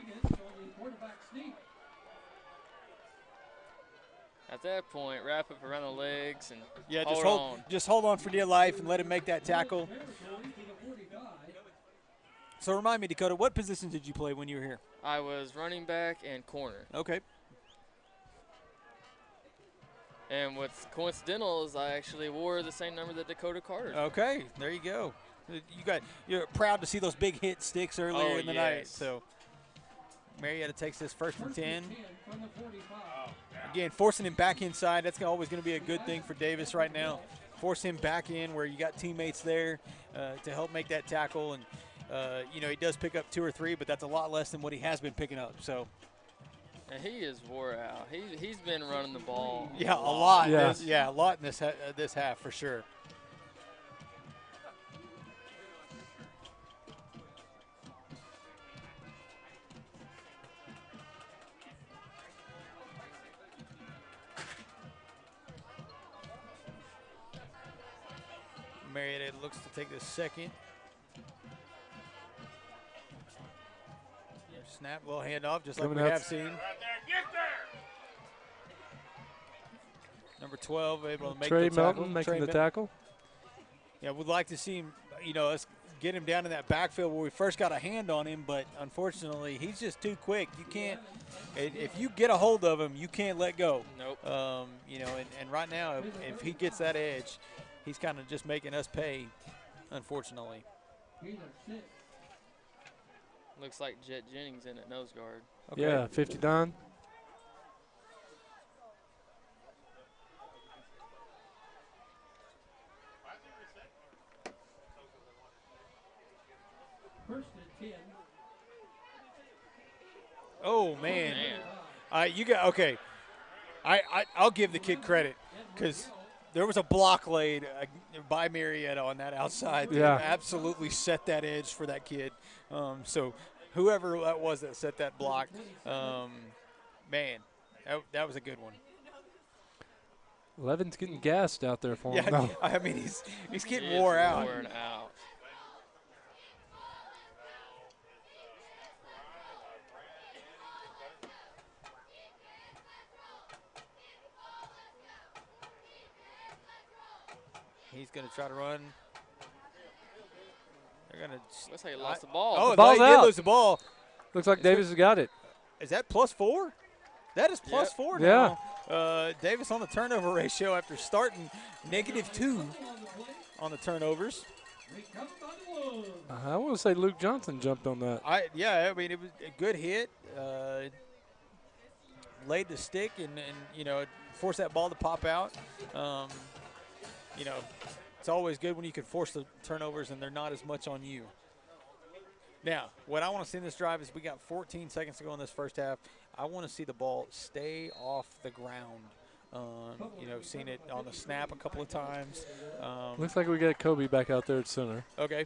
At that point, wrap up around the legs and
just hold on for dear life and let him make that tackle. So remind me, Dakota, what position did you play when you were here?
I was running back and corner.
Okay.
And what's coincidental is I actually wore the same number that Dakota Carter.
Okay, there you go. You're proud to see those big hit sticks earlier in the night. So Marietta takes this 1st and 10. Again, forcing him back inside, that's always going to be a good thing for Davis right now. Force him back in where you got teammates there to help make that tackle. And, you know, he does pick up 2 or 3, but that's a lot less than what he has been picking up. So.
And he is wore out. He's been running the ball.
Yeah, a lot.
Yeah,
a lot in this half for sure. Marietta looks to take the 2nd. Snap, little handoff, just like we have seen. Number 12 able to make
Trey
the tackle.
Melton making the tackle.
Yeah, we'd like to see him, you know, us get him down in that backfield where we first got a hand on him, but unfortunately he's just too quick. You can't, if you get a hold of him, you can't let go.
Nope.
You know, and right now, if he gets that edge, he's kind of just making us pay, unfortunately.
Looks like Jet Jennings in at nose guard.
Okay. Yeah, 59.
Oh, man. You got okay. I'll give the kid credit because there was a block laid by Marietta on that outside.
Yeah.
That absolutely set that edge for that kid. So whoever that was that set that block, man, that was a good one.
Levin's getting gassed out there for him.
Yeah, I mean he's getting wore out.
Worn out.
He's going to try to run. They're going to.
Looks like he lost the ball.
Oh,
the ball's
they
out.
did lose the ball.
Looks like Davis has got it.
Is that +4? That is +4
Yeah.
now. Davis on the turnover ratio after starting -2 on the turnovers.
I want to say Luke Johnson jumped on that.
I mean, it was a good hit. Laid the stick and forced that ball to pop out. It's always good when you can force the turnovers and they're not as much on you. Now, what I want to see in this drive is we got 14 seconds to go in this first half. I want to see the ball stay off the ground. Seen it on the snap a couple of times.
Looks like we got Kobe back out there at center.
Okay.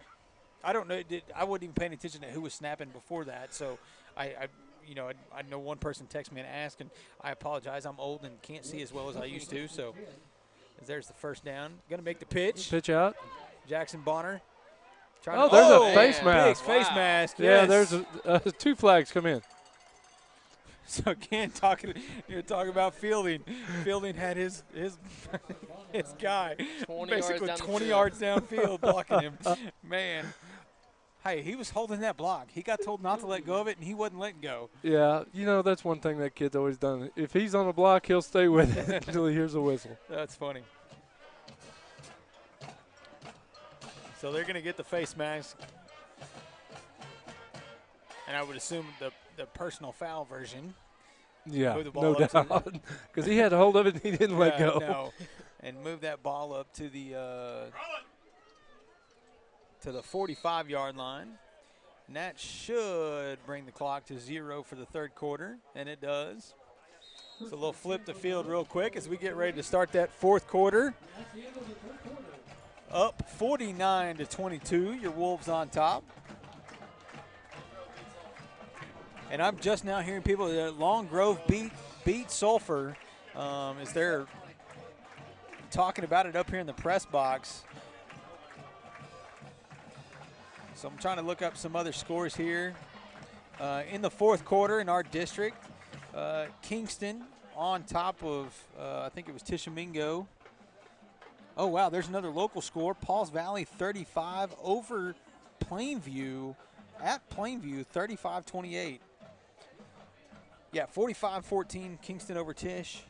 I don't know. I wasn't even paying attention to who was snapping before that. So, I know one person texted me and asked, and I apologize. I'm old and can't see as well as I used to. So, there's the first down. Going to make the pitch.
Pitch out.
Jackson Bonner.
Oh, there's a face mask.
Big face mask.
Yeah,
Yes.
there's 2 flags come in.
So again, you're talking about Fielding. Fielding had his guy
20
basically
yards
20
downfield.
yards downfield blocking him. Man, hey, he was holding that block. He got told not to let go of it, and he wasn't letting go.
Yeah, that's one thing that kid's always done. If he's on the block, he'll stay with it until he hears a whistle.
That's funny. So they're going to get the face mask. And I would assume the personal foul version.
Yeah,
Move the ball
no
up to
doubt. Because he had a hold of it and he didn't let go.
No. And move that ball up to the 45-yard line. And that should bring the clock to 0 for the third quarter, and it does. So they'll flip the field real quick as we get ready to start that fourth quarter. Up 49-22, your Wolves on top. And I'm just now hearing people that Long Grove beat Sulphur as they're talking about it up here in the press box. So I'm trying to look up some other scores here. In the fourth quarter in our district, Kingston on top of, I think it was Tishomingo. Oh, wow, there's another local score. Pauls Valley 35 over Plainview at Plainview, 35-28. Yeah, 45-14, Kingston over Tish.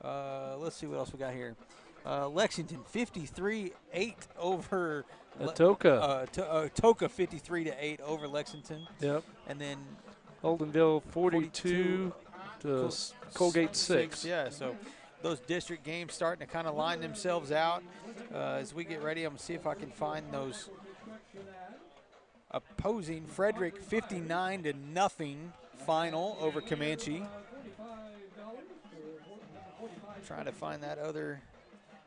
Let's see what else we got here. Lexington 53-8 over
Atoka.
Atoka 53-8 over Lexington.
Yep.
And then
Holdenville 42 to Colgate 6.
Yeah, so those district games starting to kind of line themselves out. As we get ready, I'm going to see if I can find those opposing. Frederick 59-0 final over Comanche. Trying to find that other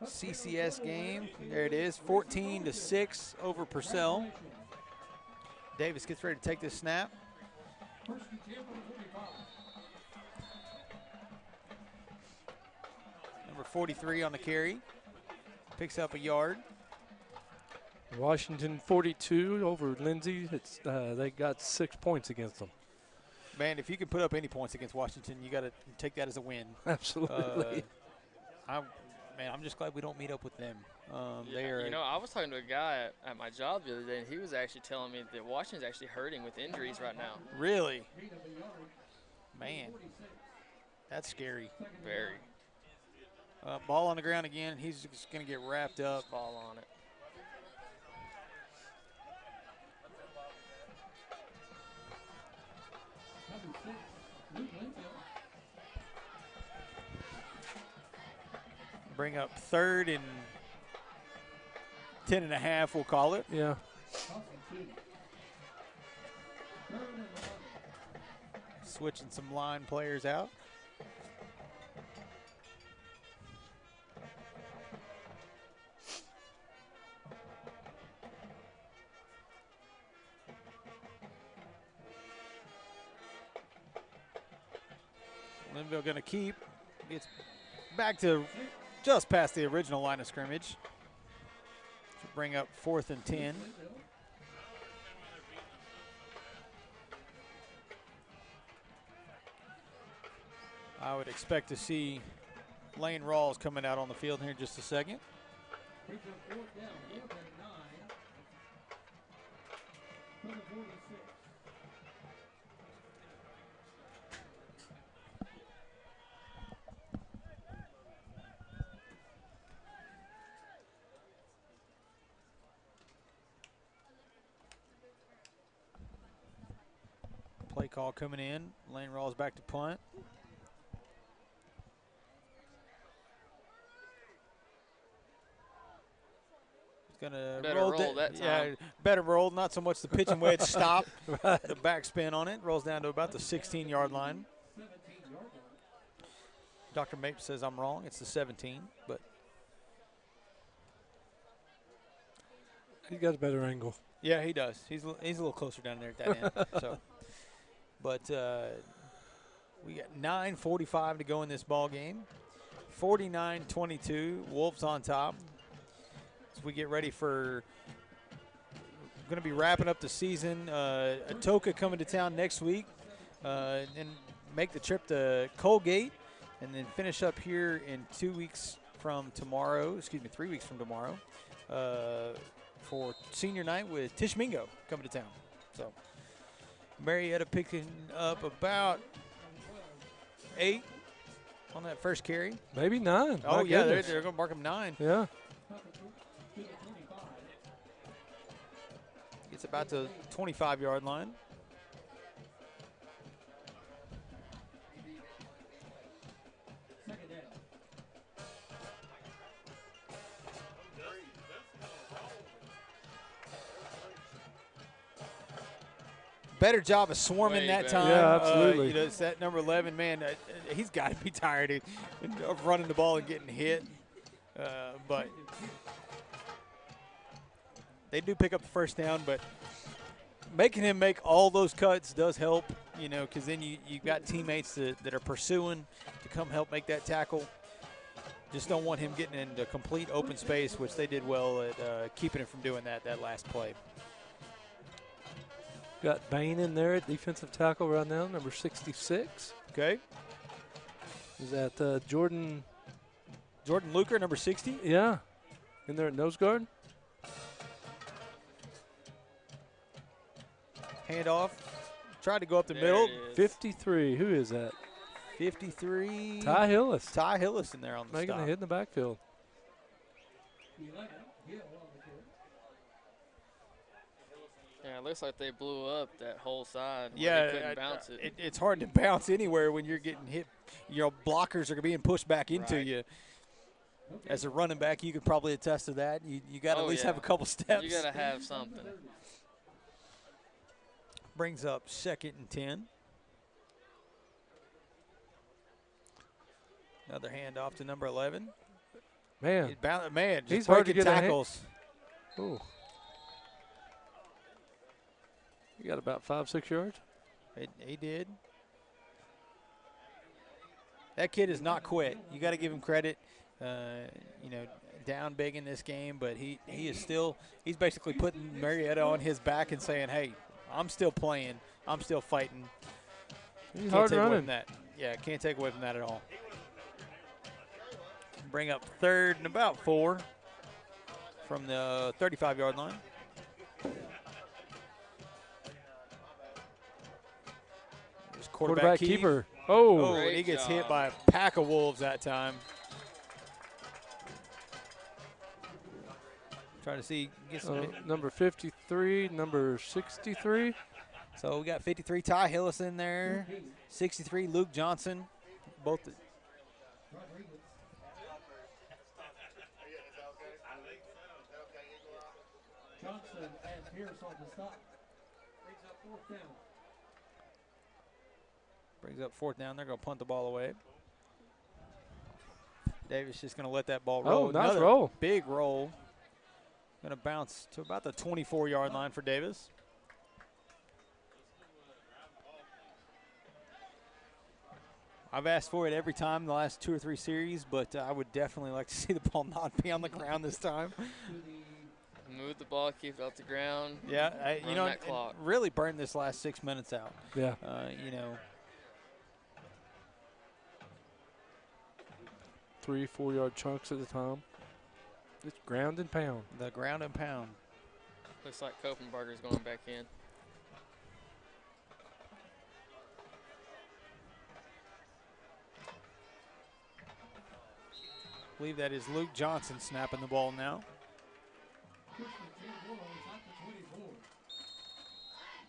CCS game. There it is, 14-6 over Purcell. Davis gets ready to take this snap. Number 43 on the carry. Picks up a yard.
Washington 42 over Lindsay. They got 6 points against them.
Man, if you can put up any points against Washington, you got to take that as a win.
Absolutely.
I'm just glad we don't meet up with them.
I was talking to a guy at my job the other day, and he was actually telling me that Washington's actually hurting with injuries right now.
Really? Man, that's scary.
Very.
Ball on the ground again. He's just going to get wrapped up.
Ball on it.
Bring up 3rd and 10.5, we'll call it. switching some line players out. Linville going to keep. Gets back to just past the original line of scrimmage. To bring up 4th and 10. I would expect to see Lane Rawls coming out on the field here in just a second. Play call coming in. Lane Rawls back to punt. He's gonna roll
that time.
Yeah, better roll. Not so much the pitch and wedge stop. Right. The backspin on it rolls down to about the 16-yard line. Dr. Mapes says I'm wrong. It's the 17, but
he got a better angle.
Yeah, he does. He's a little closer down there at that end. So, but we got 9:45 to go in this ball game. 49-22. Wolves on top. As we get ready for, going to be wrapping up the season. Atoka coming to town next week, and make the trip to Colgate, and then finish up here in 2 weeks from tomorrow. Excuse me, 3 weeks from tomorrow. For senior night with Tishmingo coming to town. So Marietta picking up about 8 on that first carry.
Maybe 9.
Oh, yeah, they're going to mark him 9.
Yeah.
Gets about the 25-yard line. Better job of swarming that time.
Yeah, absolutely.
You know, it's that number 11, man, he's got to be tired of running the ball and getting hit. But they do pick up the first down, but making him make all those cuts does help, you know, because then you've got teammates that are pursuing to come help make that tackle. Just don't want him getting into complete open space, which they did well at keeping him from doing that last play.
Got Bain in there at defensive tackle right now, number 66.
Okay.
Is that Jordan
Luker, number 60?
Yeah. In there at nose guard.
Handoff. Tried to go up the
There
middle.
53. Who is that?
53.
Ty Hillis.
Ty Hillis in there on the
Making
stop.
a hit in the backfield.
Yeah, it looks like they blew up that whole side.
Yeah,
they couldn't bounce it.
It's hard to bounce anywhere when you're getting hit. You know, blockers are being pushed back into you. As a running back, you could probably attest to that. You got to at least have a couple steps.
You got to have something.
Brings up 2nd and 10. Another handoff to number 11.
Man,
just
he's hard to
breaking
get
tackles.
Oh. You got about 5-6 yards?
He did. That kid has not quit. You got to give him credit. You know, down big in this game, but he is still, he's basically putting Marietta on his back and saying, hey, I'm still playing. I'm still fighting.
He's hard
take away
running.
from that. Yeah, can't take away from that at all. Bring up 3rd and about 4 from the 35-yard line. Quarterback
keeper.
Oh, and he gets hit by a pack of wolves that time. Trying to see.
Number 53, number 63.
So we got 53 Ty Hillis in there, 63 Luke Johnson. Both.
Johnson and Pierce on the stop. Brings up 4th down.
Brings up 4th down. They're going to punt the ball away. Davis just going to let that ball roll.
Oh, nice
Another
roll.
Big roll. Going to bounce to about the 24-yard line for Davis. I've asked for it every time in the last 2 or 3 series, but I would definitely like to see the ball not be on the ground this time.
Move the ball, keep it off the ground.
Yeah,
you know, that clock.
Really burn this last 6 minutes out.
Yeah.
You know.
3-4 yard chunks at a time. It's ground and pound.
The ground and pound.
Looks like Kopenberger's going back in.
I believe that is Luke Johnson snapping the ball now.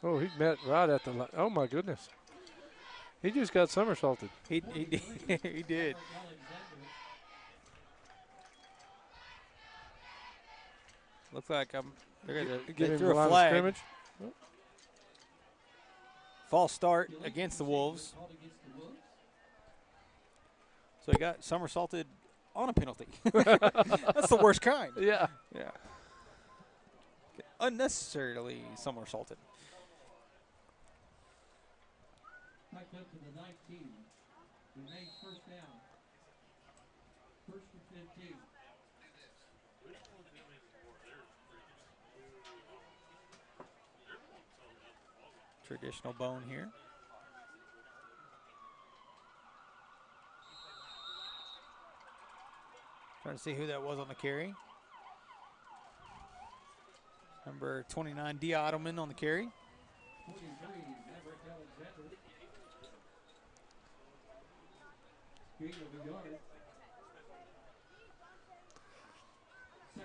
Oh, he met right at the line. Oh, my goodness. He just got somersaulted.
He did. He did. Looks like they're going to throw a flag.
Scrimmage.
False start against the Wolves. So he got somersaulted on a penalty. That's the worst kind.
Yeah.
Yeah. Unnecessarily somersaulted.
Back up to the 19. Remains 1st down. 1st and 15.
Traditional bone here. Trying to see who that was on the carry. Number 29, D. Ottoman on the carry.
43, Maverick Alexander. Gain of a yard. 2nd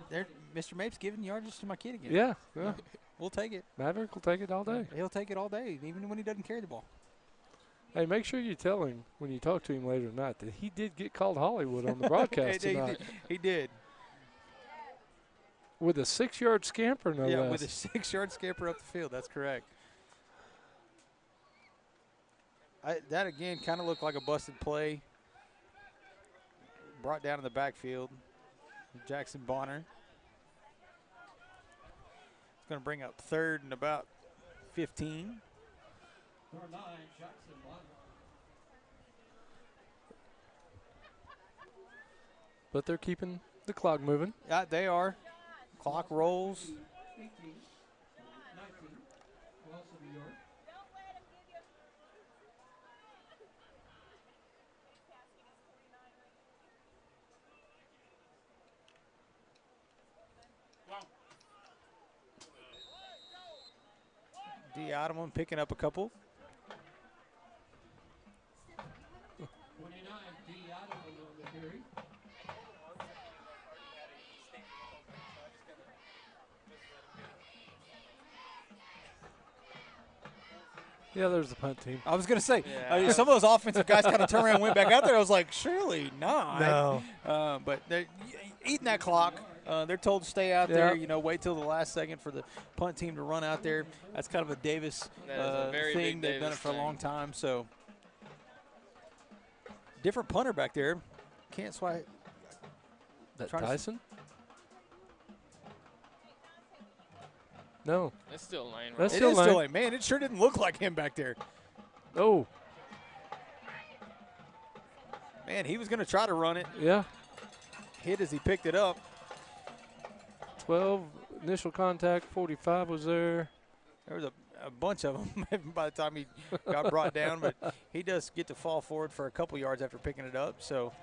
and 14.
Mr. Mapes giving yardage to my kid again.
Yeah. Yeah.
We'll take it.
Maverick will take it all day.
He'll take it all day, even when he doesn't carry the ball.
Hey, make sure you tell him when you talk to him later tonight that he did get called Hollywood on the broadcast tonight.
He did.
With a 6-yard scamper, no less.
Yeah, with a 6-yard scamper up the field. That's correct. That, again, kind of looked like a busted play. Brought down in the backfield. Jackson Bonner. It's going to bring up 3rd and about 15.
Number 9, Jackson Bonner.
But they're keeping the clock moving.
Yeah, they are. Clock rolls.
18, 19, loss of a yard.
D. Ottoman picking up a couple.
29, D. Ottoman on the carry.
Yeah, there's the punt team.
I was going to say, some of those offensive guys kind of turned around and went back out there. I was like, surely not.
No.
But they're eating that clock. They're told to stay out there, wait till the last second for the punt team to run out there. That's kind of a Davis thing. They've done it for a long time. So, different punter back there. Can't swipe.
That Tyson? No.
It's still Lane.
That's
It
still
is
Lane.
still Lane. Man, it sure didn't look like him back there.
Oh.
Man, he was going to try to run it.
Yeah.
Hit as he picked it up.
12 initial contact, 45 was there.
There was a bunch of them by the time he got brought down, but he does get to fall forward for a couple yards after picking it up. So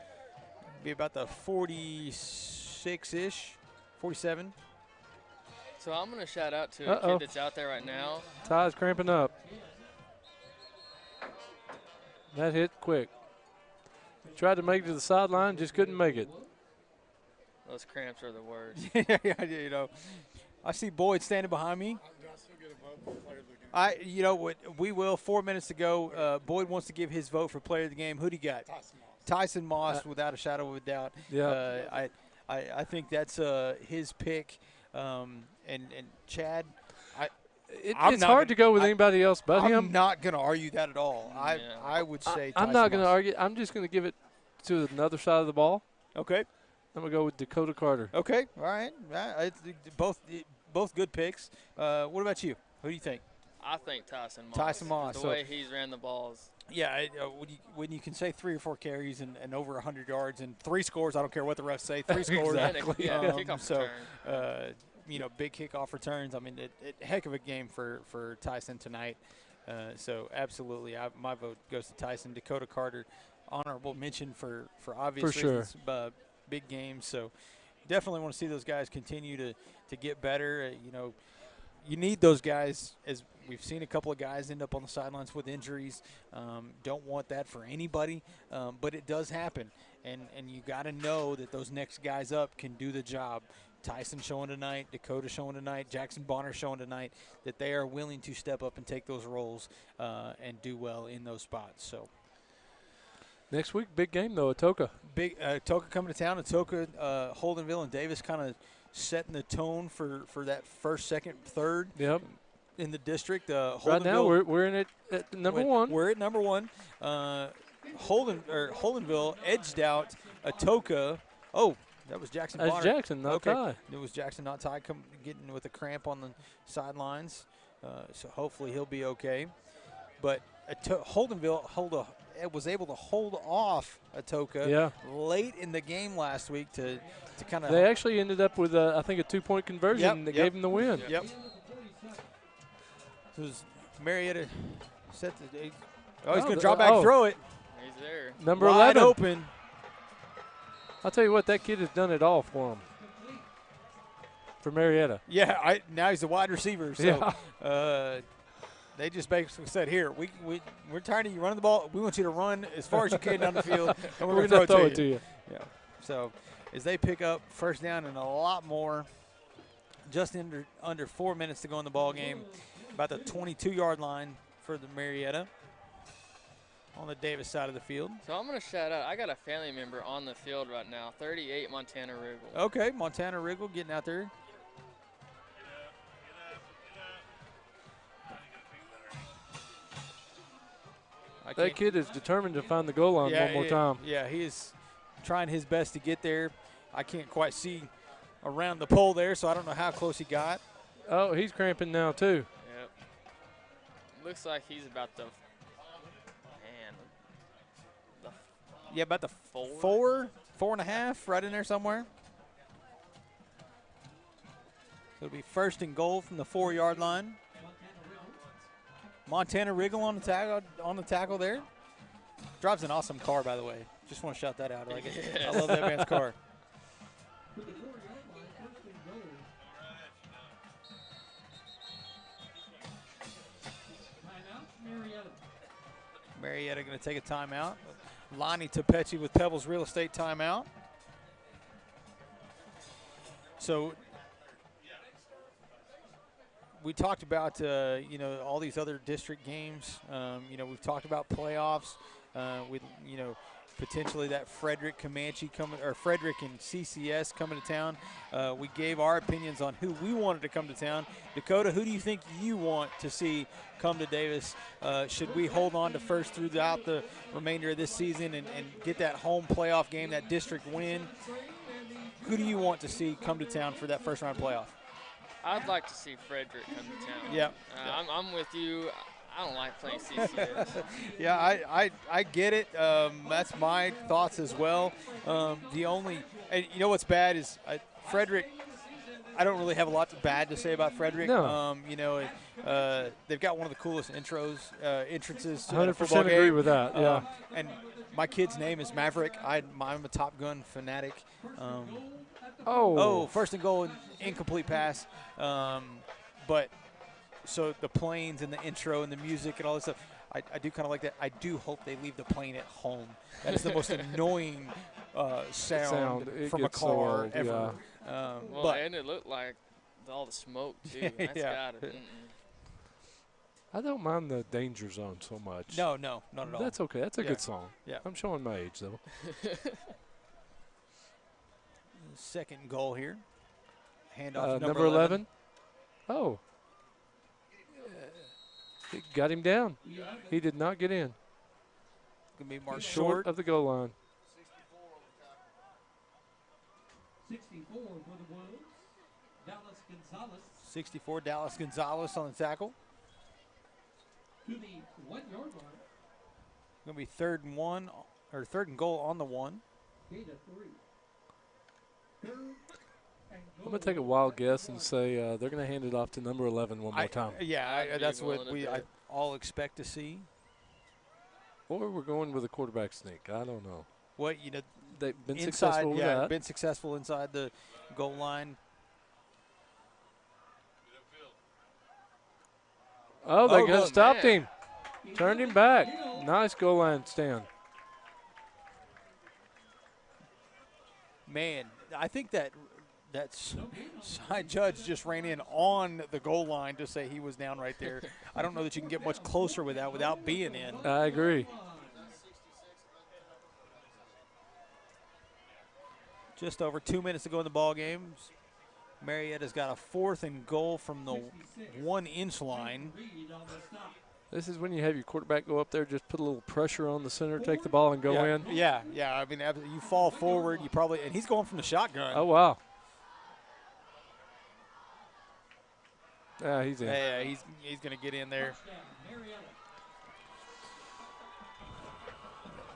be about the 46-ish, 47.
So I'm going to shout out to a kid that's out there right now.
Ty's cramping up. That hit quick. Tried to make it to the sideline, just couldn't make it.
Those cramps are the worst.
Yeah, I see Boyd standing behind me. We will. 4 minutes to go. Boyd wants to give his vote for player of the game. Who do you got? Tyson Moss, without a shadow of a doubt.
Yeah.
I think that's his pick. And Chad,
It's hard to go with anybody else but him.
I'm not going to argue that at all. I would say
I'm
Tyson
not going to
Moss.
argue. I'm just going to give it to another side of the ball.
Okay.
I'm going to go with Dakota Carter.
Okay. All right. Both good picks. What about you? Who do you think?
I think Tyson Moss.
Tyson Moss.
The way he's ran the balls.
Yeah, when you can say 3 or 4 carries and over 100 yards and 3 scores, I don't care what the refs say, 3 scores.
Exactly.
Kickoff
return. Big kickoff returns. I mean, heck of a game for Tyson tonight. So absolutely, my vote goes to Tyson. Dakota Carter, honorable mention for obvious reasons. Big games. So definitely want to see those guys continue to get better. You need those guys, as we've seen a couple of guys end up on the sidelines with injuries. Don't want that for anybody, but it does happen. And you got to know that those next guys up can do the job. Tyson showing tonight, Dakota showing tonight, Jackson Bonner showing tonight that they are willing to step up and take those roles and do well in those spots. So
next week, big game, though, Atoka.
Big Atoka coming to town. Atoka, Holdenville, and Davis kind of setting the tone for that first, second, third in the district.
Right now, we're in it at number 1.
We're at number 1. Holdenville edged out Atoka. Oh, that was Jackson Bonner.
That's Jackson, not Ty.
It was Jackson, not Ty, getting with a cramp on the sidelines. So hopefully he'll be okay. But Holdenville was able to hold off Atoka late in the game last week to kind of.
They actually ended up with, I think, a 2-point conversion that gave them the win.
Yep. So it was Marietta set the. He's going to drop back and throw it.
He's there.
Number
Wide
11.
open.
I'll tell you what, that kid has done it all for him. For Marietta.
Yeah, now he's a wide receiver. So they just basically said, here, we're tired of you running the ball. We want you to run as far as you can down the field, and we're going to throw it to you. Yeah. So as they pick up first down and a lot more, just under 4 minutes to go in the ball game, about the 22-yard line for the Marietta on the Davis side of the field.
So I'm going to shout out, I got a family member on the field right now, 38 Montana Wriggle.
Okay, Montana Wriggle getting out there.
That kid is determined to find the goal line one more time.
Yeah, he is trying his best to get there. I can't quite see around the pole there, so I don't know how close he got.
Oh, he's cramping now, too.
Yep. Looks like he's about to.
Yeah, about the 4.5, right in there somewhere. So it'll be first and goal from the 4-yard line. Montana Wriggle on the tackle there. Drives an awesome car, by the way. Just want to shout that out. I like it. I love that man's car. Marietta going to take a timeout. Lonnie Tepechi with Pebbles Real Estate timeout. So we talked about all these other district games. We've talked about playoffs. With potentially that Frederick Comanche coming, or Frederick and CCS coming to town. We gave our opinions on who we wanted to come to town. Dakota, who do you think you want to see come to Davis? Should we hold on to first throughout the remainder of this season and get that home playoff game, that district win? Who do you want to see come to town for that first round playoff?
I'd like to see Frederick come to town.
Yeah.
I'm with you. I don't like playing CCS.
Yeah, I get it. That's my thoughts as well. The only, and you know what's bad is Frederick. I don't really have a lot bad to say about Frederick.
No.
They've got one of the coolest entrances to
100%
a football game.
agree with that. Yeah.
And my kid's name is Maverick. I'm a Top Gun fanatic. First and goal, incomplete pass. But so the planes and the intro and the music and all this stuff, I do kind of like that. I do hope they leave the plane at home. That is the most annoying sound from a car ever.
Yeah. And it looked like all the smoke, too. That's got it.
I don't mind the Danger Zone so much.
No, not at all.
That's okay. That's a good song.
Yeah.
I'm showing my age, though.
Second goal here. Handoff
number 11. Oh. It got him down. He did not get in.
Going to be marked
Short of the goal line.
64 for the Wolves. Dallas Gonzalez
64, Dallas Gonzalez on the tackle.
to the 1 yard line.
Going to be 3rd and 1, or 3rd and goal on the 1.
Gain of 3. 3rd and
I'm going to take a wild guess and say they're going to hand it off to number 11 one more time.
That's what we all expect to see.
Or we're going with a quarterback sneak. I don't know.
What
they've been
inside,
successful with that.
been successful inside the goal line.
Oh, they stopped him. Turned him back. Nice goal line stand.
Man, I think that side judge just ran in on the goal line to say he was down right there. I don't know that you can get much closer with that without being in.
I agree.
Just over 2 minutes to go in the ball game. Marietta's got a 4th and goal from the 1-inch line.
This is when you have your quarterback go up there, just put a little pressure on the center, take the ball and go in.
Yeah. I mean, you fall forward, and he's going from the shotgun.
Oh, wow. Yeah, he's in.
Yeah, he's going to get in there.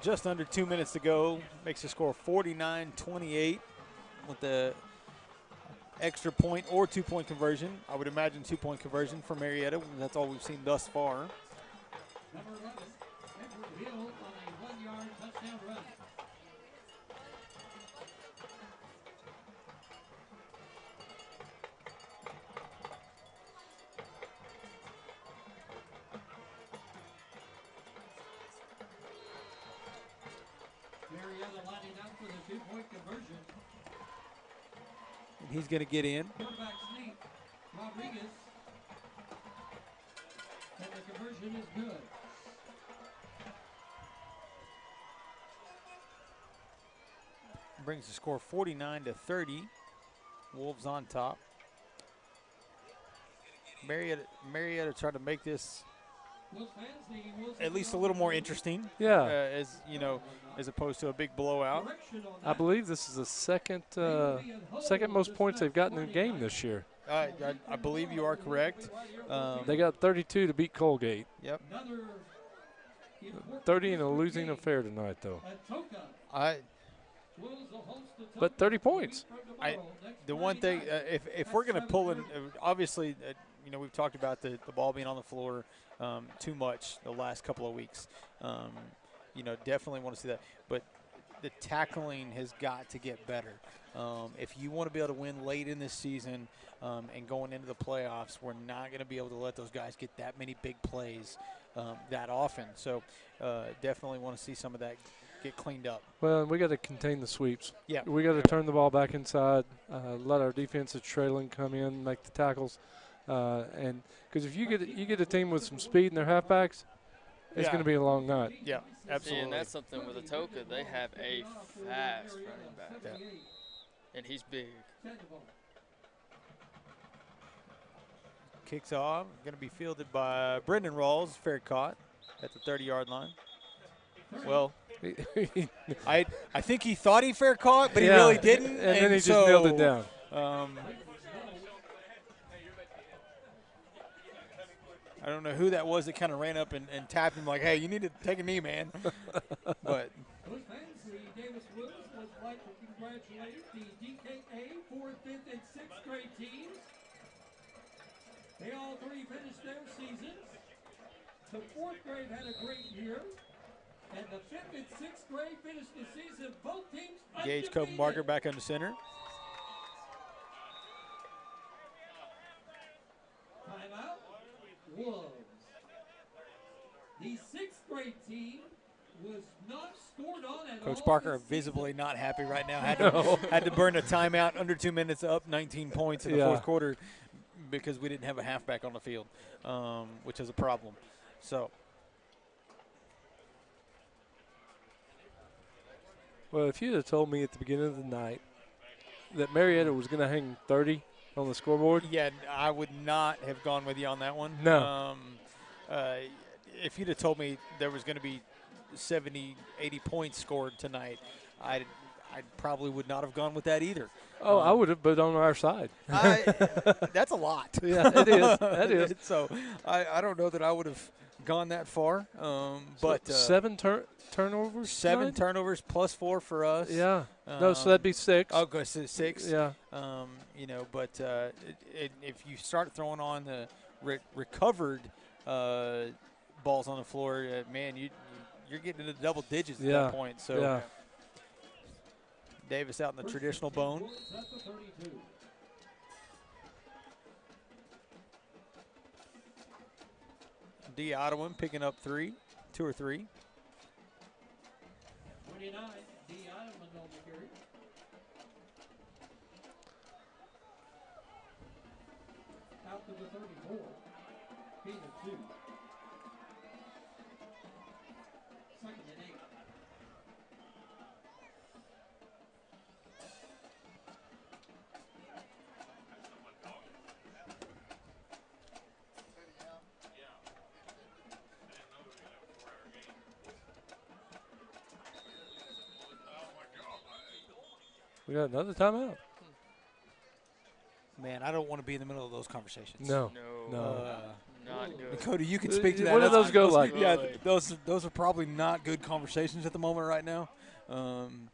Just under 2 minutes to go. Makes the score 49-28 with the extra point or 2-point conversion. I would imagine 2-point conversion for Marietta. That's all we've seen thus far.
Number 11, Edward Hill on a 1-yard touchdown run. Marietta lining up for the 2-point conversion.
And he's going to get in.
Quarterback sneak, Rodriguez. And the conversion is good.
Brings the score 49-30. Wolves on top. Marietta tried to make this at least a little more interesting.
Yeah.
As opposed to a big blowout.
I believe this is the second most points they've gotten in the game this year.
I believe you are correct.
They got 32 to beat Colgate.
Yep.
30 in a losing affair tonight, though. But 30 points.
The one thing, if we're going to pull in, obviously, we've talked about the ball being on the floor too much the last couple of weeks. Definitely want to see that. But the tackling has got to get better. If you want to be able to win late in this season and going into the playoffs, we're not going to be able to let those guys get that many big plays that often. So definitely want to see some of that get cleaned up.
Well, we got to contain the sweeps.
Yeah.
We got to turn the ball back inside, let our defensive trailing come in, make the tackles. And because if you get a team with some speed in their halfbacks, it's going to be a long night.
Yeah, absolutely.
See, and that's something with Atoka. They have a fast running back. Yeah. And he's big.
Kicks off. Going to be fielded by Brendan Rawls. Fair caught at the 30-yard line. Well, I think he thought he fair caught, but he really didn't.
And then he just nailed it down.
I don't know who that was that kind of ran up and tapped him like, hey, you need to take a knee, man. But
Those fans, the Davis Woods would like to congratulate the DKA 4th, 5th, and 6th grade teams. They all three finished their seasons. The 4th grade had a great year. And the 5th and 6th grade finished the season, both teams
Gage
undefeated.
Copenbarger back under center.
Timeout. Wolves. The 6th grade team was not scored on at all.
Coach Barker visibly not happy right now. Had to burn a timeout under 2 minutes, up 19 points in the fourth quarter because we didn't have a halfback on the field, which is a problem. So.
Well, if you'd have told me at the beginning of the night that Marietta was going to hang 30 on the scoreboard?
Yeah, I would not have gone with you on that one.
No.
If you'd have told me there was going to be 70, 80 points scored tonight, I probably would not have gone with that either.
Oh, I would have, but on our side.
That's a lot.
Yeah, it is. That is.
So I don't know that I would have gone that far. But
seven turnovers?
7
tonight?
turnovers plus 4 for us.
Yeah. No, so that'd be 6.
Oh, go 6.
Yeah.
But if you start throwing on the recovered balls on the floor, man, you're getting into double digits at that point. So.
Yeah.
Davis out in the traditional bone. D. Ottawan picking up 2 or 3.
29, D. Ottawan on the carry. Out to the 34, gain of 2. Second and 8.
We got another timeout.
Man, I don't want to be in the middle of those conversations.
No.
Not good.
Cody, you can speak to that.
What do those go like?
Yeah, those are probably not good conversations at the moment right now. I'm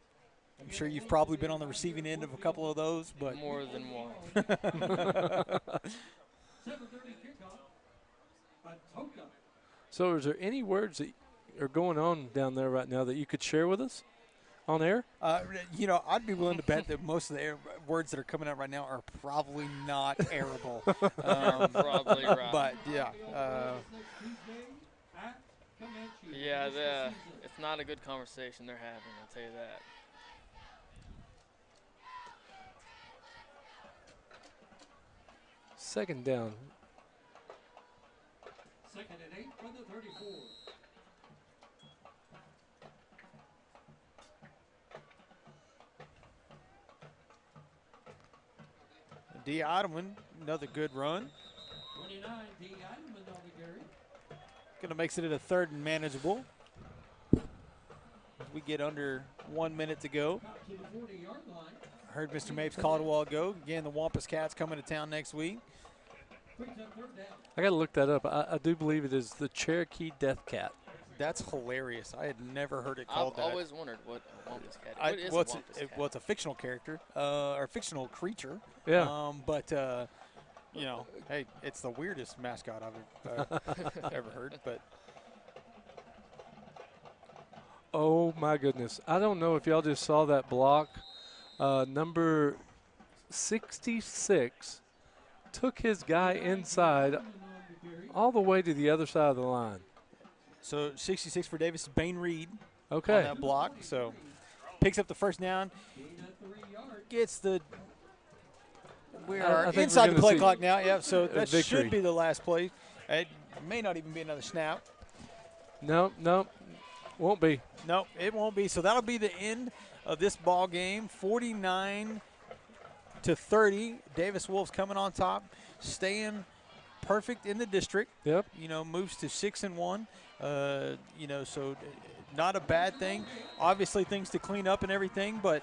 sure you've probably been on the receiving end of a couple of those, but
more than one.
7:30 kickoff. Atoka.
So is there any words that are going on down there right now that you could share with us on air?
I'd be willing to bet that most of the words that are coming out right now are probably not airable.
Probably right.
But, yeah.
It's not a good conversation they're having, I'll tell you that.
Second down.
Second and 8 from the 34.
D. Ottawan, another good run.
29, D. Ottawan on the carry.
Going to makes it at a 3rd and manageable. We get under 1 minute to go.
To the 40-yard line.
Heard Mr. Mapes call it a while ago. Again, the Wampus Cats coming to town next week.
I got to look that up. I do believe it is the Cherokee Death Cat.
That's hilarious. I had never heard it called that.
I've always wondered what a Wampus Cat is. What is a Wampus Cat?
Well, it's a fictional character or fictional creature.
Yeah.
Hey, it's the weirdest mascot I've ever heard. But
oh my goodness! I don't know if y'all just saw that block. Number 66 took his guy inside all the way to the other side of the line.
So 66 for Davis, Bain Reed
on
that block. So picks up the first down, gets the we are inside the play clock now. Yeah, so that should be the last play. It may not even be another snap.
No, won't be.
No, it won't be. So that'll be the end of this ball game. 49-30. Davis Wolves coming on top, staying perfect in the district.
Yep.
Moves to 6-1. So not a bad thing. Obviously things to clean up and everything, but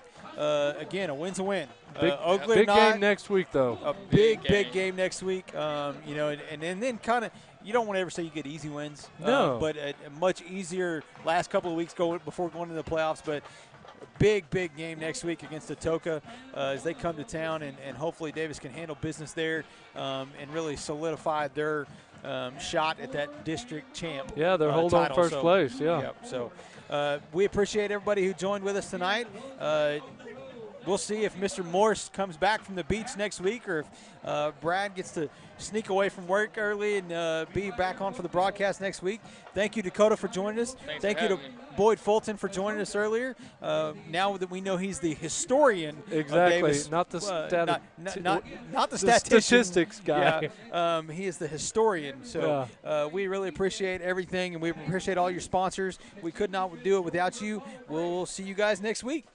again, a win's a win.
Big game next week, though.
A big game next week. And then kind of you don't want to ever say you get easy wins.
No.
But a much easier last couple of weeks before going to the playoffs. But big game next week against Atoka as they come to town, and hopefully Davis can handle business there and really solidify their shot at that district champ.
Yeah, they're holding on first place. Yeah.
So we appreciate everybody who joined with us tonight. We'll see if Mr. Morse comes back from the beach next week, or if Brad gets to sneak away from work early and be back on for the broadcast next week. Thank you, Dakota, for joining us. Thank you to Boyd Fulton for joining us earlier. Now that we know he's the historian,
exactly,
of Davis,
not the
not the statistician.
Statistics guy.
Yeah, he is the historian. So we really appreciate everything, and we appreciate all your sponsors. We could not do it without you. We'll see you guys next week.